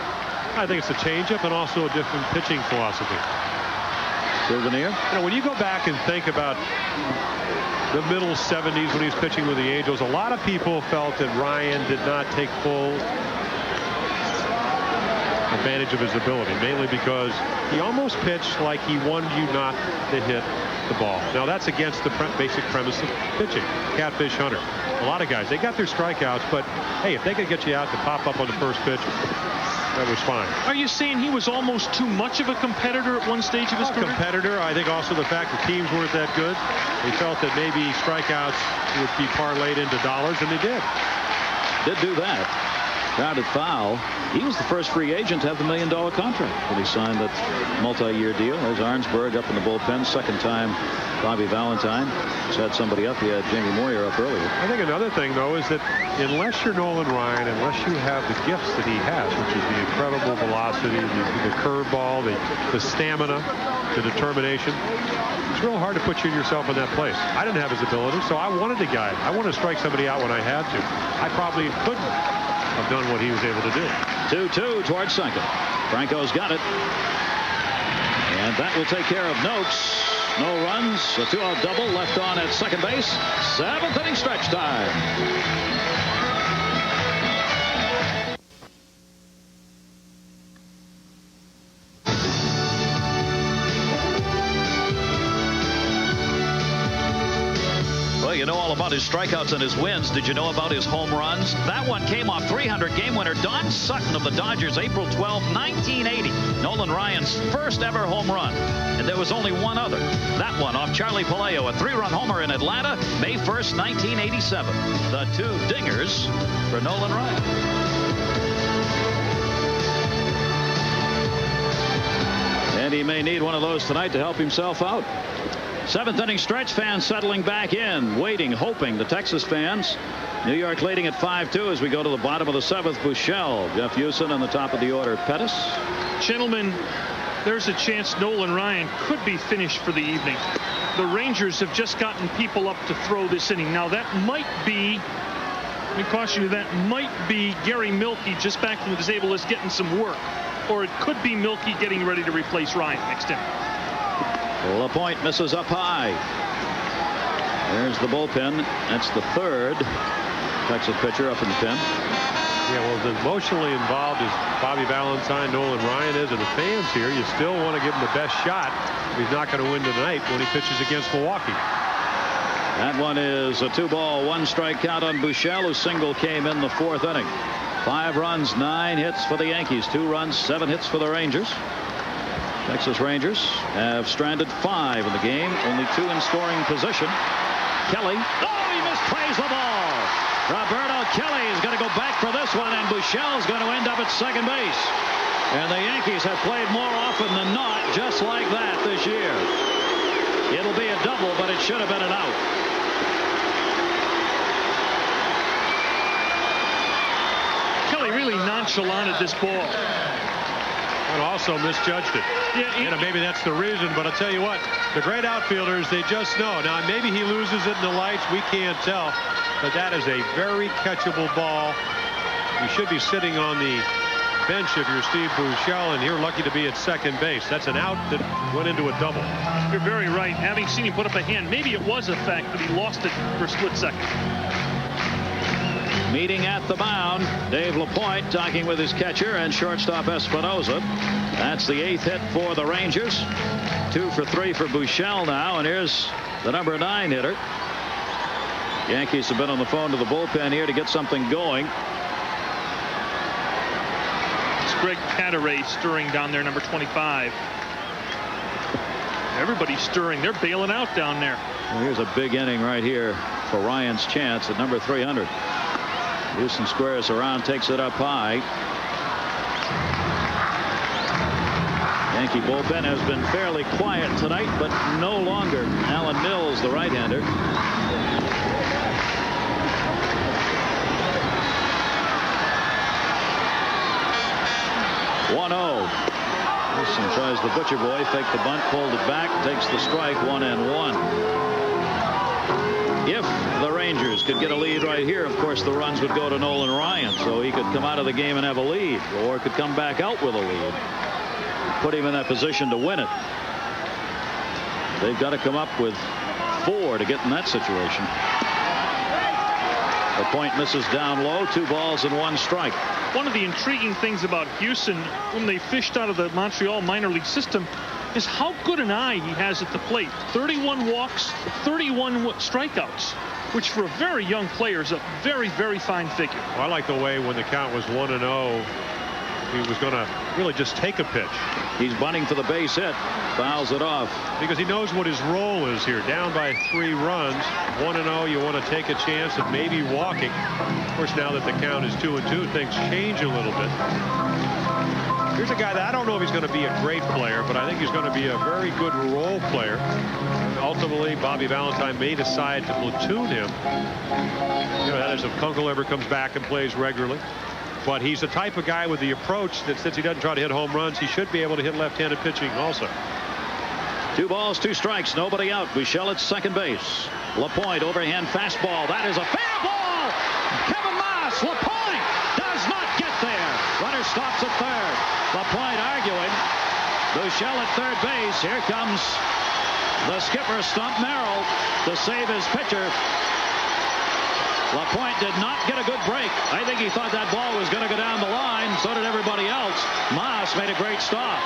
I think it's a changeup and also a different pitching philosophy. Souvenir? When you go back and think about the middle 70s when he was pitching with the Angels, a lot of people felt that Ryan did not take full advantage of his ability, mainly because he almost pitched like he wanted you not to hit the ball. Now that's against the basic premise of pitching. Catfish Hunter. A lot of guys, they got their strikeouts, but hey, if they could get you out to pop up on the first pitch, that was fine. Are you saying he was almost too much of a competitor at one stage of his career? Competitor. I think also the fact the teams weren't that good. They felt that maybe strikeouts would be parlayed into dollars, and they did. Did do that. Grounded foul. He was the first free agent to have the $1 million contract when he signed that multi-year deal. There's Arnsberg up in the bullpen. Second time Bobby Valentine. Just had somebody up. He had Jamie Moyer up earlier. I think another thing, though, is that unless you're Nolan Ryan, unless you have the gifts that he has, which is the incredible velocity, the curveball, the stamina, the determination, it's real hard to put yourself in that place. I didn't have his ability, so I wanted the guy. I wanted to strike somebody out when I had to. I probably couldn't have done what he was able to do. 2-2 towards second. Franco's got it. And that will take care of Noakes. No runs. A 2-out double left on at second base. 7th inning stretch time. You know all about his strikeouts and his wins. Did you know about his home runs? That one came off 300 game winner Don Sutton of the Dodgers, April 12, 1980. Nolan Ryan's first ever home run. And there was only one other. That one off Charlie Palaio, a 3-run homer in Atlanta, May 1st, 1987. The 2 dingers for Nolan Ryan. And he may need one of those tonight to help himself out. 7th inning stretch, fans settling back in, waiting, hoping. The Texas fans, New York leading at 5-2 as we go to the bottom of the 7th. Buechele, Jeff Hewson on the top of the order. Pettis. Gentlemen, there's a chance Nolan Ryan could be finished for the evening. The Rangers have just gotten people up to throw this inning. Now that might be, let me caution you, that might be Gary Milkey just back from the disabled list getting some work. Or it could be Milkey getting ready to replace Ryan next inning. LaPointe misses up high. There's the bullpen. That's the 3rd Texas pitcher up in the pen. Yeah, well, as emotionally involved as Bobby Valentine, Nolan Ryan is, and the fans here, you still want to give him the best shot. He's not going to win tonight when he pitches against Milwaukee. That one is a 2-ball, 1-strike count on Buechele, whose single came in the 4th inning. 5 runs, 9 hits for the Yankees. 2 runs, 7 hits for the Rangers. Texas Rangers have stranded 5 in the game, only 2 in scoring position. Kelly, he misplays the ball. Roberto Kelly is going to go back for this one, and Buechele is going to end up at second base. And the Yankees have played more often than not just like that this year. It'll be a double, but it should have been an out. Kelly really nonchalanted this ball. And also misjudged it. Yeah, maybe that's the reason, but I'll tell you what, the great outfielders, they just know. Now, maybe he loses it in the lights. We can't tell. But that is a very catchable ball. You should be sitting on the bench if you're Steve Buechele, and you're lucky to be at second base. That's an out that went into a double. You're very right. Having seen him put up a hand, maybe it was a fact that he lost it for a split second. Meeting at the mound, Dave LaPointe talking with his catcher and shortstop Espinosa. That's the 8th hit for the Rangers. 2 for 3 for Buechele now, and here's the number 9 hitter. Yankees have been on the phone to the bullpen here to get something going. It's Greg Cadaret stirring down there, number 25. Everybody's stirring. They're bailing out down there. Well, here's a big inning right here for Ryan's chance at number 300. Houston squares around, takes it up high. Yankee bullpen has been fairly quiet tonight, but no longer. Alan Mills, the right-hander. Houston tries the Butcher Boy, fake the bunt, pulled it back, takes the strike, 1-1. If the Rangers could get a lead right here, of course the runs would go to Nolan Ryan, so he could come out of the game and have a lead, or could come back out with a lead, put him in that position to win it. They've got to come up with 4 to get in that situation. LaPointe misses down low, 2 balls and 1 strike. One of the intriguing things about Houston when they fished out of the Montreal minor league system is how good an eye he has at the plate. 31 walks, 31 strikeouts, which for a very young player is a very, very fine figure. Well, I like the way when the count was 1-0, he was going to really just take a pitch. He's bunting for the base hit, fouls it off. Because he knows what his role is here. Down by 3 runs, 1-0, you want to take a chance of maybe walking. Of course, now that the count is 2-2, things change a little bit. Here's a guy that I don't know if he's going to be a great player, but I think he's going to be a very good role player. And ultimately, Bobby Valentine may decide to platoon him. You know, that is if Kunkel ever comes back and plays regularly. But he's the type of guy with the approach that since he doesn't try to hit home runs, he should be able to hit left-handed pitching also. 2 balls, 2 strikes, nobody out. Buechele at second base. LaPointe overhand fastball. That is a fair ball. Kevin Maas, LaPointe does not get there. Runner stops at third. LaPointe arguing. Buechele at third base. Here comes the skipper, Stump Merrill, to save his pitcher. LaPointe did not get a good break. I think he thought that ball was going to go down the line. So did everybody else. Maas made a great stop.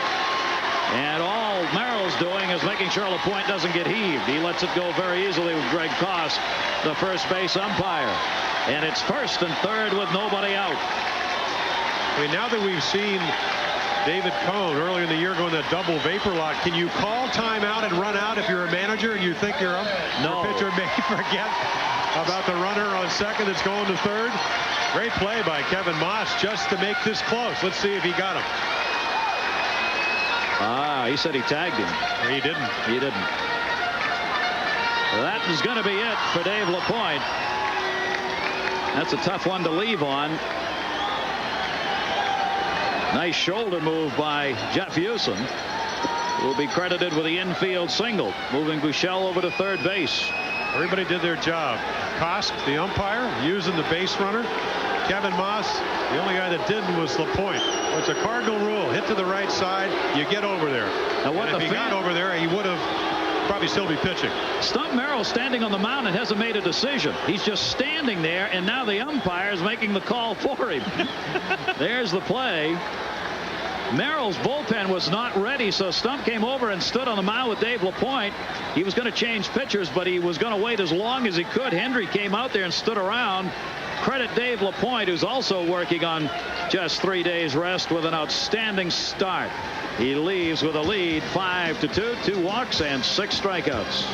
And all Merrill's doing is making sure LaPointe doesn't get heaved. He lets it go very easily with Greg Koss, the first base umpire. And it's first and third with nobody out. I mean, now that we've seen David Cone earlier in the year going that double vapor lock, can you call timeout and run out if you're a manager and you think your pitcher may forget about the runner on second that's going to third? Great play by Kevin Maas just to make this close. Let's see if he got him. He said he tagged him. He didn't. He didn't. That is going to be it for Dave LaPointe. That's a tough one to leave on. Nice shoulder move by Jeff Houston, who will be credited with the infield single, moving Buechele over to third base. Everybody did their job. Kosk, the umpire, using the base runner. Kevin Maas, the only guy that didn't was LaPointe. It's a cardinal rule. Hit to the right side, you get over there. Now, if he got over there, he would have probably still be pitching. Stump Merrill standing on the mound and hasn't made a decision. He's just standing there, and now the umpire is making the call for him. There's the play. Merrill's bullpen was not ready, so Stump came over and stood on the mound with Dave LaPointe. He was going to change pitchers, but he was going to wait as long as he could. Hendry came out there and stood around. Credit Dave LaPointe, who's also working on just 3 days rest with an outstanding start. He leaves with a lead, 5-2, 2 walks and 6 strikeouts.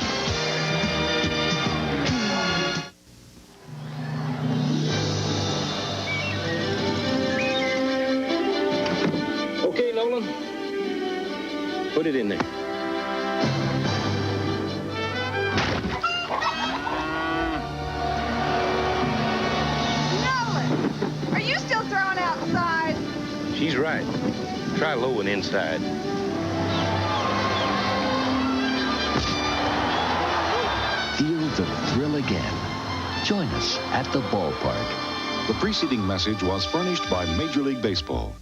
Okay, Nolan. Put it in there. She's right. Try low and inside. Feel the thrill again. Join us at the ballpark. The preceding message was furnished by Major League Baseball.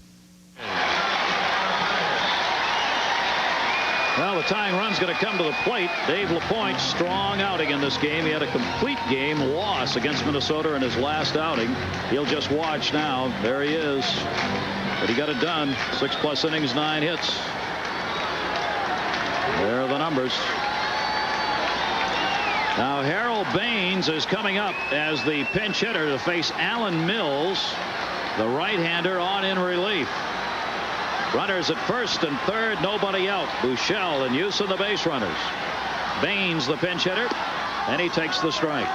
Well, the tying run's going to come to the plate. Dave LaPointe, strong outing in this game. He had a complete game loss against Minnesota in his last outing. He'll just watch now. There he is. But he got it done. 6+ innings, 9 hits. There are the numbers. Now Harold Baines is coming up as the pinch hitter to face Alan Mills, the right-hander, on in relief. Runners at first and third, nobody out. Buechele and Houston the base runners. Baines the pinch hitter, and he takes the strike.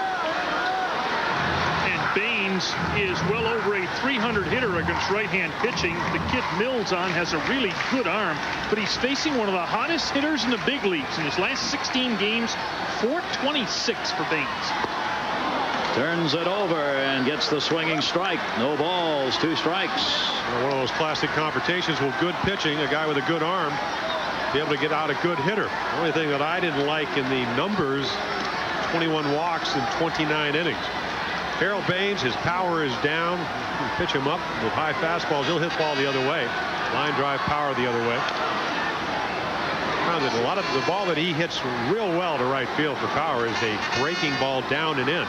And Baines is well over a 300 hitter against right-hand pitching. The kid Mills on has a really good arm, but he's facing one of the hottest hitters in the big leagues. In his last 16 games, 426 for Baines. Turns it over and gets the swinging strike. No balls, 2 strikes. One of those classic confrontations with good pitching, a guy with a good arm, be able to get out a good hitter. The only thing that I didn't like in the numbers, 21 walks in 29 innings. Harold Baines, his power is down. You can pitch him up with high fastballs. He'll hit ball the other way. Line drive power the other way. Found that a lot of the ball that he hits real well to right field for power is a breaking ball down and in.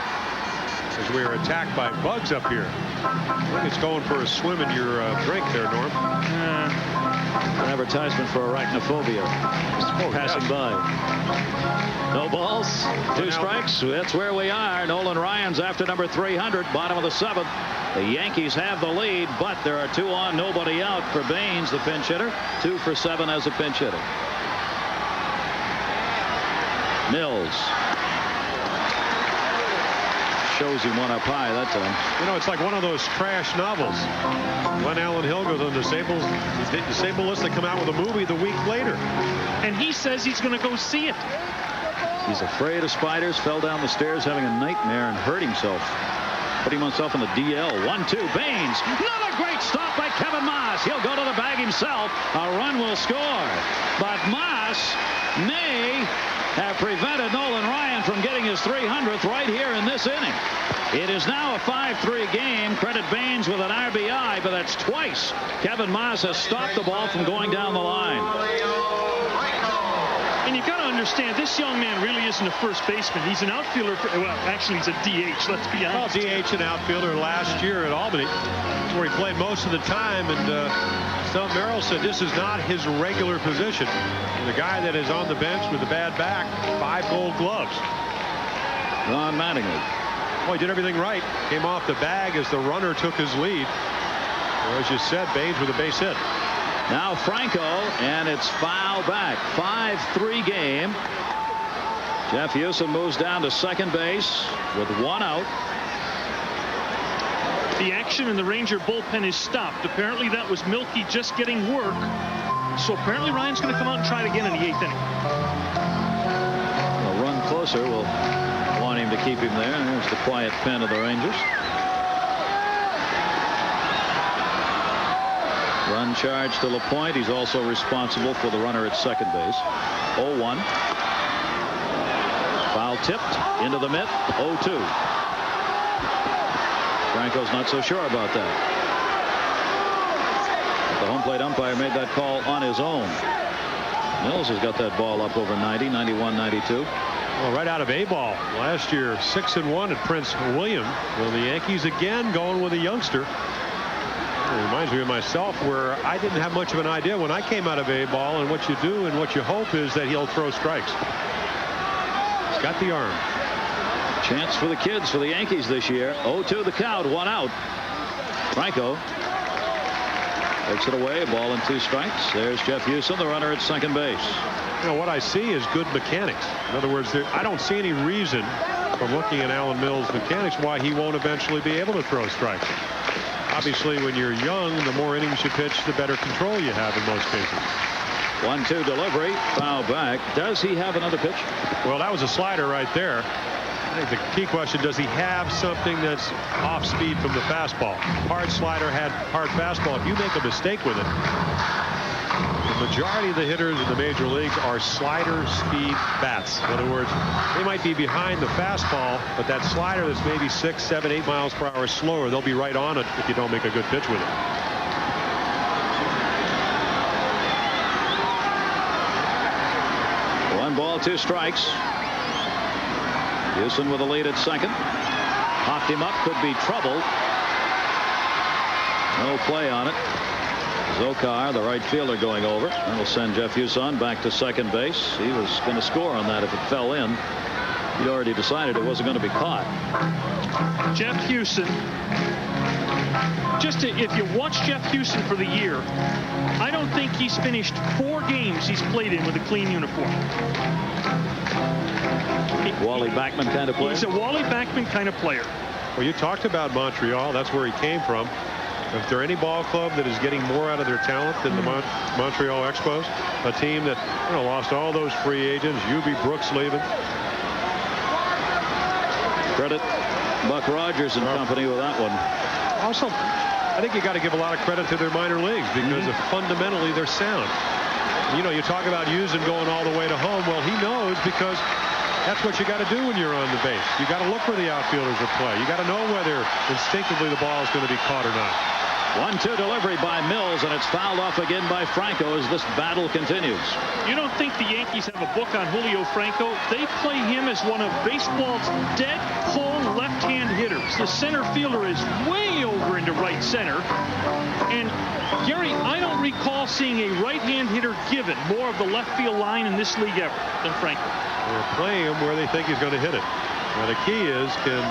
As we are attacked by bugs up here. I think it's going for a swim in your drink there, Norm. An advertisement for arachnophobia. Passing by. No balls, 2 strikes. That's where we are. Nolan Ryan's after number 300, bottom of the 7th. The Yankees have the lead, but there are 2 on, nobody out for Baines, the pinch hitter. 2 for 7 as a pinch hitter. Mills. Shows him one up high that time. You know, it's like one of those trash novels. Glenn Allen Hill goes on disabled list. They come out with a movie the week later. And he says he's going to go see it. He's afraid of spiders, fell down the stairs having a nightmare and hurt himself. Putting himself in the DL. 1-2. Baines. Another great stop by Kevin Moss. He'll go to the bag himself. A run will score. But Moss may have prevented Nolan Ryan from getting his 300th right here in this inning. It is now a 5-3 game. Credit Baines with an RBI, but that's twice Kevin Moss has stopped the ball from going down the line. And you've got to understand, this young man really isn't a first baseman. He's an outfielder. Well, actually, he's a DH, let's be honest. Well, DH and outfielder last year at Albany, where he played most of the time. And Stump Merrill said this is not his regular position. The guy that is on the bench with a bad back, 5 gold gloves. Ron Mattingly. Well, he did everything right. Came off the bag as the runner took his lead. Or as you said, Baines with a base hit. Now Franco, and it's foul back. 5-3 game. Jeff Houston moves down to second base with 1 out. The action in the Ranger bullpen is stopped. Apparently that was Milky just getting work. So apparently Ryan's going to come out and try it again in the 8th inning. A run closer will want him to keep him there. There's the quiet pen of the Rangers. Run charge to LaPointe. He's also responsible for the runner at second base. 0-1. Foul tipped into the mitt. 0-2. Franco's not so sure about that. The home plate umpire made that call on his own. Mills has got that ball up over 90, 91, 92. Well, right out of A-ball last year, 6-1 at Prince William. Well, the Yankees again going with a youngster. It reminds me of myself, where I didn't have much of an idea when I came out of A-ball, and what you do and what you hope is that he'll throw strikes. He's got the arm. Chance for the kids for the Yankees this year. 0-2 the count, 1 out. Franco takes it away, a ball and 2 strikes. There's Jeff Houston, the runner at second base. You know, what I see is good mechanics. In other words, I don't see any reason from looking at Alan Mills' mechanics why he won't eventually be able to throw strikes. Obviously, when you're young, the more innings you pitch, the better control you have in most cases. 1-2 delivery, foul back. Does he have another pitch? Well, that was a slider right there. I think the key question, does he have something that's off speed from the fastball? Hard slider, had hard fastball. If you make a mistake with it, the majority of the hitters in the major leagues are slider speed bats. In other words, they might be behind the fastball, but that slider that's maybe 6, 7, 8 miles per hour slower, they'll be right on it if you don't make a good pitch with it. One ball, 2 strikes. Houston with a lead at second. Hopped him up, could be trouble. No play on it. Zokar, the right fielder, going over. That'll send Jeff Huson back to second base. He was going to score on that if it fell in. He'd already decided it wasn't going to be caught. Jeff Huson. If you watch Jeff Huson for the year, I don't think he's finished 4 games he's played in with a clean uniform. Wally Backman kind of player? He's a Wally Backman kind of player. Well, you talked about Montreal. That's where he came from. If there any ball club that is getting more out of their talent than the Montreal Expos, a team that lost all those free agents, Ubi, Brooks leaving. Credit Buck Rogers and company with that one. Also, I think you got to give a lot of credit to their minor leagues because fundamentally they're sound. You talk about Houston going all the way to home. Well, he knows because that's what you got to do when you're on the base. You got to look where the outfielders will play. You got to know whether instinctively the ball is going to be caught or not. 1-2 delivery by Mills, and it's fouled off again by Franco as this battle continues. You don't think the Yankees have a book on Julio Franco? They play him as one of baseball's dead pull left-hand hitters. The center fielder is way over into right center. And Gary, I don't recall seeing a right-hand hitter given more of the left field line in this league ever than Franco. They're playing him where they think he's going to hit it. Now the key is, can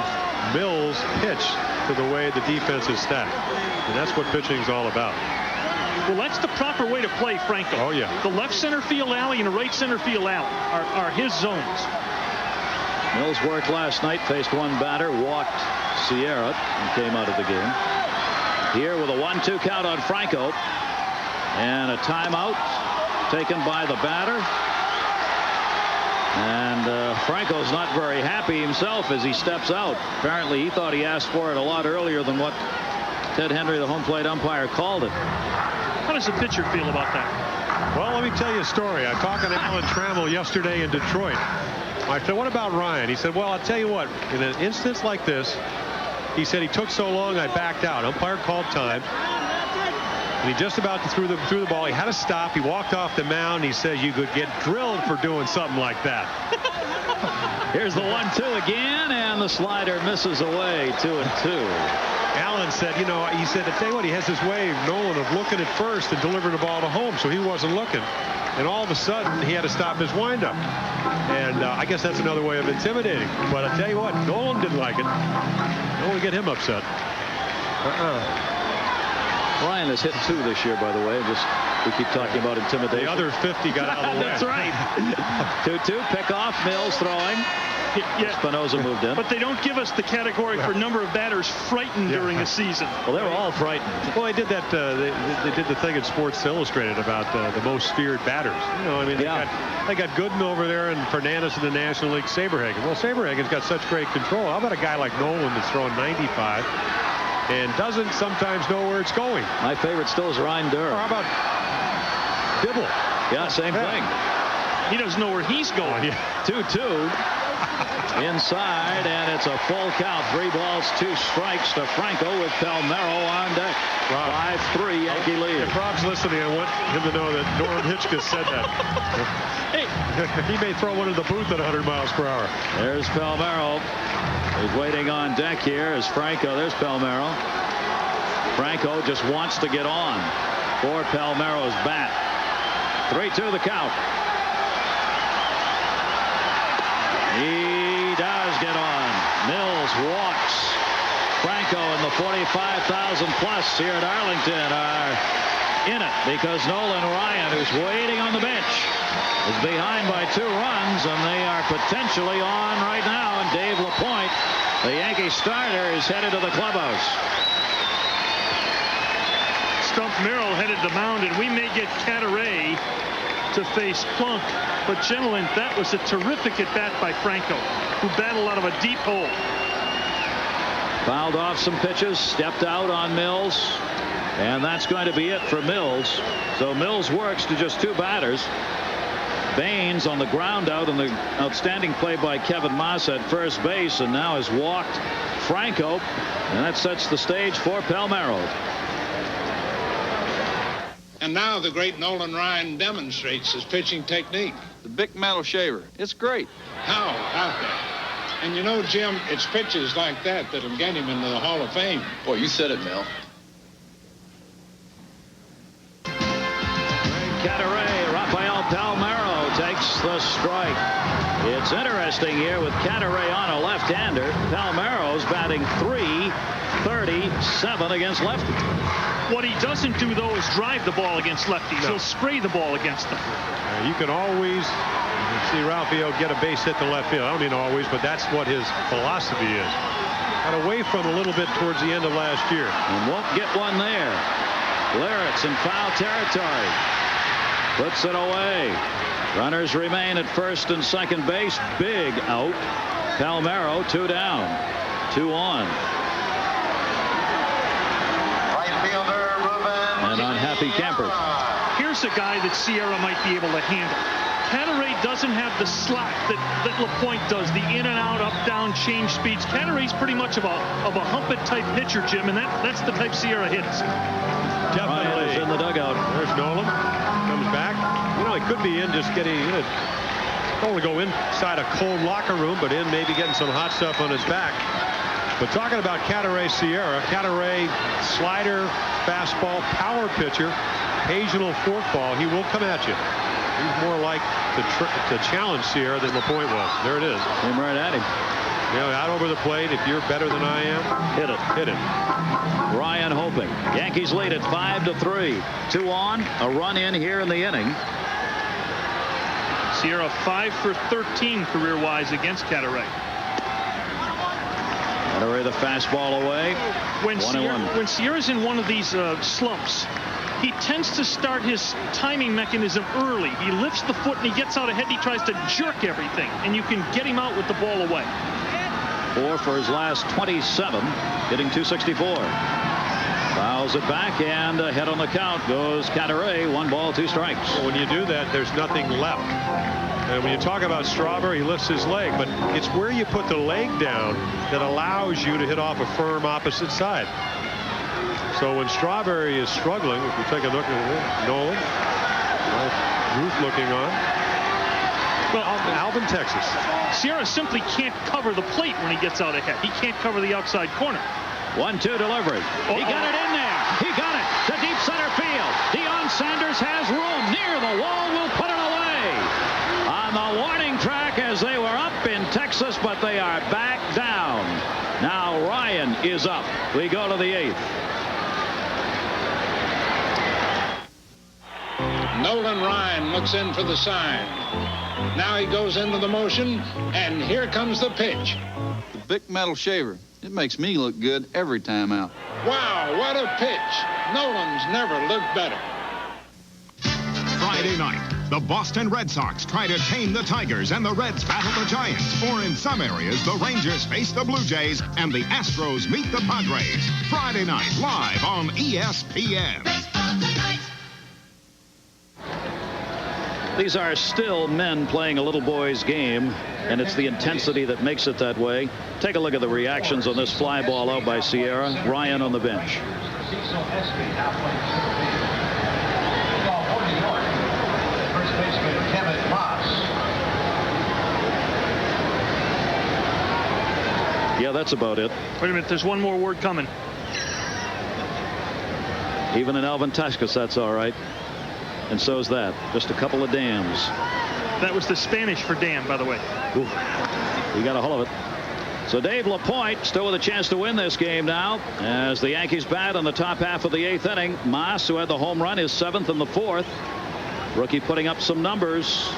Mills pitch to the way the defense is stacked? And that's what pitching is all about. Well, that's the proper way to play Franco. Oh, yeah. The left center field alley and the right center field alley are his zones. Mills worked last night, faced one batter, walked Sierra, and came out of the game. Here with a 1-2 count on Franco. And a timeout taken by the batter. And Franco's not very happy himself as he steps out. Apparently he thought he asked for it a lot earlier than what Ted Henry, the home plate umpire, called it. How does the pitcher feel about that? Well, let me tell you a story. I talked to Alan Trammell yesterday in Detroit. I said, what about Ryan? He said, well, I'll tell you what, in an instance like this, he said he took so long I backed out. Umpire called time. And he just about threw the ball. He had to stop. He walked off the mound. He said you could get drilled for doing something like that. Here's the 1-2 again, and the slider misses away. 2-2. Allen said, he said, I tell you what, he has this way, Nolan, of looking at first and delivering the ball to home, so he wasn't looking. And all of a sudden, he had to stop his windup. And I guess that's another way of intimidating. But I tell you what, Nolan didn't like it. Don't want to get him upset. Ryan has hit 2 this year, by the way. We keep talking about intimidation. The other 50 got out of the way. That's right. 2-2, pickoff, Mills throwing. Yeah. Espinosa moved in. But they don't give us the category for number of batters frightened during a season. Well, they were all frightened. Well, they did that. They did the thing in Sports Illustrated about the most feared batters. They got Gooden over there and Fernandez in the National League, Saberhagen. Well, Saberhagen's got such great control. How about a guy like Nolan that's throwing 95 and doesn't sometimes know where it's going? My favorite still is Ryan Durr. Or how about Dibble? Yeah, same thing. He doesn't know where he's going. 2-2. Inside, and it's a full count. 3 balls, 2 strikes to Franco with Palmeiro on deck. 5-3 Yankee lead. If Rob's listening, I want him to know that Norm Hitchcock said that. He may throw one in the booth at 100 miles per hour. There's Palmeiro. He's waiting on deck here as Franco. There's Palmeiro. Franco just wants to get on for Palmeiro's bat. 3-2 the count. He does get on. Mills walks. Franco and the 45,000 plus here at Arlington are in it because Nolan Ryan, who's waiting on the bench, is behind by 2 runs, and they are potentially on right now. And Dave LaPointe, the Yankee starter, is headed to the clubhouse. Stump Merrill headed to the mound, and we may get Cataray to face Plunk. But, gentlemen, that was a terrific at-bat by Franco, who battled out of a deep hole. Fouled off some pitches, stepped out on Mills, and that's going to be it for Mills. So Mills works to just 2 batters. Baines on the ground out, and the outstanding play by Kevin Maas at first base, and now has walked Franco, and that sets the stage for Palmeiro. And now the great Nolan Ryan demonstrates his pitching technique. The Bic Metal Shaver. It's great. How about that? And you know, Jim, it's pitches like that that'll get him into the Hall of Fame. Boy, you said it, Mel. Cadaret, Rafael Palmeiro takes the strike. It's interesting here with Cadaret on a left-hander. Palmeiro's batting .337 against lefty. What he doesn't do, though, is drive the ball against lefties. He'll spray the ball against them. You can always see Rafael get a base hit to left field. I don't mean always, but that's what his philosophy is. Got away from a little bit towards the end of last year. And won't get one there. Leyritz in foul territory. Puts it away. Runners remain at first and second base. Big out. Palmeiro 2 down. 2 on. Right fielder Ruben. And unhappy Camper. Here's a guy that Sierra might be able to handle. Cadaret doesn't have the slack that LaPointe does, the in and out, up, down, change speeds. Cadaret's pretty much of a hump it type pitcher, Jim, and that's the type Sierra hits. Definitely. Ryan is in the dugout. There's Nolan. Comes back. You know, he could be in just getting in. Don't want to go inside a cold locker room, but in maybe getting some hot stuff on his back. But talking about Cadaret Sierra, Cadaret slider, fastball, power pitcher, occasional forkball. He will come at you. He's more like to challenge Sierra than LaPointe was. There it is. Came right at him. You know, out over the plate. If you're better than I am, hit it. Hit it. Ryan hoping. Yankees lead it 5-3. 2 on. A run in here in the inning. Sierra 5 for 13 career-wise against Cadaret. Cadaret the fastball away. When Sierra's in one of these slumps, he tends to start his timing mechanism early. He lifts the foot and he gets out ahead. He tries to jerk everything, and you can get him out with the ball away. 4 for his last 27, hitting .264. Fouls it back, and ahead on the count goes Cadaret. 1 ball, 2 strikes. Well, when you do that, there's nothing left. And when you talk about Strawberry, he lifts his leg, but it's where you put the leg down that allows you to hit off a firm opposite side. So when Strawberry is struggling, if you take a look at Nolan, Ruth looking on. Well, Alvin, Texas. Sierra simply can't cover the plate when he gets out ahead. He can't cover the outside corner. 1-2 delivery. He got it in there. He got it to deep center field. Deion Sanders has room near the wall. Will put it away on the warning track as they were up in Texas, but they are back down. Now Ryan is up. We go to the 8th. Nolan Ryan looks in for the sign. Now he goes into the motion, and here comes the pitch. The Bic Metal Shaver. It makes me look good every time out. Wow, what a pitch. Nolan's never looked better. Friday night, the Boston Red Sox try to tame the Tigers and the Reds battle the Giants. Or in some areas, the Rangers face the Blue Jays and the Astros meet the Padres. Friday night, live on ESPN. These are still men playing a little boy's game, and it's the intensity that makes it that way. Take a look at the reactions on this fly ball out by Sierra. Ryan on the bench. First baseman Kevin Maas. Yeah, that's about it. Wait a minute, there's one more word coming. Even in Alvin Texas, that's all right. And so's that. Just a couple of dams. That was the Spanish for dam, by the way. Ooh, he got a hold of it. So Dave LaPointe still with a chance to win this game now as the Yankees bat in the top half of the 8th inning. Maas, who had the home run, is 7th in the 4th. Rookie putting up some numbers.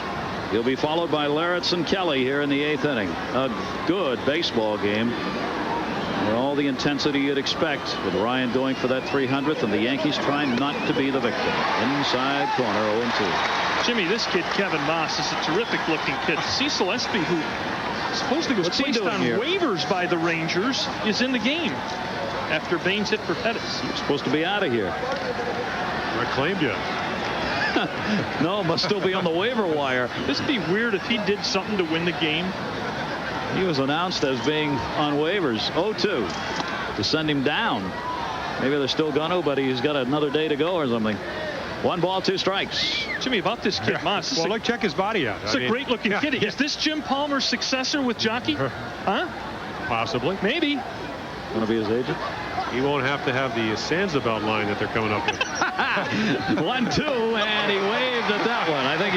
He'll be followed by Leyritz and Kelly here in the 8th inning. A good baseball game. And all the intensity you'd expect with Ryan going for that 300th and the Yankees trying not to be the victim. Inside corner 0-2. Jimmy, this kid, Kevin Moss, is a terrific-looking kid. Cecil Espy, who supposedly was placed on waivers by the Rangers, is in the game after Baines hit for Pettis. He's supposed to be out of here. I claimed you. No, must still be on the waiver wire. This would be weird if he did something to win the game. He was announced as being on waivers. 0-2 to send him down. Maybe they're still going to, but he's got another day to go or something. 1 ball, 2 strikes. Jimmy, about this kid, Moss. Well, look, check his body out. It's a great-looking kid. Is this Jim Palmer's successor with Jockey? Huh? Possibly. Maybe. Going to be his agent? He won't have to have the Sansa-Belt line that they're coming up with. 1-2, and he waved at that one. I think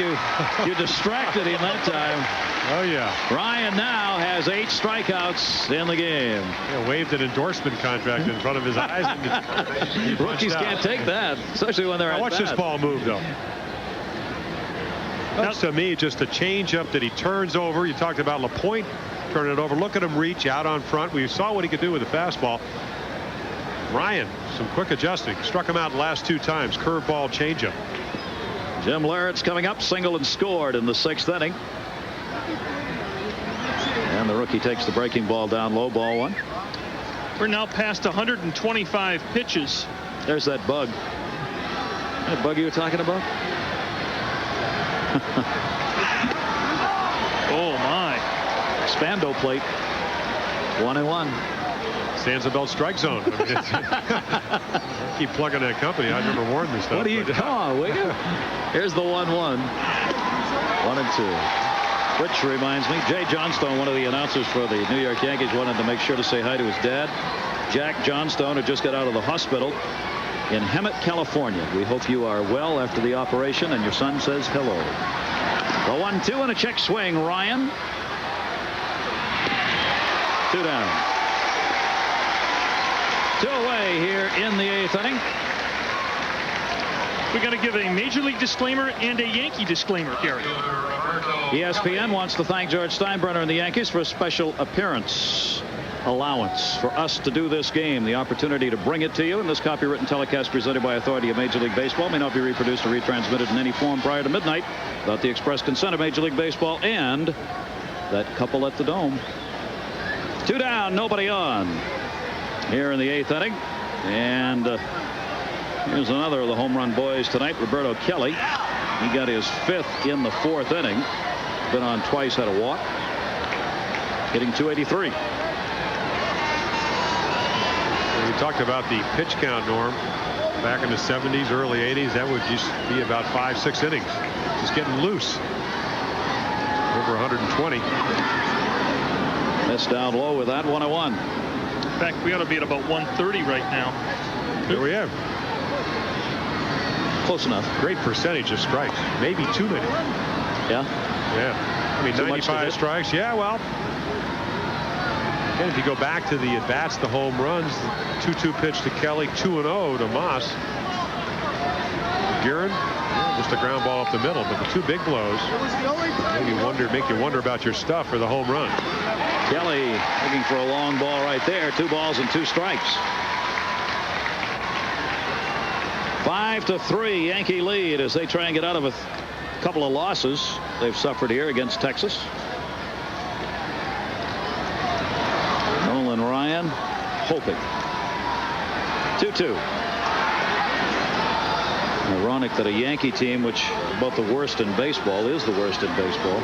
you distracted him that time. Oh, yeah. Ryan now has 8 strikeouts in the game. Yeah, waved an endorsement contract in front of his eyes. And rookies can't take that, especially when they're at bat. Watch this ball move, though. That's, to me, just a changeup that he turns over. You talked about LaPointe turning it over. Look at him reach out on front. We saw what he could do with the fastball. Ryan, some quick adjusting. Struck him out the last 2 times. Curveball, changeup. Jim Leyritz coming up, single and scored in the 6th inning. And the rookie takes the breaking ball down low, ball 1. We're now past 125 pitches. There's that bug. That bug you were talking about? Oh, my. Spando plate. 1-1. Sansa-Belt strike zone. I mean, keep plugging that company. I've never worn this stuff. What are you? Come on, will you? Here's the 1-1. 1-2. Which reminds me, Jay Johnstone, one of the announcers for the New York Yankees, wanted to make sure to say hi to his dad, Jack Johnstone, who just got out of the hospital in Hemet, California. We hope you are well after the operation, and your son says hello. The 1-2 and a check swing. Ryan. 2 down. 2 away here in the 8th inning. We got to give a Major League disclaimer and a Yankee disclaimer, Gary. ESPN wants to thank George Steinbrenner and the Yankees for a special appearance allowance for us to do this game. The opportunity to bring it to you in this copywritten telecast presented by authority of Major League Baseball may not be reproduced or retransmitted in any form prior to midnight without the express consent of Major League Baseball and that couple at the Dome. 2 down, nobody on here in the 8th inning. And here's another of the home run boys tonight, Roberto Kelly. He got his 5th in the 4th inning. Been on twice, had a walk. Hitting .283. We talked about the pitch count, Norm. Back in the 70s, early 80s, that would just be about 5-6 innings. Just getting loose. Over 120. That's down low with that 1-1. In fact, we ought to be at about 130 right now. Here we are. Close enough. Great percentage of strikes. Maybe too many. Yeah? Yeah. I mean, 95 strikes. Yeah, well. And if you go back to the at-bats, the home runs, 2-2 pitch to Kelly, 2-0 to Moss. Guerin, just a ground ball up the middle, but the 2 big blows make you wonder about your stuff for the home run. Kelly looking for a long ball right there. 2 balls and 2 strikes. 5-3 Yankee lead as they try and get out of a couple of losses they've suffered here against Texas. Nolan Ryan hoping. 2-2. Ironic that a Yankee team, which is about the worst in baseball, is the worst in baseball,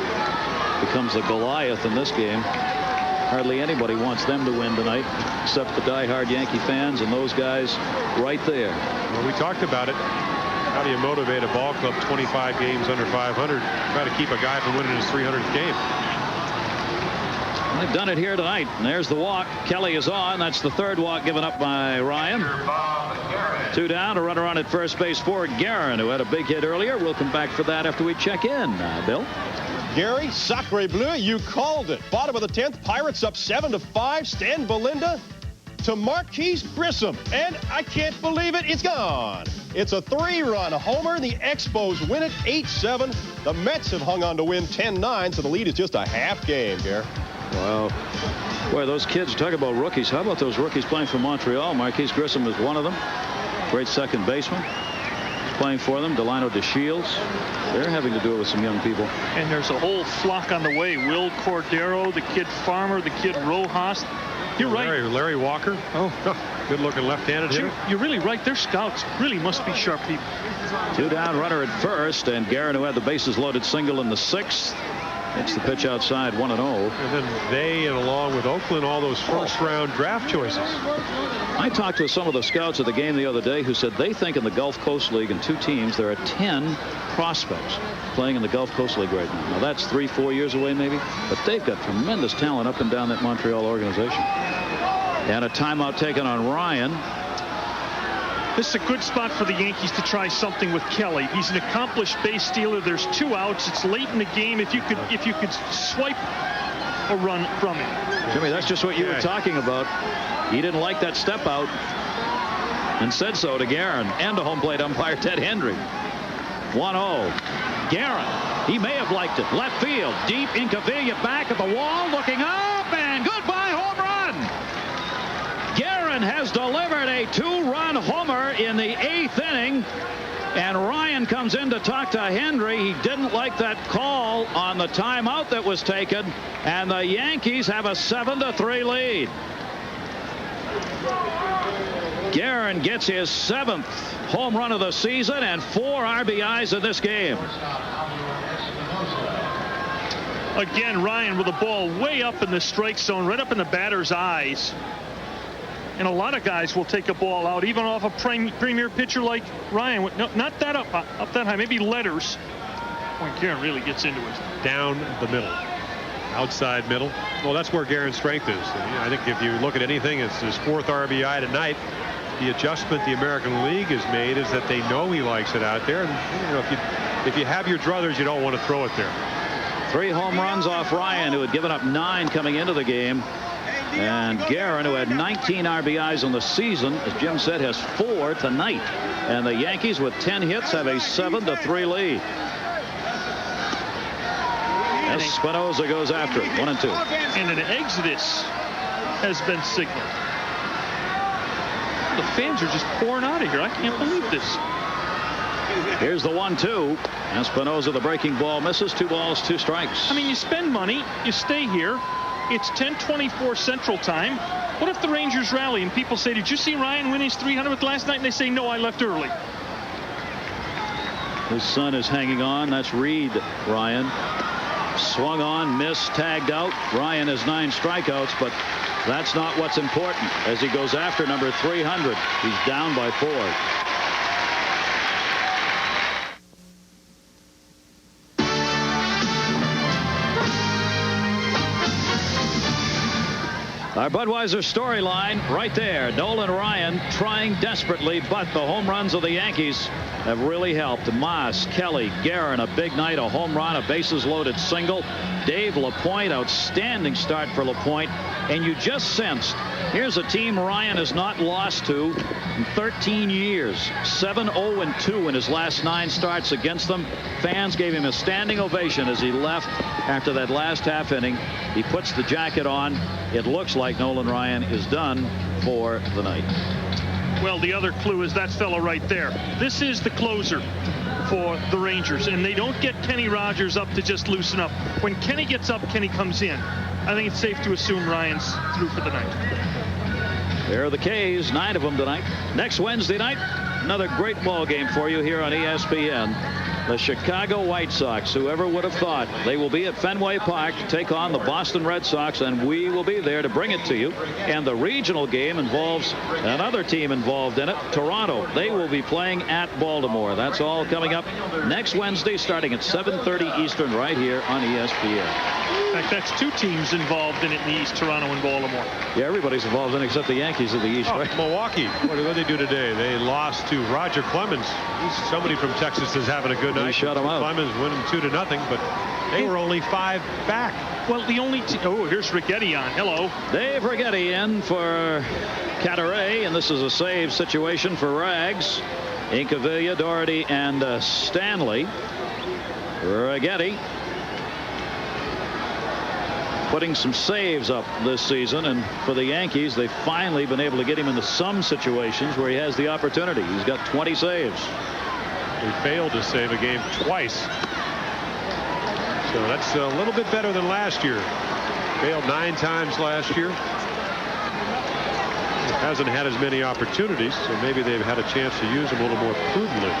becomes the Goliath in this game. Hardly anybody wants them to win tonight except the diehard Yankee fans and those guys right there. Well, we talked about it. How do you motivate a ball club 25 games under 500? Try to keep a guy from winning his 300th game. They've done it here tonight. And there's the walk. Kelly is on. That's the 3rd walk given up by Ryan. 2 down. A runner on at first base for Guerin, who had a big hit earlier. We'll come back for that after we check in. Bill? Gary, Sacre Bleu, you called it. Bottom of the 10th, Pirates up 7-5. Stan Belinda to Marquise Grissom. And I can't believe it, it's gone. It's a 3-run homer. The Expos win it 8-7. The Mets have hung on to win 10-9, so the lead is just a half game, Gary. Wow. Boy, those kids, talk about rookies. How about those rookies playing for Montreal? Marquise Grissom is one of them. Great second baseman. playing for them. Delino DeShields. They're having to do it with some young people. And there's a whole flock on the way. Will Cordero, the kid Farmer, the kid Rojas. You're right. Larry Walker. Oh, good-looking left-handed hitter. You're really right. Their scouts really must be sharp people. 2 down, runner at first, and Guerin, who had the bases loaded single in the 6th, hits the pitch outside 1-0. And then they, and along with Oakland, all those first-round draft choices. I talked to some of the scouts at the game the other day who said they think in the Gulf Coast League in 2 teams there are 10 prospects playing in the Gulf Coast League right now. Now that's 3-4 years away maybe, but they've got tremendous talent up and down that Montreal organization. And a timeout taken on Ryan. This is a good spot for the Yankees to try something with Kelly. He's an accomplished base stealer. There's 2 outs. It's late in the game. If you could swipe a run from him. Jimmy, that's just what you were talking about. He didn't like that step out and said so to Guerin and to home plate umpire Ted Hendry. 1-0. Guerin, he may have liked it. Left field, deep. Incaviglia back at the wall, looking up, and goodbye home run. Guerin has delivered a 2-run homer in the 8th inning. And Ryan comes in to talk to Hendry. He didn't like that call on the timeout that was taken. And the Yankees have a 7-3 lead. Guerin gets his 7th home run of the season and 4 RBIs in this game. Again, Ryan with a ball way up in the strike zone, right up in the batter's eyes. And a lot of guys will take a ball out, even off a premier pitcher like Ryan. No, not that up that high, maybe Letters. When Guerin really gets into it. Down the middle. Outside middle. Well, that's where Guerin's strength is. I think if you look at anything, it's his 4th RBI tonight. The adjustment the American League has made is that they know he likes it out there. And, if you have your druthers, you don't want to throw it there. 3 home runs off Ryan, who had given up 9 coming into the game. And Guerin, who had 19 RBIs on the season, as Jim said, has 4 tonight. And the Yankees, with 10 hits, have a 7-3 lead. Espinosa goes after it, 1-2. And an exodus has been signaled. The fans are just pouring out of here. I can't believe this. Here's the 1-2. Espinosa, the breaking ball, misses. 2 balls, 2 strikes. I mean, you spend money, you stay here. It's 10:24 Central Time. What if the Rangers rally and people say, did you see Ryan win his 300th last night? And they say, no, I left early. His son is hanging on. That's Reed Ryan. Swung on, missed, tagged out. Ryan has 9 strikeouts, but that's not what's important as he goes after number 300. He's down by 4. Our Budweiser storyline right there. Nolan Ryan trying desperately, but the home runs of the Yankees have really helped. Moss, Kelly, Guerin, a big night, a home run, a bases loaded single. Dave LaPointe, outstanding start for LaPointe. And you just sensed, here's a team Ryan has not lost to in 13 years. 7-0-2 in his last 9 starts against them. Fans gave him a standing ovation as he left after that last half inning. He puts the jacket on. It looks like Nolan Ryan is done for the night. Well, the other clue is that fella right there. This is the closer for the Rangers, and they don't get Kenny Rogers up to just loosen up. When Kenny gets up, Kenny comes in. I think it's safe to assume Ryan's through for the night. There are the K's, 9 of them tonight. Next Wednesday night, another great ball game for you here on ESPN. The Chicago White Sox, whoever would have thought, they will be at Fenway Park to take on the Boston Red Sox, and we will be there to bring it to you. And the regional game involves another team involved in it, Toronto. They will be playing at Baltimore. That's all coming up next Wednesday starting at 7:30 Eastern right here on ESPN. In fact, that's 2 teams involved in it in the East, Toronto and Baltimore. Yeah, everybody's involved in it except the Yankees of the East, right? Milwaukee, what did they do today? They lost to Roger Clemens. Somebody from Texas is having a good night. They shut him out. Clemens winning 2-0, but they were only 5 back. Well, the only here's Righetti on. Hello. Dave Righetti in for Cataray, and this is a save situation for Rags. Incaviglia, Doherty, and Stanley. Righetti putting some saves up this season, and for the Yankees, they've finally been able to get him into some situations where he has the opportunity. He's got 20 saves. He failed to save a game twice. So that's a little bit better than last year. Failed 9 times last year. Hasn't had as many opportunities, so maybe they've had a chance to use him a little more prudently.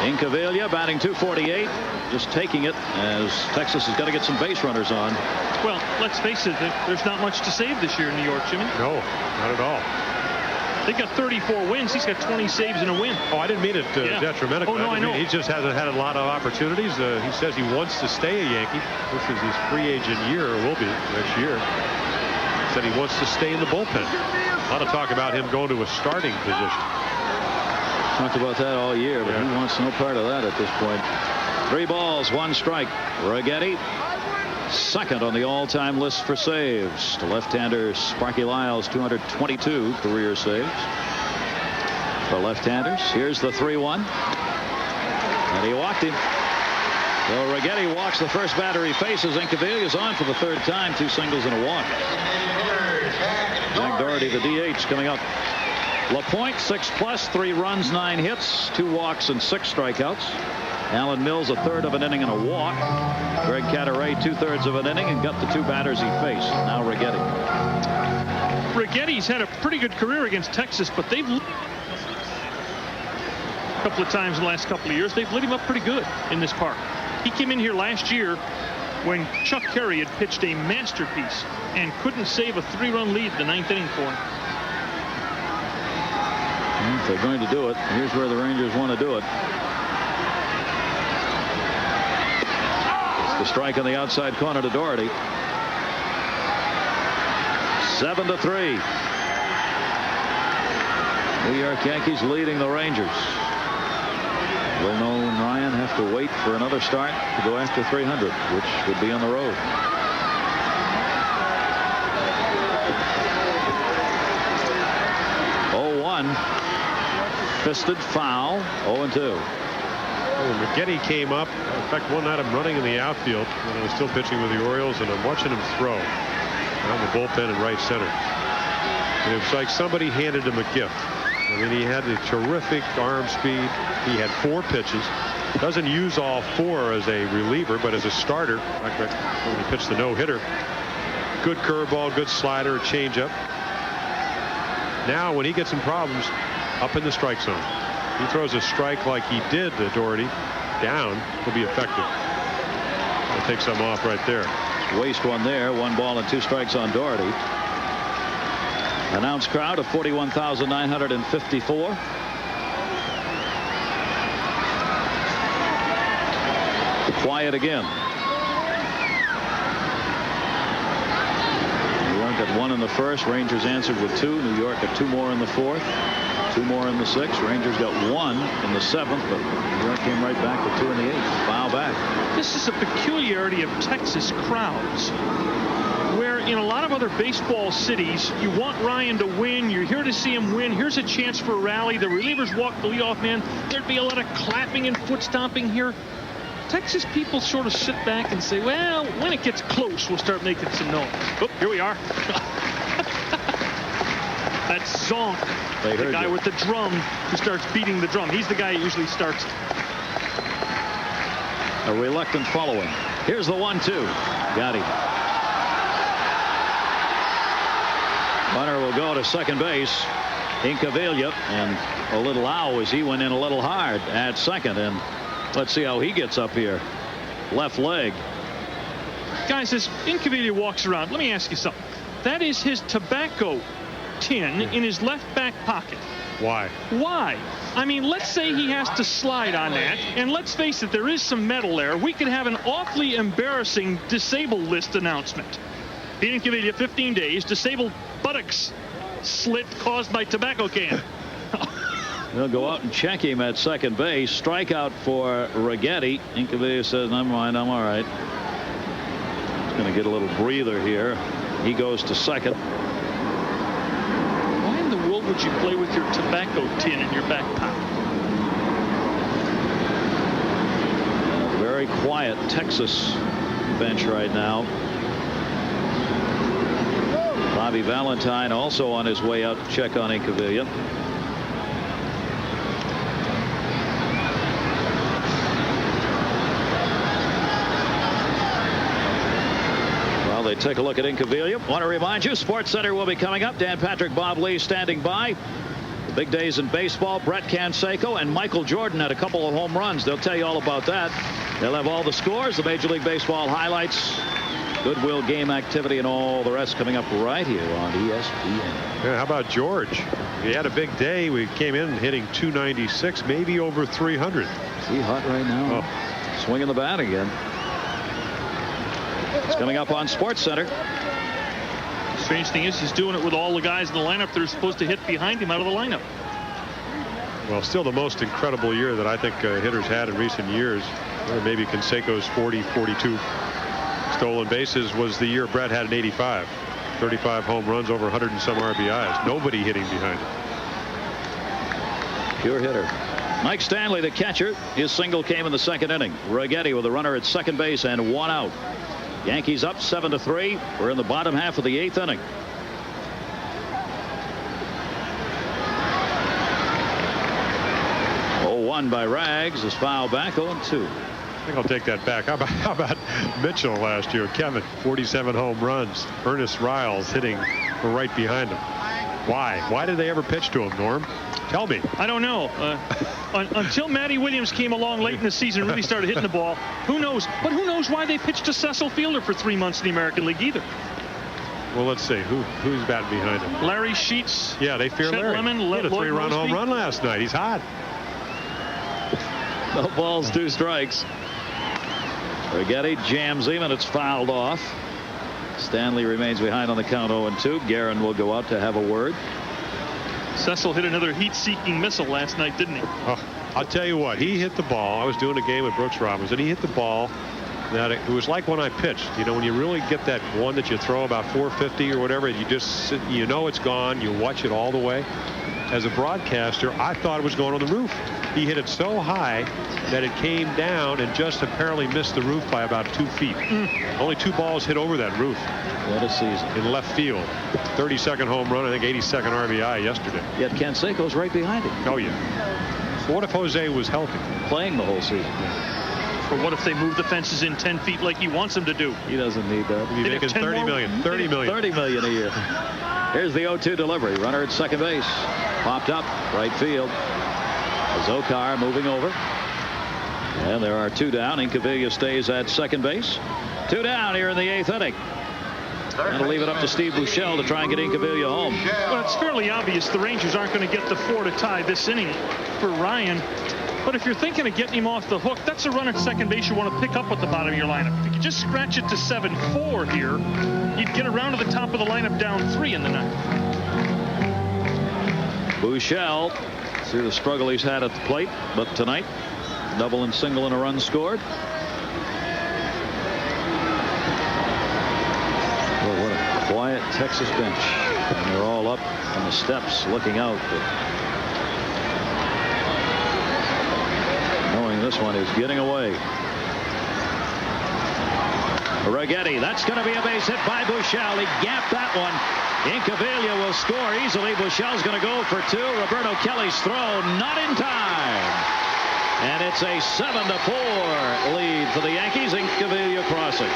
Incaviglia batting .248, just taking it as Texas has got to get some base runners on. Well, let's face it, there's not much to save this year in New York, Jimmy. No, not at all. They've got 34 wins. He's got 20 saves and a win. Oh, I didn't mean it detrimental. Oh, no, I know. He just hasn't had a lot of opportunities. He says he wants to stay a Yankee. This is his free agent year, or will be next year. Said he wants to stay in the bullpen. A lot of talk about him going to a starting position. Talked about that all year, but he wants no part of that at this point. 3 balls, 1 strike. Righetti, second on the all-time list for saves. The left-hander Sparky Lyles, 222 career saves for left-handers. Here's the 3-1, and he walked him. So Righetti walks the first batter he faces. Incaviglia's on for the 3rd time, 2 singles and a walk. Jack Doherty, the DH, coming up. LaPointe, 6+, 3 runs, 9 hits, 2 walks, and 6 strikeouts. Alan Mills, 1/3 of an inning and a walk. Greg Cadaret, 2/3 of an inning, and got the 2 batters he faced. Now Righetti. Righetti's had a pretty good career against Texas, but they've a couple of times in the last couple of years. They've lit him up pretty good in this park. He came in here last year when Chuck Carey had pitched a masterpiece and couldn't save a 3-run lead in the 9th inning for him. If they're going to do it, here's where the Rangers want to do it. It's the strike on the outside corner to Doherty. 7-3. New York Yankees leading the Rangers. Will Nolan Ryan have to wait for another start to go after 300, which would be on the road? Fisted foul. 0-2. Righetti came up. In fact, one night I'm running in the outfield when I was still pitching with the Orioles, and I'm watching him throw on the bullpen in right center. And it was like somebody handed him a gift. I mean, he had a terrific arm speed. He had 4 pitches. Doesn't use all 4 as a reliever, but as a starter, like when he pitched the no-hitter. Good curveball, good slider, changeup. Now, when he gets in problems, up in the strike zone. He throws a strike like he did to Doherty down, will be effective. He'll take some off right there. Waste one there. 1 ball and 2 strikes on Doherty. Announced crowd of 41,954. Quiet again. New York got 1 in the 1st. Rangers answered with 2. New York got 2 more in the 4th. 2 more in the 6th. Rangers got 1 in the 7th, but New York came right back with 2 in the 8th. Foul back. This is a peculiarity of Texas crowds, where in a lot of other baseball cities, you want Ryan to win. You're here to see him win. Here's a chance for a rally. The relievers walk the leadoff man. There'd be a lot of clapping and foot stomping here. Texas people sort of sit back and say, well, when it gets close, we'll start making some noise. Oh, here we are. That's Zonk, the guy with the drum who starts beating the drum. He's the guy who usually starts. A reluctant following. Here's the 1-2. Got him. Bunner will go to second base. Incaviglia, and a little ow as he went in a little hard at second. And let's see how he gets up here. Left leg. Guys, as Incaviglia walks around, let me ask you something. That is his tobacco tin in his left back pocket. Why? Why? I mean, let's say he has to slide on that, and let's face it, there is some metal there. We could have an awfully embarrassing disabled list announcement. Incaviglia, 15 days, disabled buttocks slit caused by tobacco can. They'll go out and check him at second base. Strikeout for Righetti. Incaviglia says, never mind, I'm all right. He's going to get a little breather here. He goes to second. Why in the world would you play with your tobacco tin in your back pocket? Very quiet Texas bench right now. Bobby Valentine also on his way out to check on Incaviglia. they take a look at Incaviglia. Want to remind you, Sports Center will be coming up. Dan Patrick, Bob Lee standing by. The big days in baseball. Brett Canseco and Michael Jordan had a couple of home runs. They'll tell you all about that. They'll have all the scores, the Major League Baseball highlights, Goodwill game activity, and all the rest coming up right here on ESPN. Yeah, how about George? He had a big day. We came in hitting 296, maybe over 300. Is he hot right now? Oh. Swinging the bat again. It's coming up on Sports Center. Strange thing is, he's doing it with all the guys in the lineup that are supposed to hit behind him out of the lineup. Well, still the most incredible year that I think hitters had in recent years. Or maybe Canseco's 40-42 stolen bases was the year Brett had an 85. 35 home runs, over 100 and some RBIs. Nobody hitting behind him. Pure hitter. Mike Stanley, the catcher. His single came in the second inning. Righetti with a runner at second base and 1 out. Yankees up 7-3. We're in the bottom half of the 8th inning. One by Rags is foul back. 0-2. I think I'll take that back. How about Mitchell last year? Kevin, 47 home runs. Ernest Riles hitting right behind him. Why did they ever pitch to him, Norm? Tell me. I don't know. Until Matty Williams came along late in the season and really started hitting the ball. Who knows? But who knows why they pitched to Cecil Fielder for 3 months in the American League either. Well, let's see. Who's batting behind him? Larry Sheets. Yeah, they fear Chet Larry. Lemon, he had a 3-run home run last night. He's hot. No balls, 2 strikes. Righetti jams him, and it's fouled off. Stanley remains behind on the count 0-2. Guerin will go out to have a word. Cecil hit another heat-seeking missile last night, didn't he? Oh, I'll tell you what. He hit the ball. I was doing a game with Brooks Robinson. He hit the ball that it was like when I pitched. You know, when you really get that one that you throw about 450 or whatever, you just sit, you know it's gone. You watch it all the way. As a broadcaster, I thought it was going on the roof. He hit it so high that it came down and just apparently missed the roof by about 2 feet. Only 2 balls hit over that roof. What a season. In left field. 32nd home run, I think 82nd RBI yesterday. Yet Canseco's right behind him. Oh, yeah. What if Jose was healthy? Playing the whole season. Or what if they move the fences in 10 feet like he wants them to do? He doesn't need that. He's making $30 million. $30 million. $30 million a year. Here's the 0-2 delivery. Runner at second base. Popped up. Right field. Zokar moving over. And there are 2 down. Incaviglia stays at second base. 2 down here in the 8th inning. That'll leave it up to Steve Buechele to try and get Incaviglia home. Well, it's fairly obvious the Rangers aren't going to get the 4 to tie this inning for Ryan. But if you're thinking of getting him off the hook, that's a run at second base you want to pick up at the bottom of your lineup. If you could just scratch it to 7-4 here, you'd get around to the top of the lineup down 3 in the 9th. Buechele, see the struggle he's had at the plate, but tonight, double and single and a run scored. Well, what a quiet Texas bench. And they're all up on the steps looking out. Knowing this one is getting away. Righetti, that's going to be a base hit by Buechele. He gapped that one. Incaviglia will score easily. Buechele's going to go for 2. Roberto Kelly's throw not in time. And it's a 7-4 lead for the Yankees. Incaviglia crossing.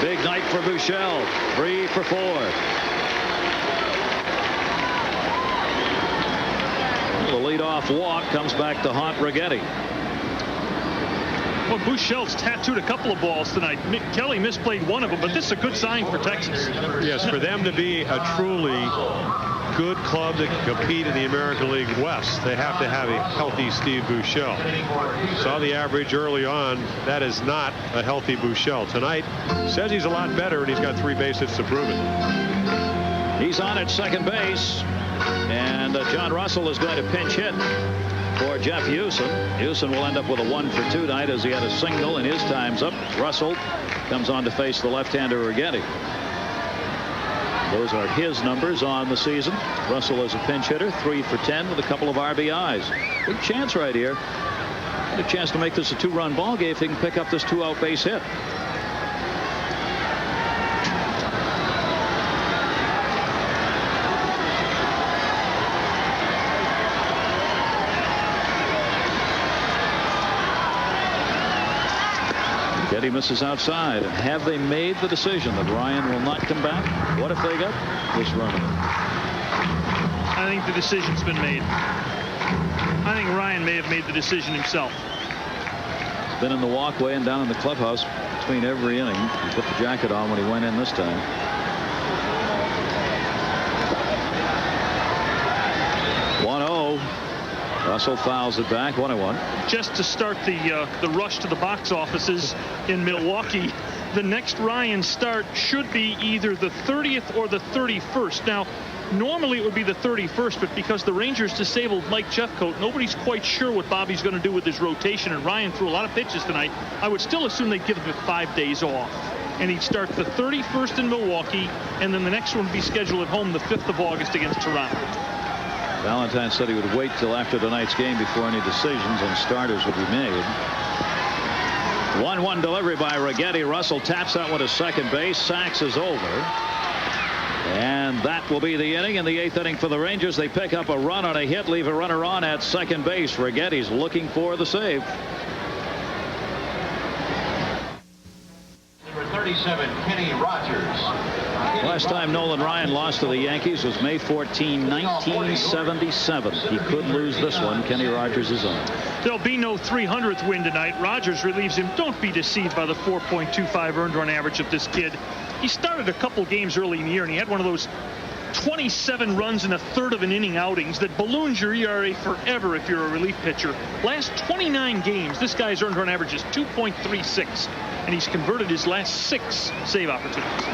Big night for Buechele. 3 for 4. The leadoff walk comes back to haunt Righetti. Well, Buechele's tattooed a couple of balls tonight. Kelly misplayed one of them, but this is a good sign for Texas. Yes, for them to be a truly good club that can compete in the American League West, they have to have a healthy Steve Buechele. Saw the average early on. That is not a healthy Buechele. Tonight, says he's a lot better, and he's got 3 base hits to prove it. He's on at second base, and John Russell is going to pinch hit for Jeff Houston. Houston will end up with a 1 for 2 tonight as he had a single, and his time's up. Russell comes on to face the left-hander Righetti. Those are his numbers on the season. Russell is a pinch hitter, 3 for 10 with a couple of RBIs. Big chance right here. Get a chance to make this a 2-run ball game if he can pick up this 2-out base hit. Getty misses outside. And have they made the decision that Ryan will not come back? What if they got this run? I think the decision's been made. I think Ryan may have made the decision himself. He's been in the walkway and down in the clubhouse between every inning. He put the jacket on when he went in this time. 1-0. Russell fouls it back. 1-1. Just to start the rush to the box offices in Milwaukee, the next Ryan start should be either the 30th or the 31st. Now, normally it would be the 31st, but because the Rangers disabled Mike Jeffcoat, nobody's quite sure what Bobby's going to do with his rotation, and Ryan threw a lot of pitches tonight. I would still assume they'd give him 5 days off, and he'd start the 31st in Milwaukee, and then the next one would be scheduled at home the 5th of August against Toronto. Valentine said he would wait till after tonight's game before any decisions on starters would be made. 1-1 delivery by Righetti. Russell taps that one to second base. Sachs is over. And that will be the inning. In the 8th inning for the Rangers, they pick up a run on a hit, leave a runner on at second base. Righetti's looking for the save. Number 37, Kenny Rogers. Last time Nolan Ryan lost to the Yankees was May 14, 1977. He could lose this one. Kenny Rogers is on. There'll be no 300th win tonight. Rogers relieves him. Don't be deceived by the 4.25 earned run average of this kid. He started a couple games early in the year, and he had one of those 27 runs in a third of an inning outings that balloons your ERA forever if you're a relief pitcher. Last 29 games, this guy's earned run average is 2.36, and he's converted his last 6 save opportunities.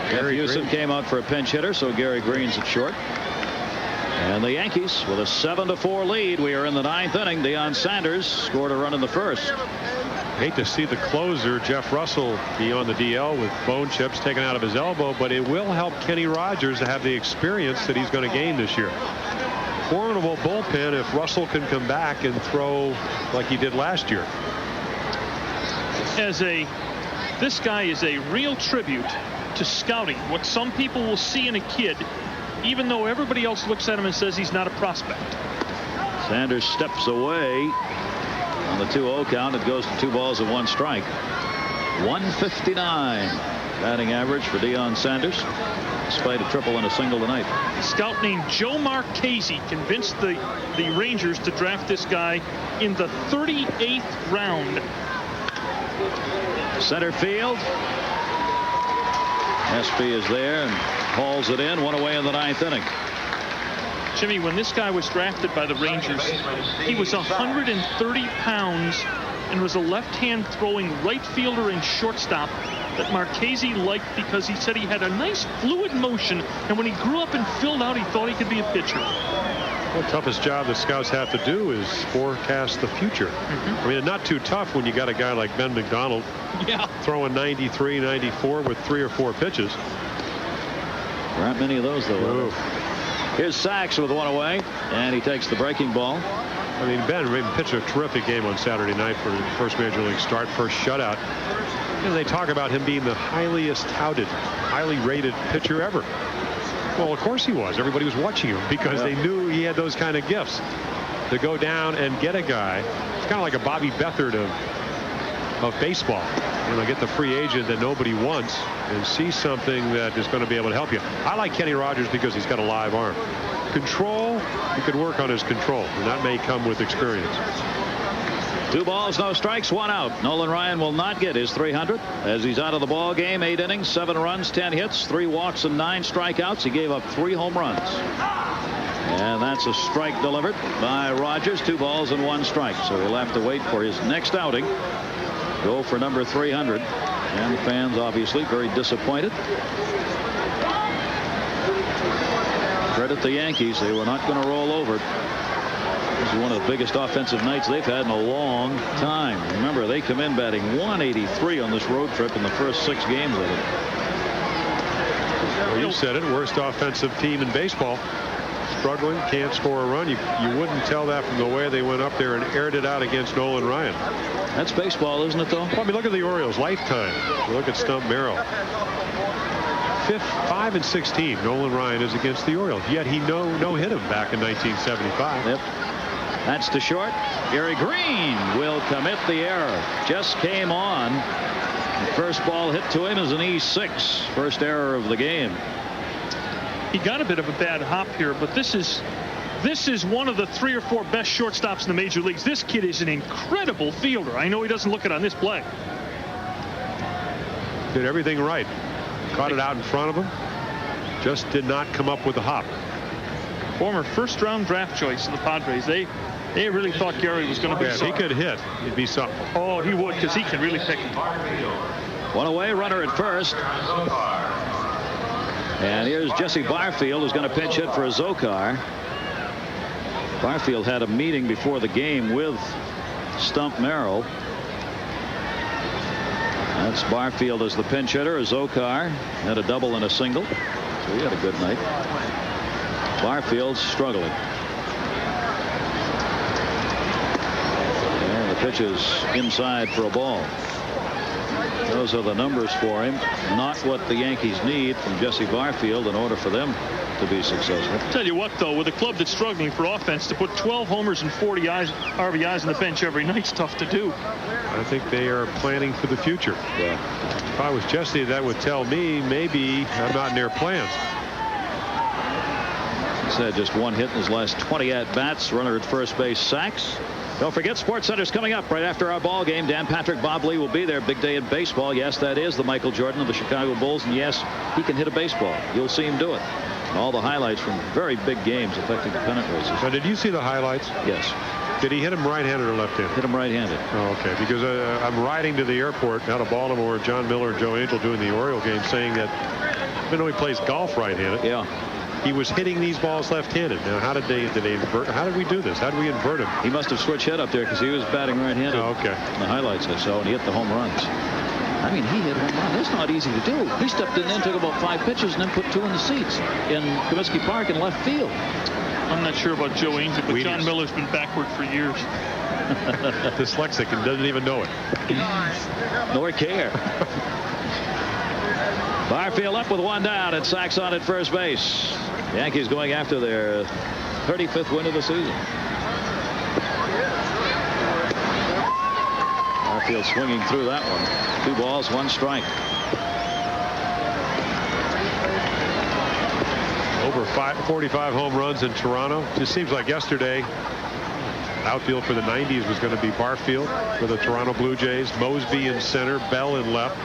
Gary Houston came out for a pinch hitter, so Gary Green's at short. And the Yankees with a 7-4 lead. We are in the 9th inning. Deion Sanders scored a run in the first. Hate to see the closer, Jeff Russell, be on the DL with bone chips taken out of his elbow, but it will help Kenny Rogers to have the experience that he's going to gain this year. Formidable bullpen if Russell can come back and throw like he did last year. This guy is a real tribute to scouting. What some people will see in a kid, even though everybody else looks at him and says he's not a prospect. Sanders steps away. On the 2-0 count, it goes to 2 balls and 1 strike. 159 batting average for Deion Sanders, despite a triple and a single tonight. A scout named Joe Marchese convinced the Rangers to draft this guy in the 38th round. Center field. Espy is there and hauls it in. 1 away in the 9th inning. Jimmy, when this guy was drafted by the Rangers, he was 130 pounds and was a left-hand throwing right fielder and shortstop that Marchese liked because he said he had a nice fluid motion, and when he grew up and filled out, he thought he could be a pitcher. Well, the toughest job the scouts have to do is forecast the future. I mean, not too tough when you got a guy like Ben McDonald throwing 93, 94 with 3 or 4 pitches. There aren't many of those, though. Here's Sachs with 1 away, and he takes the breaking ball. I mean, Ben pitched a terrific game on Saturday night for the first major league start, first shutout. And they talk about him being the highest touted, highly rated pitcher ever. Well, of course he was. Everybody was watching him because they knew he had those kind of gifts. To go down and get a guy, it's kind of like a Bobby Beathard of baseball. You know, get the free agent that nobody wants and see something that is going to be able to help you. I like Kenny Rogers because he's got a live arm. Control, he could work on his control, and that may come with experience. 2 balls, no strikes, 1 out. Nolan Ryan will not get his 300 as he's out of the ball game. 8 innings, 7 runs, 10 hits, 3 walks, and 9 strikeouts. He gave up 3 home runs. And that's a strike delivered by Rogers. 2 balls and 1 strike. So he'll have to wait for his next outing. Go for number 300. And the fans obviously very disappointed. Credit the Yankees. They were not going to roll over. This is one of the biggest offensive nights they've had in a long time. Remember, they come in batting 183 on this road trip in the first 6 games of it. Well, you said it, worst offensive team in baseball. Struggling, can't score a run. You wouldn't tell that from the way they went up there and aired it out against Nolan Ryan. That's baseball, isn't it, though? Well, I mean, look at the Orioles' lifetime. Look at Stump Merrill. 5-16, Nolan Ryan is against the Orioles. Yet he no hit him back in 1975. Yep. That's to short. Gary Green will commit the error. Just came on. The first ball hit to him is an E6. First error of the game. He got a bit of a bad hop here, but this is one of the 3 or 4 best shortstops in the major leagues. This kid is an incredible fielder. I know he doesn't look it on this play. Did everything right. Caught it out in front of him. Just did not come up with the hop. Former first-round draft choice of the Padres. They really thought Gary was going to be if he could hit, he'd be something. Oh, he would, because he can really pick him. One away, runner at first. And here's Jesse Barfield, who's going to pinch hit for Zokar. Barfield had a meeting before the game with Stump Merrill. That's Barfield as the pinch hitter. Zokar had a double and a single. So he had a good night. Barfield's struggling. And the pitch is inside for a ball. Those are the numbers for him. Not what the Yankees need from Jesse Barfield in order for them to be successful. Tell you what, though, with a club that's struggling for offense, to put 12 homers and 40 RBIs on the bench every night's tough to do. I think they are planning for the future. Yeah. If I was Jesse, that would tell me maybe I'm not in their plans. He's had just one hit in his last 20 at-bats. Runner at first base, Sachs. Don't forget, SportsCenter's coming up right after our ball game. Dan Patrick, Bob Lee will be there. Big day in baseball. Yes, that is the Michael Jordan of the Chicago Bulls. And yes, he can hit a baseball. You'll see him do it. And all the highlights from very big games affecting the pennant races. Now, did you see the highlights? Yes. Did he hit him right-handed or left-handed? Hit him right-handed. Oh, okay. Because I'm riding to the airport out of Baltimore. John Miller and Joe Angel doing the Oriole game, saying that even though he plays golf right-handed, he was hitting these balls left-handed. Now, how did they invert? How did we do this? How did we invert him? He must have switched hit up there because he was batting right-handed. Oh, okay. In the highlights I saw, and he hit the home runs. I mean, he hit home run. That's not easy to do. He stepped in and took about 5 pitches and then put 2 in the seats in Comiskey Park in left field. I'm not sure about Joe Angel, but John Miller's been backward for years. Dyslexic and doesn't even know it. Nor care. Barfield up with 1 down and Sachs on at first base. Yankees going after their 35th win of the season. Barfield swinging through that one. 2 balls, 1 strike. Over 45 home runs in Toronto. Just seems like yesterday. Outfield for the 90s was going to be Barfield for the Toronto Blue Jays. Mosby in center, Bell in left.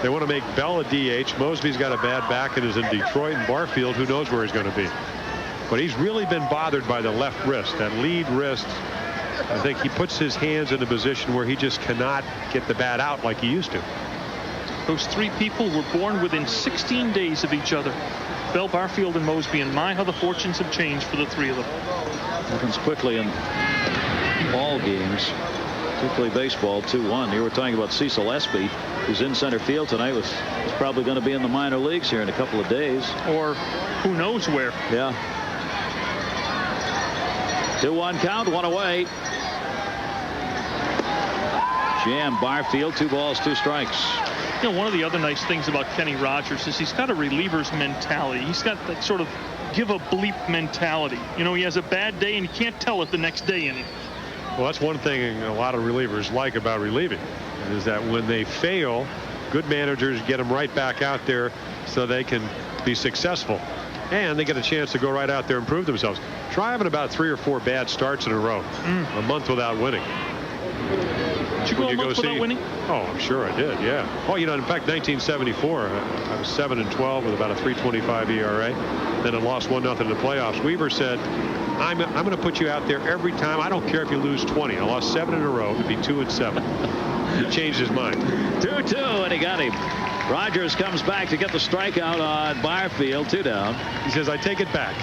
They want to make Bell a DH. Mosby's got a bad back and is in Detroit, and Barfield, who knows where he's going to be. But he's really been bothered by the left wrist, that lead wrist. I think he puts his hands in a position where he just cannot get the bat out like he used to. Those 3 people were born within 16 days of each other. Bell, Barfield, and Mosby, and my, how the fortunes have changed for the 3 of them. Happens quickly in ball games, particularly baseball. 2-1. You were talking about Cecil Espy, who's in center field tonight. Was probably going to be in the minor leagues here in a couple of days. Or who knows where. Yeah. 2-1 count, 1 away. Jam Barfield, 2 balls, 2 strikes. You know, one of the other nice things about Kenny Rogers is he's got a reliever's mentality. He's got that sort of give a bleep mentality. You know, he has a bad day and you can't tell it the next day in him. Well, that's one thing a lot of relievers like about relieving, is that when they fail, good managers get them right back out there so they can be successful. And they get a chance to go right out there and prove themselves. Try having about 3 or 4 bad starts in a row. A month without winning. Did you go a month without winning? Oh, I'm sure I did, yeah. Oh, you know, in fact, 1974, I was 7-12 with about a 3.25 ERA. Then I lost 1-0 in the playoffs. Weaver said, I'm going to put you out there every time. I don't care if you lose 20. I lost 7 in a row. It'd be 2-7. He changed his mind. 2-2, and he got him. Rogers comes back to get the strikeout on Barfield. 2 down. He says, I take it back.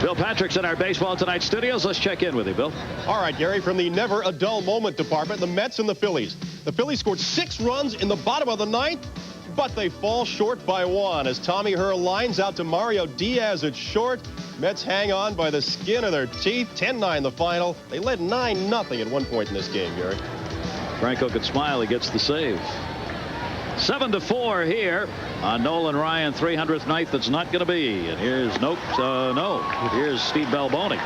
Bill Patrick's in our Baseball Tonight studios. Let's check in with you, Bill. All right, Gary, from the never a dull moment department, the Mets and the Phillies. The Phillies scored 6 runs in the bottom of the 9th, but they fall short by 1 as Tommy Herr lines out to Mario Diaz at short. Mets hang on by the skin of their teeth. 10-9 the final. They led 9-0 at one point in this game, Gary. Franco could smile. He gets the save. 7-4 here on Nolan Ryan 300th night. That's not going to be. And here's here's Steve Balboni.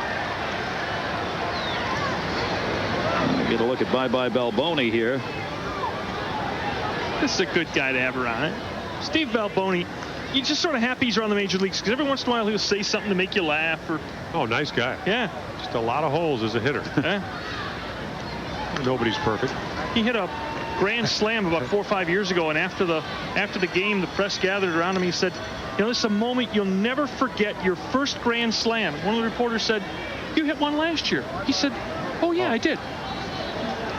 Get a look at Bye-Bye Balboni here. This is a good guy to have around. Steve Balboni, you're just sort of happy he's around the major leagues because every once in a while he'll say something to make you laugh. Oh, nice guy. Yeah. Just a lot of holes as a hitter. Yeah. Nobody's perfect. He hit a grand slam about 4 or 5 years ago, and after the game, the press gathered around him. He said, "You know, this is a moment you'll never forget. Your first grand slam." One of the reporters said, "You hit one last year." He said, "Oh yeah, I did."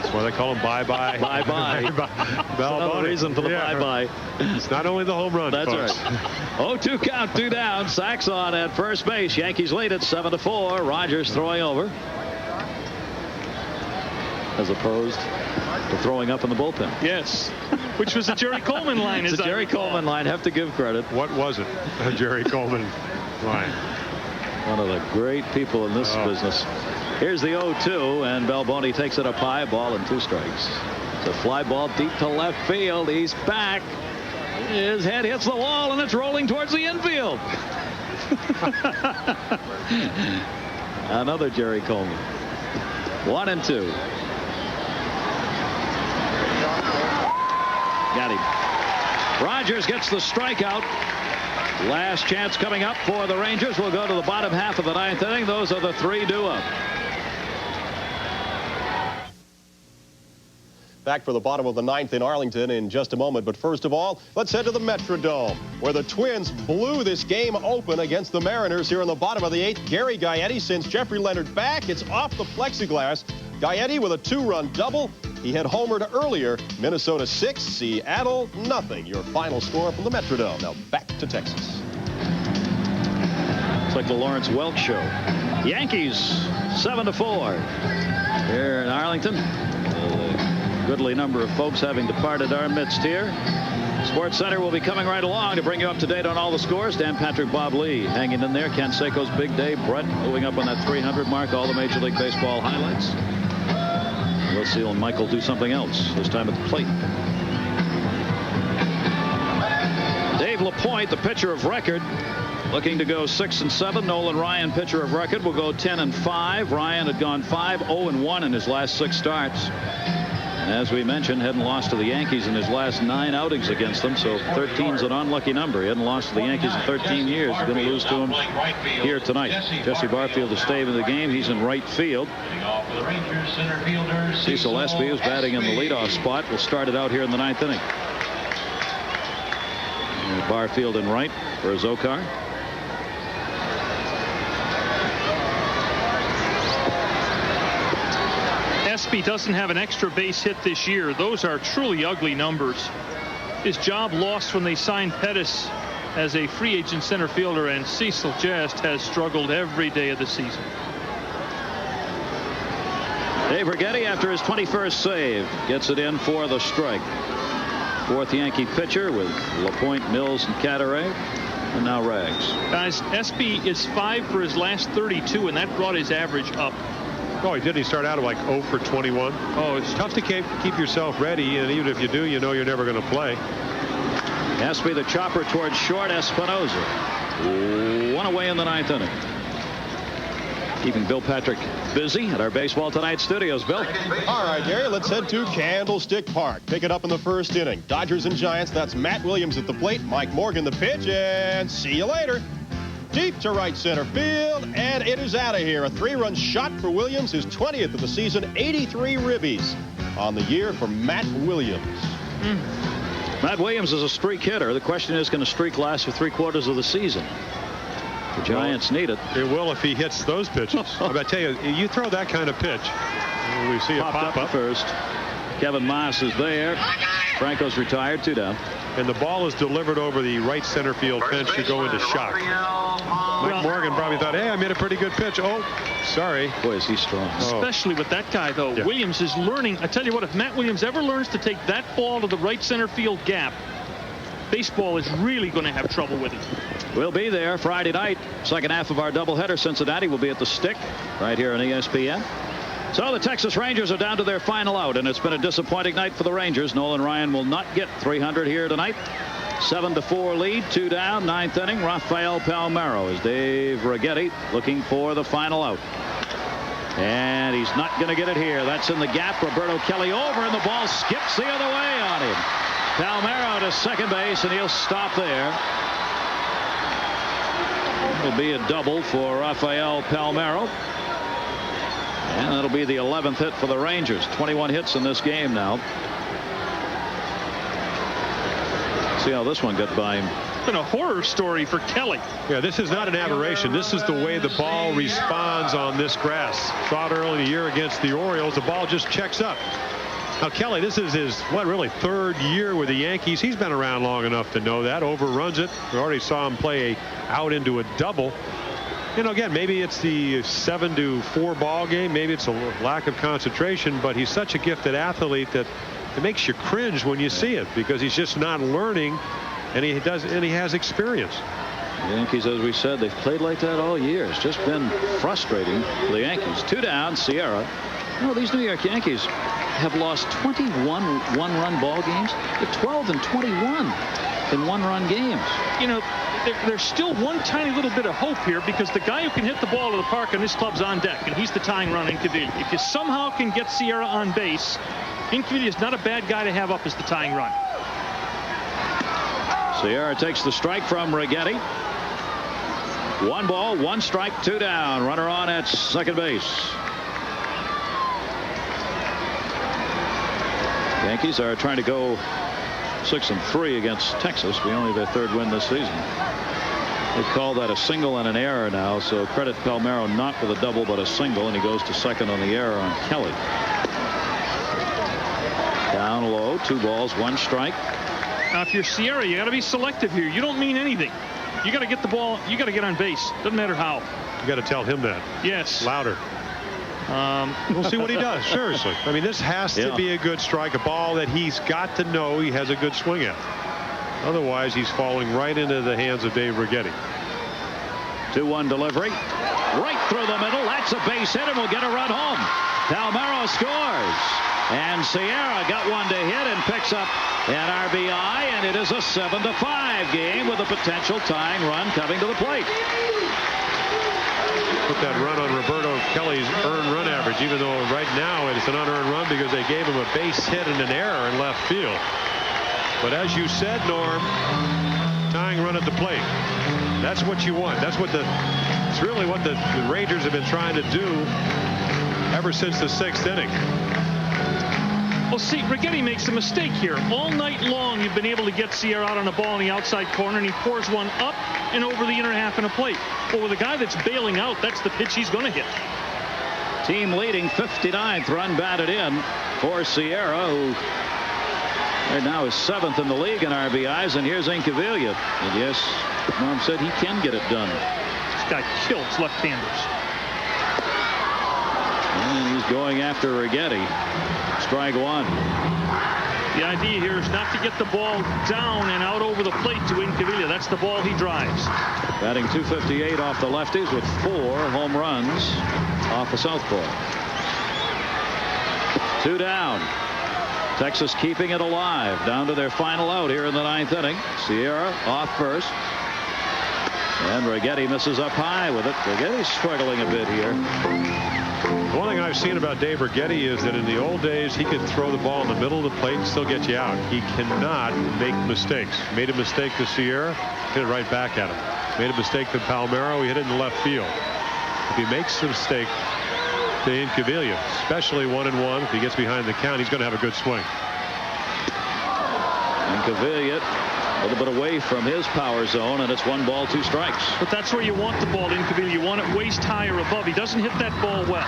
That's why they call him Bye-Bye. Bye-Bye. Another reason for the bye-bye. It's not only the home run. That's folks. right. 0-2 count, 2 down. Sacks on at first base. Yankees lead it 7-4. Rogers throwing over, as opposed to throwing up in the bullpen. Yes, which was a Jerry Coleman line. It's a Jerry Coleman line. Have to give credit. What was it? A Jerry Coleman line. One of the great people in this business. Here's the 0-2, and Balboni takes it up high. Ball and 2 strikes. It's a fly ball deep to left field. He's back. His head hits the wall, and it's rolling towards the infield. Another Jerry Coleman. 1-2. Got him. Rogers gets the strikeout. Last chance coming up for the Rangers. We'll go to the bottom half of the 9th inning. Those are the 3 due up. Back for the bottom of the 9th in Arlington in just a moment. But first of all, let's head to the Metrodome, where the Twins blew this game open against the Mariners here in the bottom of the 8th. Gary Gaetti sends Jeffrey Leonard back. It's off the plexiglass. Gaetti with a 2-run double. He had homered earlier. Minnesota 6, Seattle nothing. Your final score from the Metrodome. Now back to Texas. It's like the Lawrence Welk show. Yankees 7-4 here in Arlington. Goodly number of folks having departed our midst here. Sports Center will be coming right along to bring you up to date on all the scores. Dan Patrick, Bob Lee hanging in there. Ken Seiko's big day. Brett moving up on that 300 mark. All the Major League Baseball highlights. We'll see Michael do something else, this time at the plate. Dave LaPointe, the pitcher of record, looking to go 6-7. Nolan Ryan, pitcher of record, will go 10-5. Ryan had gone 5-0-1 in his last 6 starts. And as we mentioned, hadn't lost to the Yankees in his last 9 outings against them, so 13's an unlucky number. He hadn't lost to the Yankees in 13 years. He's going to lose to them here tonight. Jesse Barfield is staying in the game. He's in right field. Cecil Espy, who's batting in the leadoff spot, will start it out here in the 9th inning. And Barfield in right for Zokar. Espy doesn't have an extra base hit this year. Those are truly ugly numbers. His job lost when they signed Pettis as a free agent center fielder, and Cecil just has struggled every day of the season. Dave Righetti, after his 21st save, gets it in for the strike. 4th Yankee pitcher with LaPointe, Mills, and Cadaret. And now Rags. Guys, Espy is 5 for his last 32, and that brought his average up. Oh, he did. He started out like 0 for 21. Oh, it's tough to keep yourself ready, and even if you do, you know you're never going to play. Espy the chopper towards short. Espinosa 1 away in the 9th inning. Keeping Bill Patrick busy at our Baseball Tonight studios. Bill. All right, Gary, let's head to Candlestick Park. Pick it up in the 1st inning. Dodgers and Giants. That's Matt Williams at the plate. Mike Morgan the pitch, and see you later. Deep to right center field, and it is out of here. A 3-run shot for Williams, his 20th of the season. 83 ribbies on the year for Matt Williams. Matt Williams is a streak hitter. The question is, can a streak last for 3/4 of the season? The Giants need it. It will if he hits those pitches. I tell you, you throw that kind of pitch, we see a pop up first. Kevin Moss is there. Franco's retired, 2 down. And the ball is delivered over the right center field fence. You go into shock. Mike Morgan probably thought, hey, I made a pretty good pitch. Oh, sorry. Boy, is he strong. Especially with that guy, though. Yeah. Williams is learning. I tell you what, if Matt Williams ever learns to take that ball to the right center field gap, baseball is really going to have trouble with it. We'll be there Friday night. Second half of our doubleheader. Cincinnati will be at the Stick right here on ESPN. So the Texas Rangers are down to their final out, and it's been a disappointing night for the Rangers. Nolan Ryan will not get 300 here tonight. 7-4 lead, 2 down, 9th inning. Rafael Palmeiro is Dave Righetti looking for the final out. And he's not going to get it here. That's in the gap. Roberto Kelly over, and the ball skips the other way on him. Palmeiro to second base, and he'll stop there. It'll be a double for Rafael Palmeiro. And that'll be the 11th hit for the Rangers. 21 hits in this game now. See how this one got by him. It's been a horror story for Kelly. Yeah, this is not an aberration. This is the way the ball responds on this grass. Saw it early in the year against the Orioles. The ball just checks up. Now, Kelly, this is his, really third year with the Yankees. He's been around long enough to know that. Overruns it. We already saw him play out into a double. You know, again, maybe it's the 7-4 ball game. Maybe it's a lack of concentration, but he's such a gifted athlete that it makes you cringe when you see it, because he's just not learning, and he has experience. The Yankees, as we said, they've played like that all year. It's just been frustrating for the Yankees. 2 down, Sierra. You know, these New York Yankees have lost 21 one-run ball games. They're 12 and 21 in one-run games. You know, there's still one tiny little bit of hope here, because the guy who can hit the ball to the park in this club's on deck, and he's the tying run, Incaviglia. If you somehow can get Sierra on base, Incaviglia is not a bad guy to have up as the tying run. Sierra takes the strike from Righetti. 1 ball, 1 strike, 2 down. Runner on at second base. Yankees are trying to go 6-3 against Texas. We only have their 3rd win this season. They call that a single and an error now, so credit Palmeiro not with a double but a single, and he goes to second on the error on Kelly. Down low, 2 balls, 1 strike. Now, if you're Sierra, you got to be selective here. You don't mean anything. You got to get the ball. You got to get on base. Doesn't matter how. You got to tell him that. Yes. Louder. We'll see what he does. Seriously. I mean, this has to be a good strike, a ball that he's got to know he has a good swing at. Otherwise, he's falling right into the hands of Dave Righetti. 2-1 delivery. Right through the middle. That's a base hit, and we'll get a run home. Palmeiro scores. And Sierra got one to hit and picks up an RBI, and it is a 7-5 game with a potential tying run coming to the plate. Put that run on Roberto Kelly's earned run average, even though right now it's an unearned run because they gave him a base hit and an error in left field. But as you said, Norm, tying run at the plate. That's what you want. That's what it's really what the Rangers have been trying to do ever since the 6th inning. Well, see, Righetti makes a mistake here. All night long, you've been able to get Sierra out on the ball in the outside corner, and he pours one up and over the inner half in a plate. Well, with a guy that's bailing out, that's the pitch he's going to hit. Team leading 59th run batted in for Sierra, who right now is 7th in the league in RBIs, and here's Incaviglia. And yes, Norm said he can get it done. This guy kills left-handers. And he's going after Righetti. Strike 1. The idea here is not to get the ball down and out over the plate to Incaviglia. That's the ball he drives. Batting .258 off the lefties with 4 home runs off the southpaw. 2 down. Texas keeping it alive. Down to their final out here in the 9th inning. Sierra off first. And Righetti misses up high with it. Righetti's struggling a bit here. One thing I've seen about Dave Righetti is that in the old days he could throw the ball in the middle of the plate and still get you out. He cannot make mistakes. Made a mistake to Sierra, hit it right back at him. Made a mistake to Palmeiro, he hit it in left field. If he makes a mistake to Incaviglia, especially 1-1, if he gets behind the count, he's going to have a good swing. Incaviglia a little bit away from his power zone, and it's 1 ball, 2 strikes. But that's where you want the ball, Incaviglia. You want it waist high or above. He doesn't hit that ball well.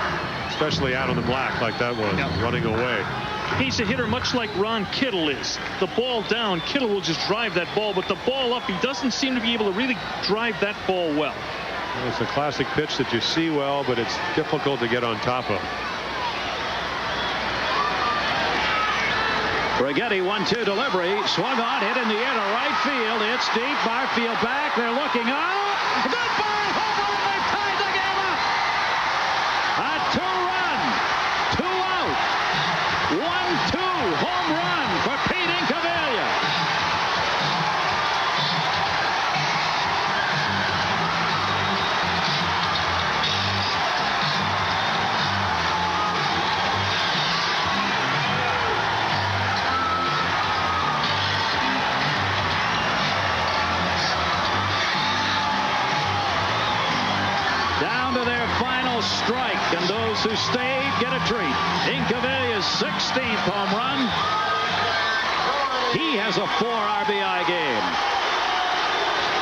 Especially out on the black like that was, running away. He's a hitter much like Ron Kittle is. The ball down, Kittle will just drive that ball, but the ball up, he doesn't seem to be able to really drive that ball well. It's a classic pitch that you see well, but it's difficult to get on top of. Righetti 1-2 delivery, swung on, hit in the air to right field. It's deep. Barfield back. They're looking out. Goodbye, home run. They tied the game up. A 2-run who stayed get a treat. Incaviglia's 16th home run. He has a 4 RBI game.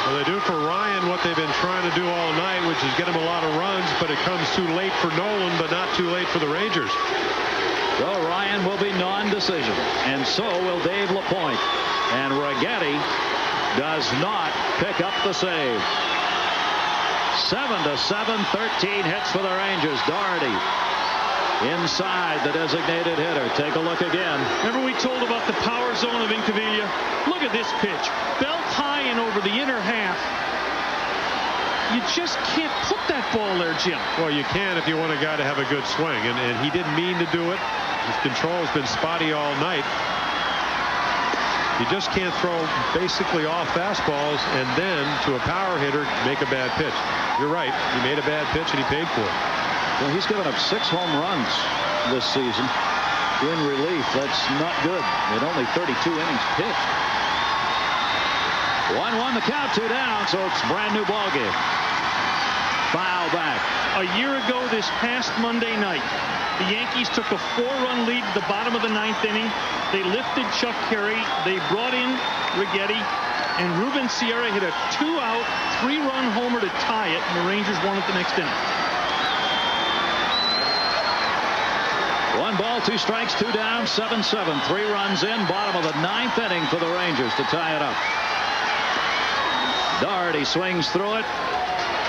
Well, they do for Ryan what they've been trying to do all night, which is get him a lot of runs, but it comes too late for Nolan, but not too late for the Rangers. So Ryan will be non-decision, and so will Dave LaPointe. And Righetti does not pick up the save. 7-7, 13 hits for the Rangers. Doherty inside the designated hitter. Take a look again. Remember we told about the power zone of Incaviglia? Look at this pitch. Belt high and over the inner half. You just can't put that ball there, Jim. Well, you can if you want a guy to have a good swing, and he didn't mean to do it. His control has been spotty all night. You just can't throw basically off fastballs and then to a power hitter make a bad pitch. You're right. He made a bad pitch and he paid for it. Well, he's given up 6 home runs this season in relief. That's not good. With only 32 innings pitched. 1-1 the count, 2 down, so it's a brand new ball game. Foul back. A year ago this past Monday night, the Yankees took a 4-run lead at the bottom of the 9th inning. They lifted Chuck Carey. They brought in Righetti, and Ruben Sierra hit a 2-out, 3-run homer to tie it, and the Rangers won it the next inning. 1 ball, 2 strikes, 2 down, 7-7. 3 runs in, bottom of the 9th inning for the Rangers to tie it up. Doherty swings through it.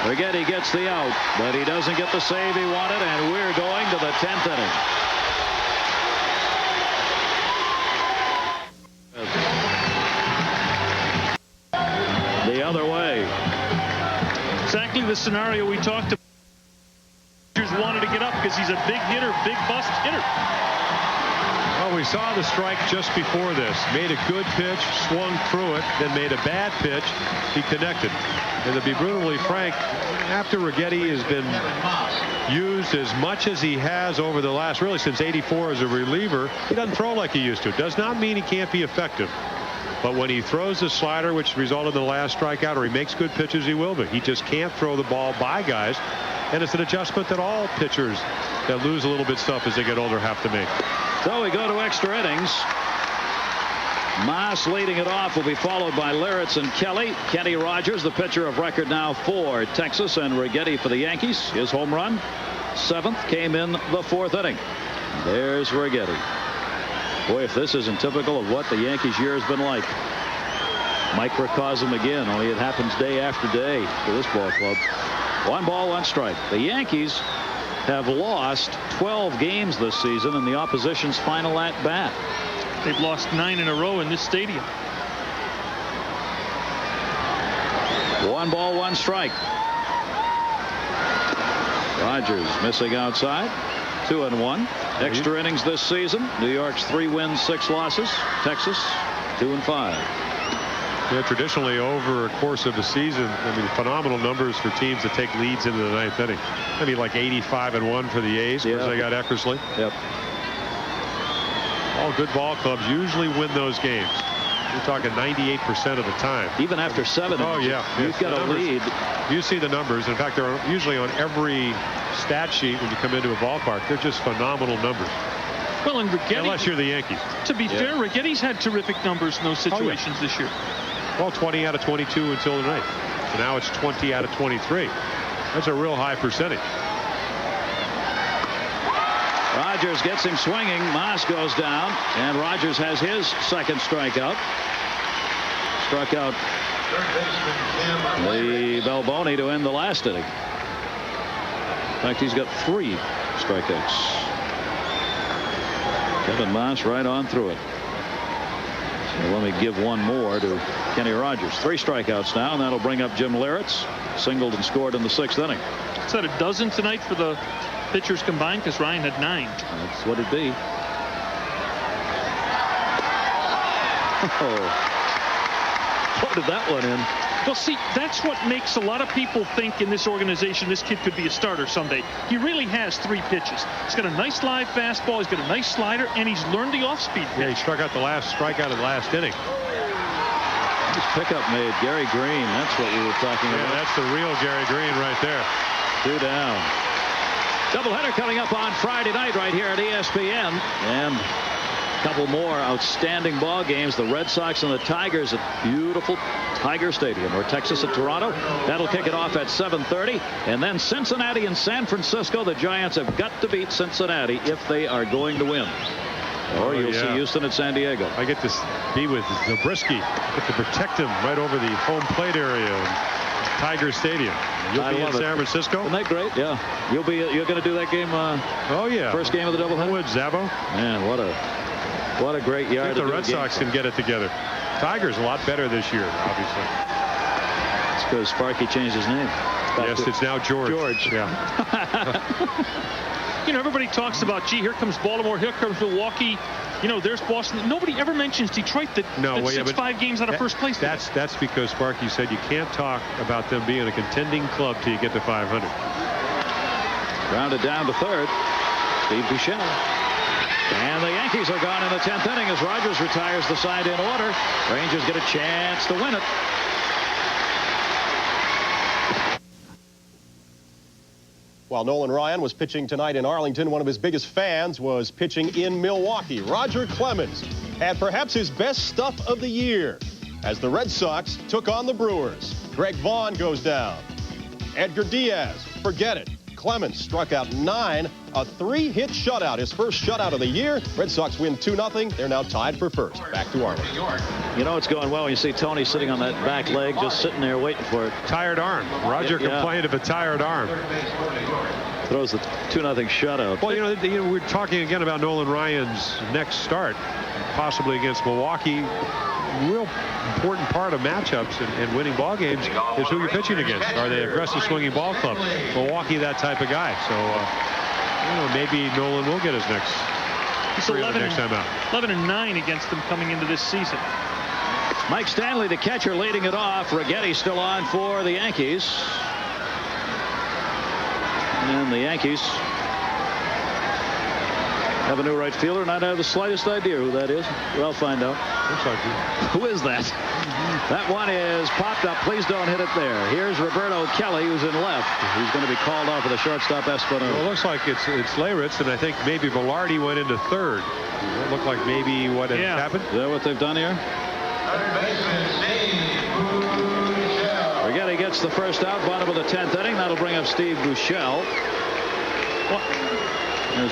Righetti gets the out, but he doesn't get the save he wanted, and we're going to the 10th inning. The other way. Exactly the scenario we talked about. Rangers wanted to get up because he's a big hitter, big bust hitter. Well, we saw the strike just before this. Made a good pitch, swung through it, then made a bad pitch. He connected. And to be brutally frank, after Righetti has been used as much as he has over the last, really since '84 as a reliever, he doesn't throw like he used to. Does not mean he can't be effective. But when he throws the slider, which resulted in the last strikeout, or he makes good pitches, he will be. He just can't throw the ball by guys. And it's an adjustment that all pitchers that lose a little bit stuff as they get older have to make. So we go to extra innings. Moss leading it off will be followed by Liritz and Kelly. Kenny Rogers, the pitcher of record now for Texas, and Righetti for the Yankees. His home run, 7th, came in the 4th inning. There's Righetti. Boy, if this isn't typical of what the Yankees' year has been like. Microcosm again, only it happens day after day for this ball club. 1 ball, 1 strike. The Yankees have lost 12 games this season in the opposition's final at bat. They've lost 9 in a row in this stadium. 1 ball, 1 strike. Rogers missing outside. 2-1. Extra innings this season. New York's 3 wins, 6 losses. Texas 2-5. Yeah, traditionally over a course of a season, I mean, phenomenal numbers for teams that take leads into the 9th inning. I mean, like 85-1 for the A's because they got Eckersley. Yep. All good ball clubs usually win those games. We're talking 98% of the time. Even after 7 innings. Oh, yeah. You've got a lead. You see the numbers. In fact, they're usually on every stat sheet when you come into a ballpark. They're just phenomenal numbers. Well, and Righetti, unless you're the Yankees. To be fair, Righetti's had terrific numbers in those situations this year. Well, 20 out of 22 until tonight. So now it's 20 out of 23. That's a real high percentage. Rogers gets him swinging. Moss goes down, and Rogers has his 2nd strikeout. Struck out Lee Balboni to end the last inning. In fact, he's got 3 strikeouts. Kevin Moss right on through it. So let me give 1 more to Kenny Rogers. 3 strikeouts now, and that'll bring up Jim Liritz. Singled and scored in the 6th inning. Is that a dozen tonight for the pitchers combined? Because Ryan had 9. That's what it'd be. Oh. Floated that one in. Well, see, that's what makes a lot of people think in this organization this kid could be a starter someday. He really has 3 pitches. He's got a nice live fastball, he's got a nice slider, and he's learned the off-speed pitch. Yeah, he struck out the last strikeout of the last inning. This pickup made Gary Green. That's what we were talking about. Yeah, that's the real Gary Green right there. 2 down. Doubleheader coming up on Friday night right here at ESPN. And a couple more outstanding ball games. The Red Sox and the Tigers at beautiful Tiger Stadium, or Texas at Toronto. That'll kick it off at 7:30. And then Cincinnati and San Francisco. The Giants have got to beat Cincinnati if they are going to win. Or you'll see Houston at San Diego. I get to be with Zabriskie. Get to protect him right over the home plate area of Tiger Stadium. You'll be in San Francisco. Isn't that great? Yeah. You're going to do that game. Oh yeah. First game of the doubleheader. Would Zabo? Man, what a great yard. I think the Red Sox can get it together. Tiger's a lot better this year, obviously. It's because Sparky changed his name. Yes, it's now George. George. Yeah. You know, everybody talks about, gee, here comes Baltimore, here comes Milwaukee. You know, there's Boston. Nobody ever mentions Detroit that sits 5 games out of first place. That's because Sparky said you can't talk about them being a contending club till you get to 500. Grounded down to third. Steve Buechele. And the Yankees are gone in the 10th inning as Rogers retires the side in order. Rangers get a chance to win it. While Nolan Ryan was pitching tonight in Arlington, one of his biggest fans was pitching in Milwaukee. Roger Clemens had perhaps his best stuff of the year as the Red Sox took on the Brewers. Greg Vaughn goes down. Edgar Diaz, forget it. Clemens struck out 9, a 3-hit shutout, his first shutout of the year. Red Sox win 2-0. They're now tied for first. Back to Arlington. You know it's going well when you see Tony sitting on that back leg, just sitting there waiting for it. Tired arm. Roger complained of a tired arm. Throws the 2-0 shutout. Well, you know, we're talking again about Nolan Ryan's next start, possibly against Milwaukee. Real important part of matchups and winning ball games is who you're pitching against. Are they aggressive swinging ball club? Milwaukee, that type of guy. So, you know, maybe Nolan will get his next. He's 11-9 against them coming into this season. Mike Stanley, the catcher, leading it off. Righetti still on for the Yankees. And the Yankees have a new right fielder, not have the slightest idea who that is. We'll find out. Who is that? That one is popped up. Please don't hit it there. Here's Roberto Kelly, who's in left. He's going to be called off of the shortstop Espinosa. Well, it looks like it's Leyritz, and I think maybe Velarde went into third. It looked like maybe what had happened. Is that what they've done here? Righetti gets the first out, bottom of the 10th inning. That'll bring up Steve Buechele.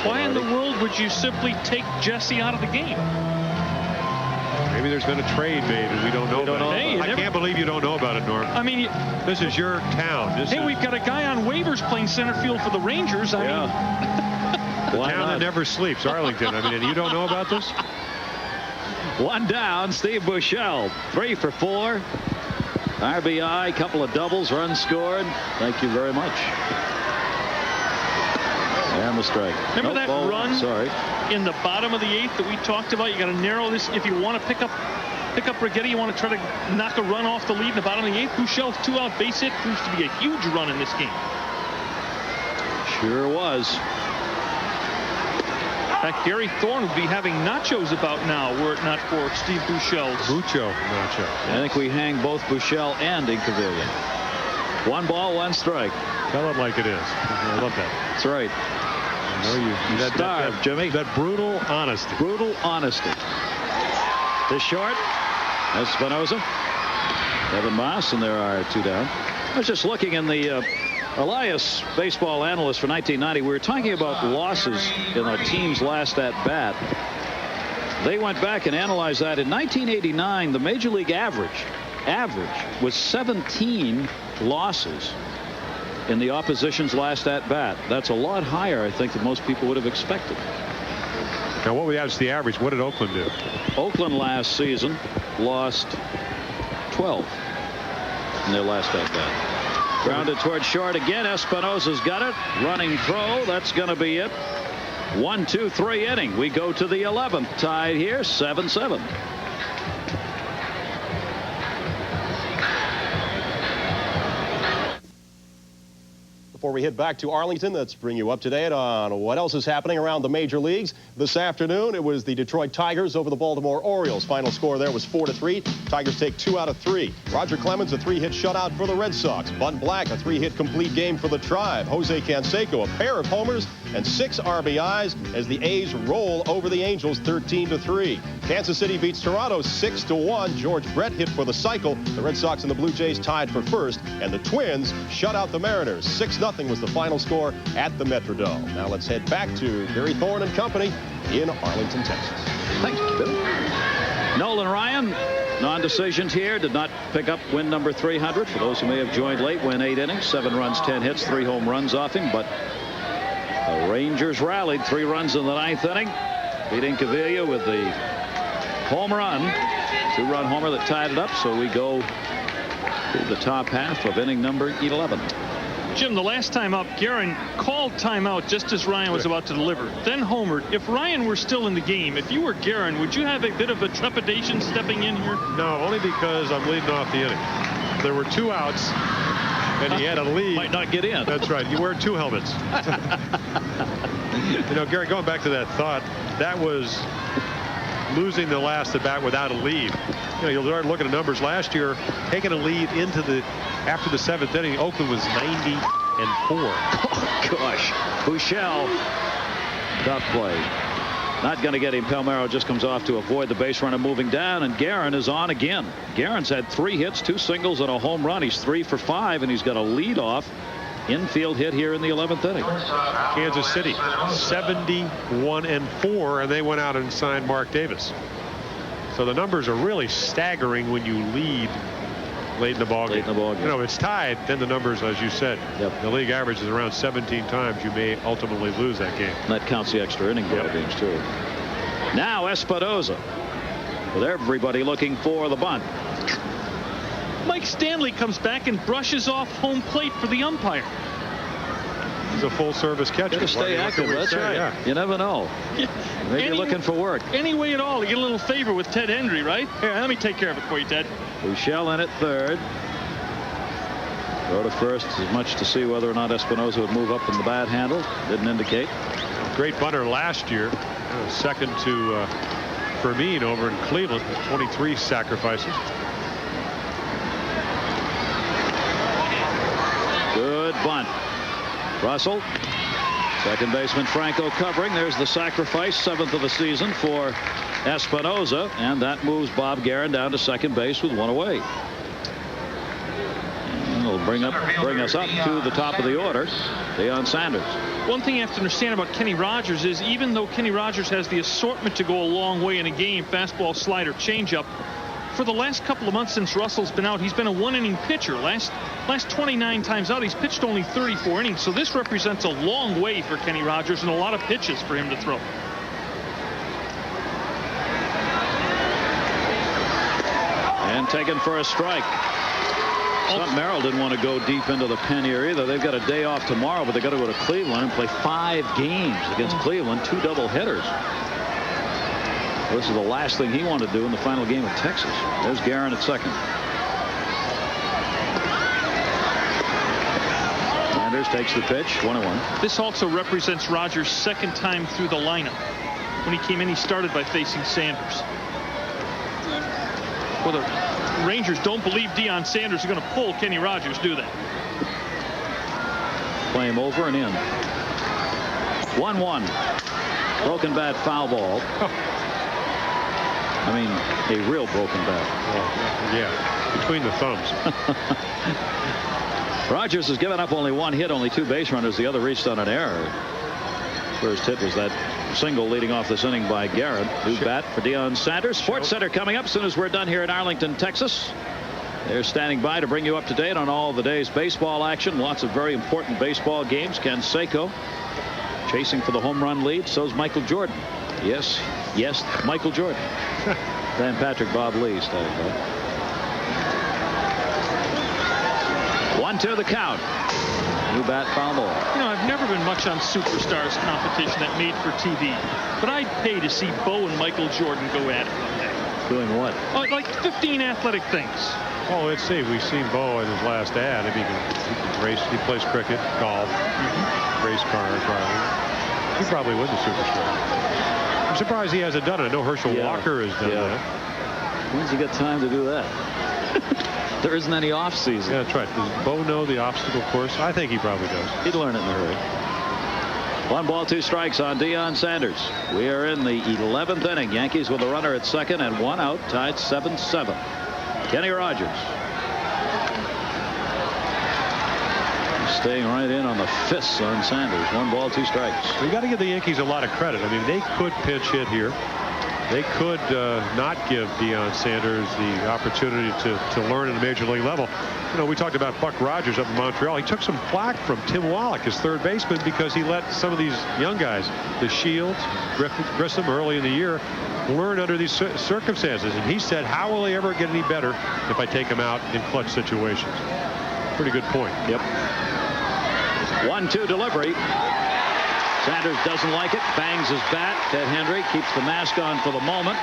Why in the world would you simply take Jesse out of the game? Maybe there's been a trade made and we don't know about it. I can't believe you don't know about it, Norm. I mean, this is your town. We've got a guy on waivers playing center field for the Rangers. I mean, the town that never sleeps, Arlington. I mean, and you don't know about this? One down, Steve Buechele. 3 for 4. RBI, couple of doubles, runs scored. Thank you very much. And the strike. Remember that run in the bottom of the 8th that we talked about? You got to narrow this. If you want to pick up Righetti, you want to try to knock a run off the lead in the bottom of the 8th. Buechele's 2-out base hit proves to be a huge run in this game. Sure was. In fact, Gary Thorne would be having nachos about now were it not for Steve Buechele's. Bucho nacho. I think we hang both Buechele and Incaviglia. 1 ball, 1 strike. Tell it like it is. I love that. That's right. I know you starved, Jimmy. That brutal honesty. Brutal honesty. To short. Espinosa. Evan Moss, and there are 2 down. I was just looking in the Elias baseball analyst for 1990. We were talking about losses in our team's last at bat. They went back and analyzed that. In 1989, the Major League average was 17 losses in the opposition's last at bat. That's a lot higher, I think, than most people would have expected. Now, what was the average? What did Oakland do? Oakland last season lost 12 in their last at bat. Grounded toward short again. Espinosa's got it. Running throw. That's going to be it. 1, 2, 3 inning. We go to the 11th. Tied here, 7-7. Before we head back to Arlington, let's bring you up to date on what else is happening around the major leagues. This afternoon, it was the Detroit Tigers over the Baltimore Orioles. Final score there was 4-3. Tigers take 2 out of 3. Roger Clemens, a 3-hit shutout for the Red Sox. Bud Black, a 3-hit complete game for the Tribe. Jose Canseco, a pair of homers and 6 RBIs as the A's roll over the Angels 13-3. Kansas City beats Toronto 6-1. George Brett hit for the cycle. The Red Sox and the Blue Jays tied for first, and the Twins shut out the Mariners. 6-0 was the final score at the Metrodome. Now let's head back to Gary Thorne and company in Arlington, Texas. Thank you, Bill. Nolan Ryan, non-decisions here, did not pick up win number 300. For those who may have joined late, went 8 innings, 7 runs, 10 hits, 3 home runs off him, but the Rangers rallied 3 runs in the 9th inning, beating Cavilla with the home run, 2-run homer that tied it up. So we go to the top half of inning number 11. Jim, the last time up, Guerin called timeout just as Ryan was about to deliver, then homered. If Ryan were still in the game, if you were Guerin, would you have a bit of a trepidation stepping in here? No, only because I'm leading off the inning. There were 2 outs, and he had a lead. Might not get in. That's right. You wear 2 helmets. You know, Gary, going back to that thought, that was losing the last at bat without a lead. You know, you'll start looking at numbers last year, taking a lead after the 7th inning. Oakland was 90-4. Oh, gosh. Buechele, tough play. Not going to get him. Palmeiro just comes off to avoid the base runner moving down, and Guerin is on again. Guerin's had 3 hits, 2 singles, and a home run. He's 3 for 5, and he's got a leadoff infield hit here in the 11th inning. Kansas City 71-4, and they went out and signed Mark Davis. So the numbers are really staggering when you lead late in the ballgame. You know, if it's tied, then the numbers, as you said, the league average is around 17 times you may ultimately lose that game. And that counts the extra inning ball games too. Now Espinosa, with everybody looking for the bunt. Mike Stanley comes back and brushes off home plate for the umpire. He's a full-service catcher. Gotta stay active. That's right. Yeah. You never know. Maybe you're looking for work. Any way at all, you get a little favor with Ted Hendry, right? Here, let me take care of it for you, Ted. Buechele in at third. Go to first as much to see whether or not Espinosa would move up in the bat handle. Didn't indicate. Great bunter last year. Second to Fermin over in Cleveland with 23 sacrifices. Good bunt. Russell, second baseman Franco covering. There's the sacrifice, 7th of the season for Espinosa, and that moves Bob Guerin down to second base with 1 away. And it'll bring us up to the top of the order, Deion Sanders. One thing you have to understand about Kenny Rogers is even though Kenny Rogers has the assortment to go a long way in a game, fastball, slider, changeup, for the last couple of months since Russell's been out, he's been a 1-inning pitcher. Last 29 times out, he's pitched only 34 innings. So this represents a long way for Kenny Rogers and a lot of pitches for him to throw. And taken for a strike. Merrill didn't want to go deep into the pen here either. They've got a day off tomorrow, but they've got to go to Cleveland and play 5 games against Cleveland, 2 doubleheaders. This is the last thing he wanted to do in the final game of Texas. There's Guerin at second. Sanders takes the pitch, 1-1. This also represents Rogers' second time through the lineup. When he came in, he started by facing Sanders. Well, the Rangers don't believe Deion Sanders is going to pull Kenny Rogers, do they? Play him over and in. 1-1. Broken bat, foul ball. I mean, a real broken bat. Yeah, between the thumbs. Rogers has given up only 1 hit, only 2 base runners. The other reached on an error. First hit was that single leading off this inning by Guerin. New bat for Deion Sanders. Sports Center coming up as soon as we're done here in Arlington, Texas. They're standing by to bring you up to date on all the day's baseball action. Lots of very important baseball games. Canseco chasing for the home run lead. So's Michael Jordan. Yes, Michael Jordan. Dan Patrick, Bob Lee standing by. 1-2 the count. New bat, foul ball. You know, I've never been much on Superstars competition that made for TV, but I'd pay to see Bo and Michael Jordan go at it one day. Doing what? Like 15 athletic things. Well, let's see. We've seen Bo in his last ad. If he can race, he plays cricket, golf, race car driving. He probably would the Superstore. I'm surprised he hasn't done it. I know Herschel Walker has done that. When's he got time to do that? There isn't any off season. Yeah, that's right. Does Bo know the obstacle course? I think he probably does. He'd learn it in a hurry. 1 ball, 2 strikes on Deion Sanders. We are in the 11th inning. Yankees with a runner at second and 1 out, tied 7-7. Kenny Rogers staying right in on the fists on Sanders. 1 ball, 2 strikes. We got to give the Yankees a lot of credit. I mean, they could pinch hit here. They could not give Deion Sanders the opportunity to learn at a major league level. You know, we talked about Buck Rogers up in Montreal. He took some flack from Tim Wallach, his third baseman, because he let some of these young guys, the Shields, Grissom early in the year, learn under these circumstances. And he said, how will they ever get any better if I take them out in clutch situations? Pretty good point. Yep. 1-2 delivery. Sanders doesn't like it, bangs his bat. Ted Hendry keeps the mask on for the moment.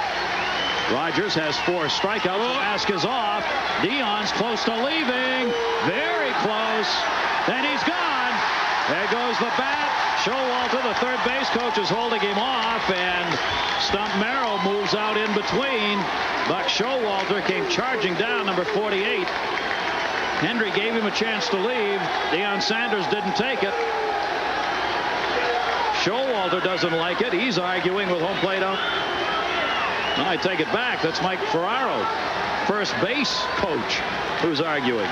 Rogers has 4 strikeouts. The mask is off. Deion's close to leaving. Very close. And he's gone. There goes the bat. Showalter, the third base coach, is holding him off. And Stump Merrill moves out in between. Buck Showalter came charging down, number 48. Hendry gave him a chance to leave. Deion Sanders didn't take it. Showalter doesn't like it. He's arguing with home plate out. I take it back. That's Mike Ferraro, first base coach, who's arguing.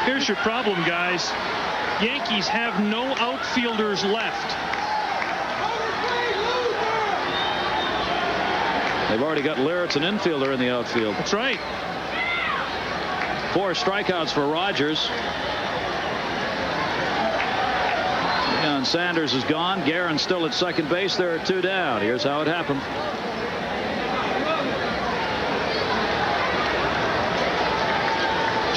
Here's your problem, guys. Yankees have no outfielders left. They've already got Lirritz, an infielder, in the outfield. That's right. 4 strikeouts for Rogers. Deion Sanders is gone. Guerin's still at second base. There are 2 down. Here's how it happened.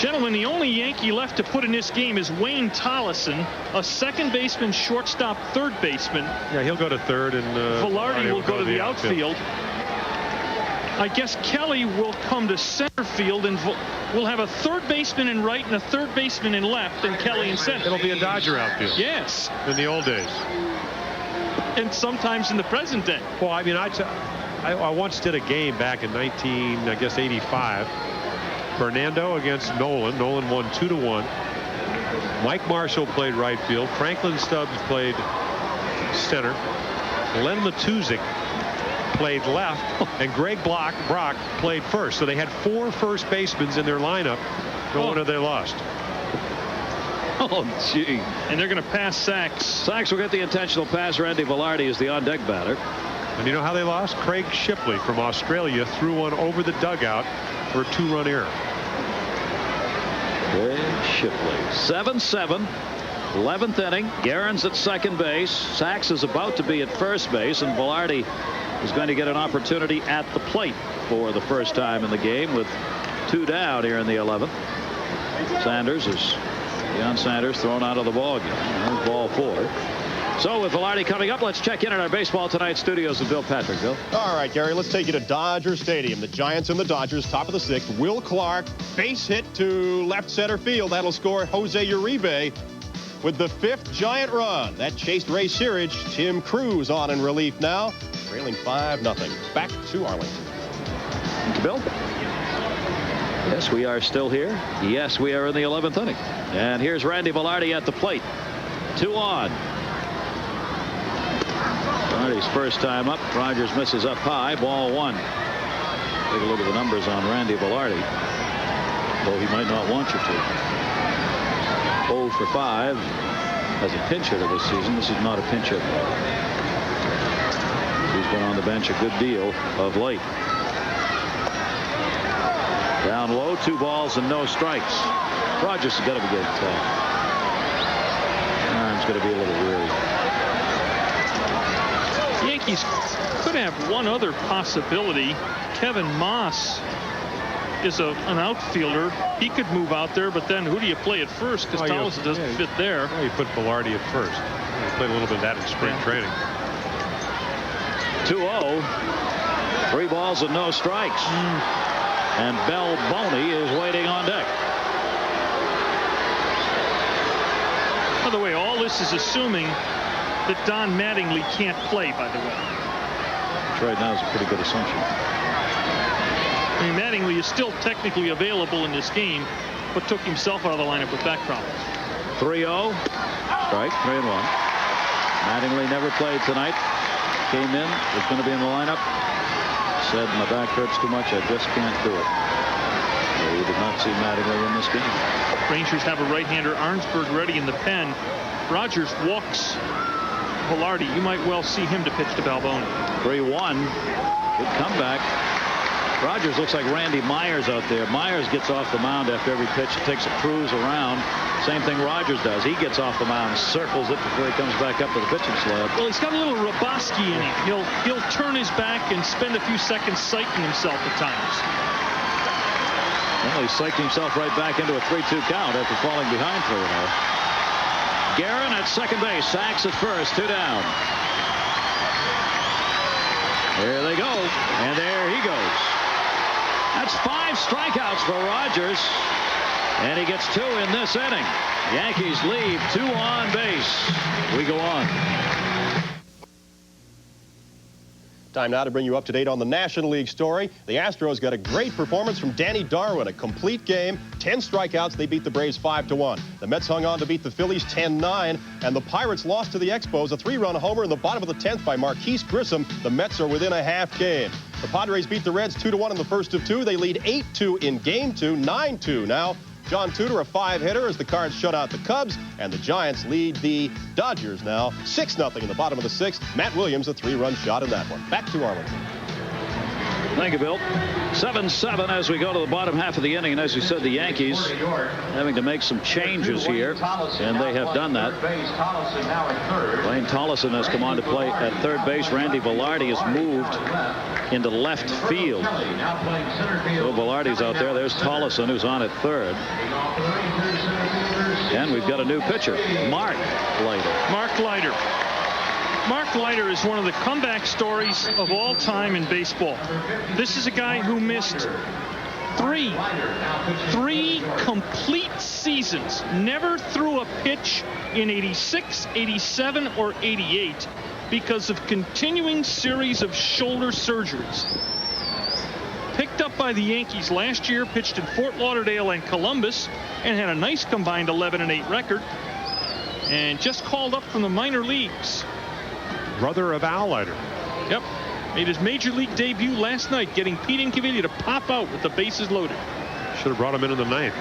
Gentlemen, the only Yankee left to put in this game is Wayne Tollison, a second baseman, shortstop, third baseman. Yeah, he'll go to third, and Velarde will go to the outfield. I guess Kelly will come to center field, and we'll have a third baseman in right and a third baseman in left, and Kelly in center. It'll be a Dodger outfield. Yes. In the old days. And sometimes in the present day. Well, I mean, I once did a game back in 1985. Fernando against Nolan. Nolan won 2-1. Mike Marshall played right field. Franklin Stubbs played center. Len Matuzik played left, and Greg Brock played first. So they had 4 first basemen in their lineup. No wonder they lost. Oh, gee. And they're going to pass Sachs. Sachs will get the intentional pass. Randy Velarde is the on-deck batter. And you know how they lost? Craig Shipley from Australia threw one over the dugout for a 2-run error. Craig Shipley. 7-7. 11th inning. Guerin's at second base. Sachs is about to be at first base, and Velarde is going to get an opportunity at the plate for the first time in the game with 2 down here in the 11th. Deion Sanders thrown out of the ball game. There's ball 4. So with Velarde coming up, let's check in at our Baseball Tonight studios with Bill Patrick. Bill. All right, Gary, let's take you to Dodger Stadium. The Giants and the Dodgers, top of the 6th. Will Clark, base hit to left center field. That'll score Jose Uribe with the 5th Giant run. That chased Ray Searage. Tim Cruz on in relief now, trailing 5-0. Back to Arlington. Thank you, Bill. Yes, we are still here. Yes, we are in the 11th inning. And here's Randy Velarde at the plate. 2 on. Velarde's first time up. Rogers misses up high. Ball 1. Take a look at the numbers on Randy Velarde. Though he might not want you to. 0 for 5 as a pinch hitter this season. This is not a pinch hit. He's been on the bench a good deal of late. Down low, 2 balls and no strikes. Rogers has got to be getting tired. Arm's going to be a little weary. Yankees could have one other possibility. Kevin Moss is an outfielder. He could move out there, but then who do you play at first? Because Towles doesn't fit there. Well, you put Velarde at first. He played a little bit of that in spring training. 2-0. 3 balls and no strikes. And Bell Boney is waiting on deck. By the way, all this is assuming that Don Mattingly can't play, by the way. Which right now is a pretty good assumption. I mean, Mattingly is still technically available in this game, but took himself out of the lineup with back problems. 3-0. Strike, 3-1. Mattingly never played tonight. Came in, was going to be in the lineup. Said, my back hurts too much, I just can't do it. So we did not see Mattingly in this game. Rangers have a right-hander, Arnsberg, ready in the pen. Rogers walks Velarde. You might well see him to pitch to Balboni. 3-1. Good comeback. Rogers looks like Randy Myers out there. Myers gets off the mound after every pitch, takes a cruise around. Same thing Rogers does. He gets off the mound, circles it before he comes back up to the pitching slab. Well, he's got a little Roboski in him. He'll turn his back and spend a few seconds psyching himself at times. Well, he psyched himself right back into a 3-2 count after falling behind 3-0. Guerin at second base. Sachs at first. 2 down. There they go. And there he goes. That's 5 strikeouts for Rogers. And he gets 2 in this inning. Yankees leave 2 on base. We go on. Time now to bring you up to date on the National League story. The Astros got a great performance from Danny Darwin. A complete game, 10 strikeouts. They beat the Braves 5-1. The Mets hung on to beat the Phillies 10-9. And the Pirates lost to the Expos. A 3-run homer in the bottom of the 10th by Marquise Grissom. The Mets are within a half game. The Padres beat the Reds 2-1 in the first of 2. They lead 8-2 in Game 2, 9-2 now. John Tudor, a 5-hitter, as the Cards shut out the Cubs, and the Giants lead the Dodgers now 6-0 in the bottom of the 6th. Matt Williams, a 3-run shot in that one. Back to Arlington. Thank you, Bill. 7-7 as we go to the bottom half of the inning. And as you said, the Yankees having to make some changes here, and they have done that. Lane Tollison has come on to play at third base. Randy Velarde has moved into left field. So Velarde's out there. There's Tollison, who's on at third. And we've got a new pitcher, Mark Leiter. Mark Leiter. Mark Leiter is one of the comeback stories of all time in baseball. This is a guy who missed three complete seasons, never threw a pitch in 86, 87, or 88 because of continuing series of shoulder surgeries. Picked up by the Yankees last year, pitched in Fort Lauderdale and Columbus, and had a nice combined 11-8 record, and just called up from the minor leagues. Brother of Al Leiter. Yep. Made his major league debut last night, getting Pete Incaviglia to pop out with the bases loaded. Should have brought him in the 9th.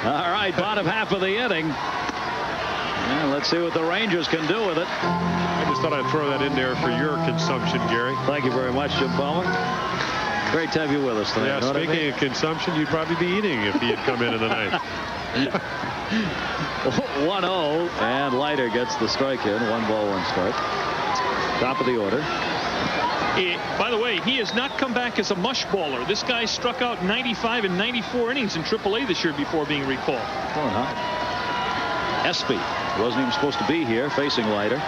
All right, bottom half of the inning. Yeah, let's see what the Rangers can do with it. I just thought I'd throw that in there for your consumption, Gary. Thank you very much, Jim Palmer. Great to have you with us tonight. Yeah, speaking of consumption, you'd probably be eating if he had come in the 9th. 1-0, and Leiter gets the strike in. 1 ball, 1 strike. Top of the order. By the way, he has not come back as a mush baller. This guy struck out 95 and 94 innings in AAA this year before being recalled. Espy wasn't even supposed to be here facing Leiter.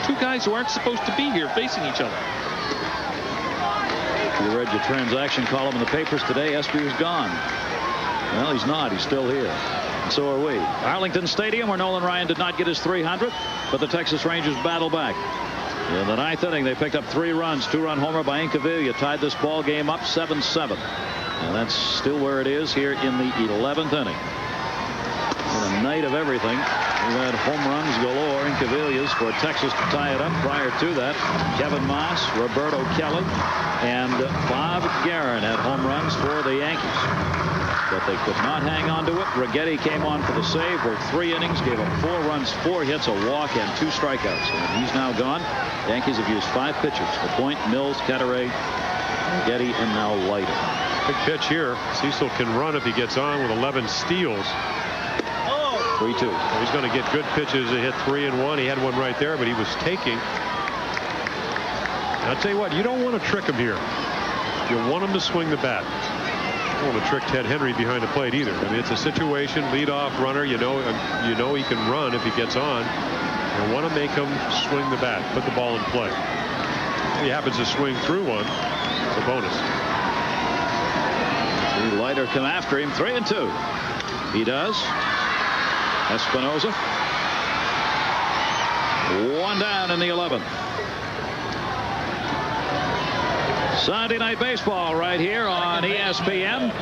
2 guys who aren't supposed to be here facing each other. If you read your transaction column in the papers today, Espy was gone. Well, he's not. He's still here. And so are we. Arlington Stadium, where Nolan Ryan did not get his 300th, but the Texas Rangers battle back. In the 9th inning, they picked up 3 runs. 2-run homer by Incaviglia tied this ball game up 7-7. And that's still where it is here in the 11th inning. In a night of everything, we've had home runs galore. Incaviglia's for Texas to tie it up. Prior to that, Kevin Moss, Roberto Kelly, and Bob Guerin had home runs for the Yankees. But they could not hang on to it. Righetti came on for the save, worked 3 innings, gave up 4 runs, 4 hits, a walk, and 2 strikeouts. And he's now gone. The Yankees have used 5 pitchers. LaPointe, Mills, Ketteray, Righetti, and now Leiter. Big pitch here. Cecil can run if he gets on with 11 steals. 3-2. He's going to get good pitches. He hit 3 and 1. He had one right there, but he was taking. I'll tell you what, you don't want to trick him here. You want him to swing the bat. You don't want to trick Ted Henry behind the plate either. I mean, it's a situation, leadoff runner. You know he can run if he gets on. You want to make him swing the bat, put the ball in play. He happens to swing through one. It's a bonus. See Leiter come after him. 3-2. He does. Espinosa. One down in the 11th. Sunday Night Baseball right here on ESPN.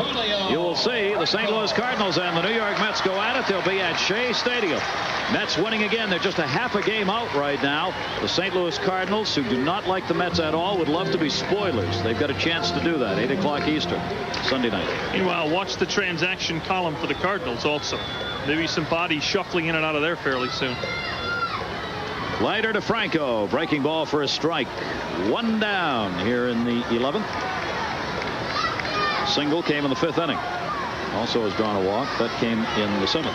You will see the St. Louis Cardinals and the New York Mets go at it. They'll be at Shea Stadium. Mets winning again. They're just a half a game out right now. The St. Louis Cardinals, who do not like the Mets at all, would love to be spoilers. They've got a chance to do that. 8 o'clock Eastern, Sunday night. Meanwhile, watch the transaction column for the Cardinals also. Maybe some bodies shuffling in and out of there fairly soon. Leiter to Franco. Breaking ball for a strike. One down here in the 11th. Single came in the 5th inning. Also has drawn a walk. That came in the 7th.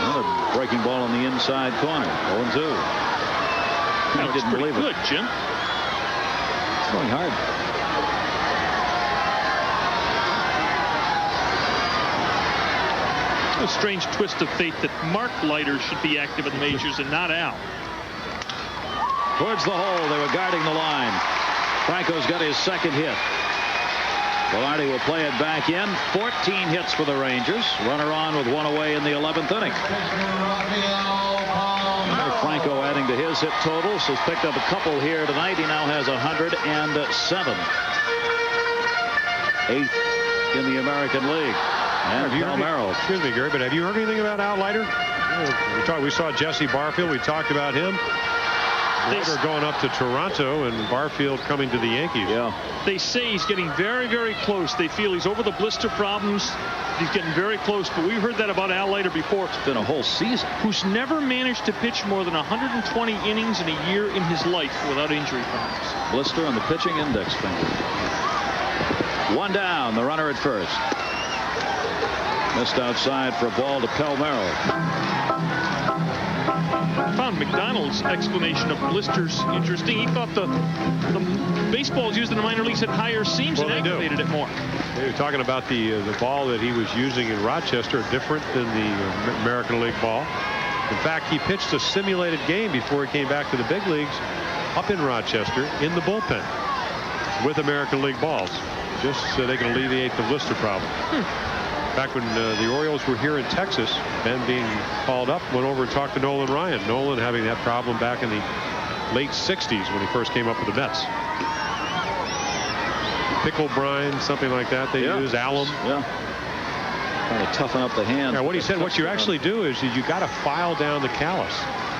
Another breaking ball on the inside corner. 0-2. I didn't believe it. Good, Jim. It's going hard. A strange twist of fate that Mark Leiter should be active in the majors and not Al. Towards the hole. They were guarding the line. Franco's got his second hit. Velarde will play it back in. 14 hits for the Rangers. Runner on with one away in the 11th inning. Franco adding to his hit totals. Has picked up a couple here tonight. He now has 107. 8th in the American League. And Palmeiro. Excuse me, Gary, but have you heard anything about Al Leiter? We saw Jesse Barfield. We talked about him. Leiter going up to Toronto and Barfield coming to the Yankees. Yeah. They say he's getting very, very close. They feel he's over the blister problems. He's getting very close, but we've heard that about Al Leiter before. It's been a whole season. Who's never managed to pitch more than 120 innings in a year in his life without injury problems. Blister on the pitching index finger. One down. The runner at first. Missed outside for a ball to Palmeiro. I found McDonald's explanation of blisters interesting. He thought the baseballs used in the minor leagues had higher seams and activated it more. They were talking about the ball that he was using in Rochester, different than the American League ball. In fact, he pitched a simulated game before he came back to the big leagues up in Rochester in the bullpen with American League balls, just so they can alleviate the blister problem. Back when the Orioles were here in Texas, Ben being called up, went over and talked to Nolan Ryan. Nolan having that problem back in the late 60s when he first came up with the Mets. Pickle brine, something like that they use. Alum. Yeah. Trying to toughen up the hand. Yeah, what he said, what you actually do is you got to file down the callus.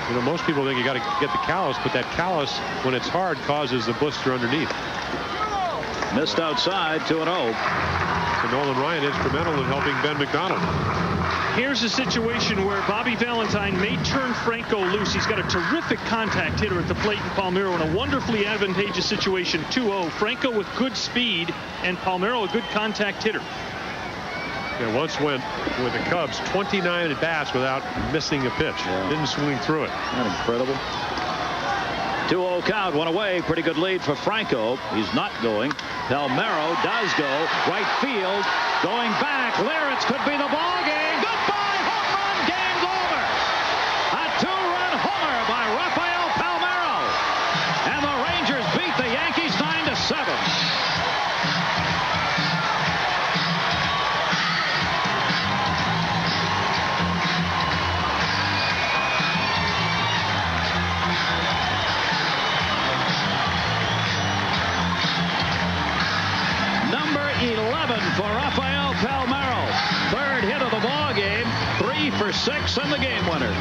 You know, most people think you got to get the callus, but that callus, when it's hard, causes the blister underneath. Missed outside, 2-0. So Nolan Ryan instrumental in helping Ben McDonald. Here's a situation where Bobby Valentine may turn Franco loose. He's got a terrific contact hitter at the plate in Palmeiro in a wonderfly advantageous situation. 2-0. Franco with good speed and Palmeiro a good contact hitter. Yeah, once went with the Cubs 29 at bats without missing a pitch. Yeah. Didn't swing through it. Not incredible. 2-0 count, one away. Pretty good lead for Franco. He's not going. Palmeiro does go. Right field. Going back. Lawrence could be the ball game. Goodbye. Home run. Game's over. A 2-run homer by Rafael Palmeiro. And the Rangers beat the Yankees 9-7. Number 11 for Rafael Palmeiro. Third hit of the ball game. 3 for 6 and the game winner.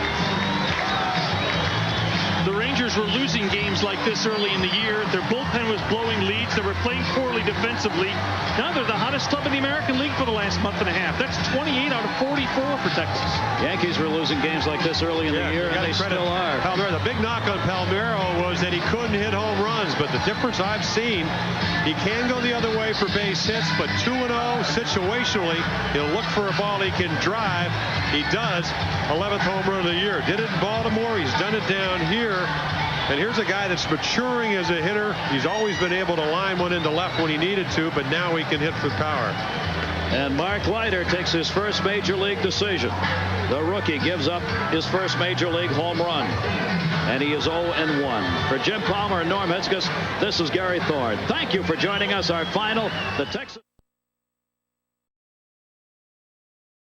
The Rangers were losing games like this early in the year. Their bullpen was blowing leads. They were playing poorly defensively. Now they're the hottest club in the American League for the last month and a half. That's 28 out of 44 for Texas. Yankees were losing games like this early in the year, and they still are. Palmeiro, the big knock on Palmeiro was that he couldn't hit home runs, but the difference I've seen, he can go the other way for base hits, but 2-0 situationally, he'll look for a ball he can drive. He does. 11th home run of the year. Did it in Baltimore. He's done it down here. And here's a guy that's maturing as a hitter. He's always been able to line one into left when he needed to, but now he can hit for power. And Mark Leiter takes his first major league decision. The rookie gives up his first major league home run. And he is 0-1. For Jim Palmer and Norm Hitzges, this is Gary Thorne. Thank you for joining us. Our final, the Texas...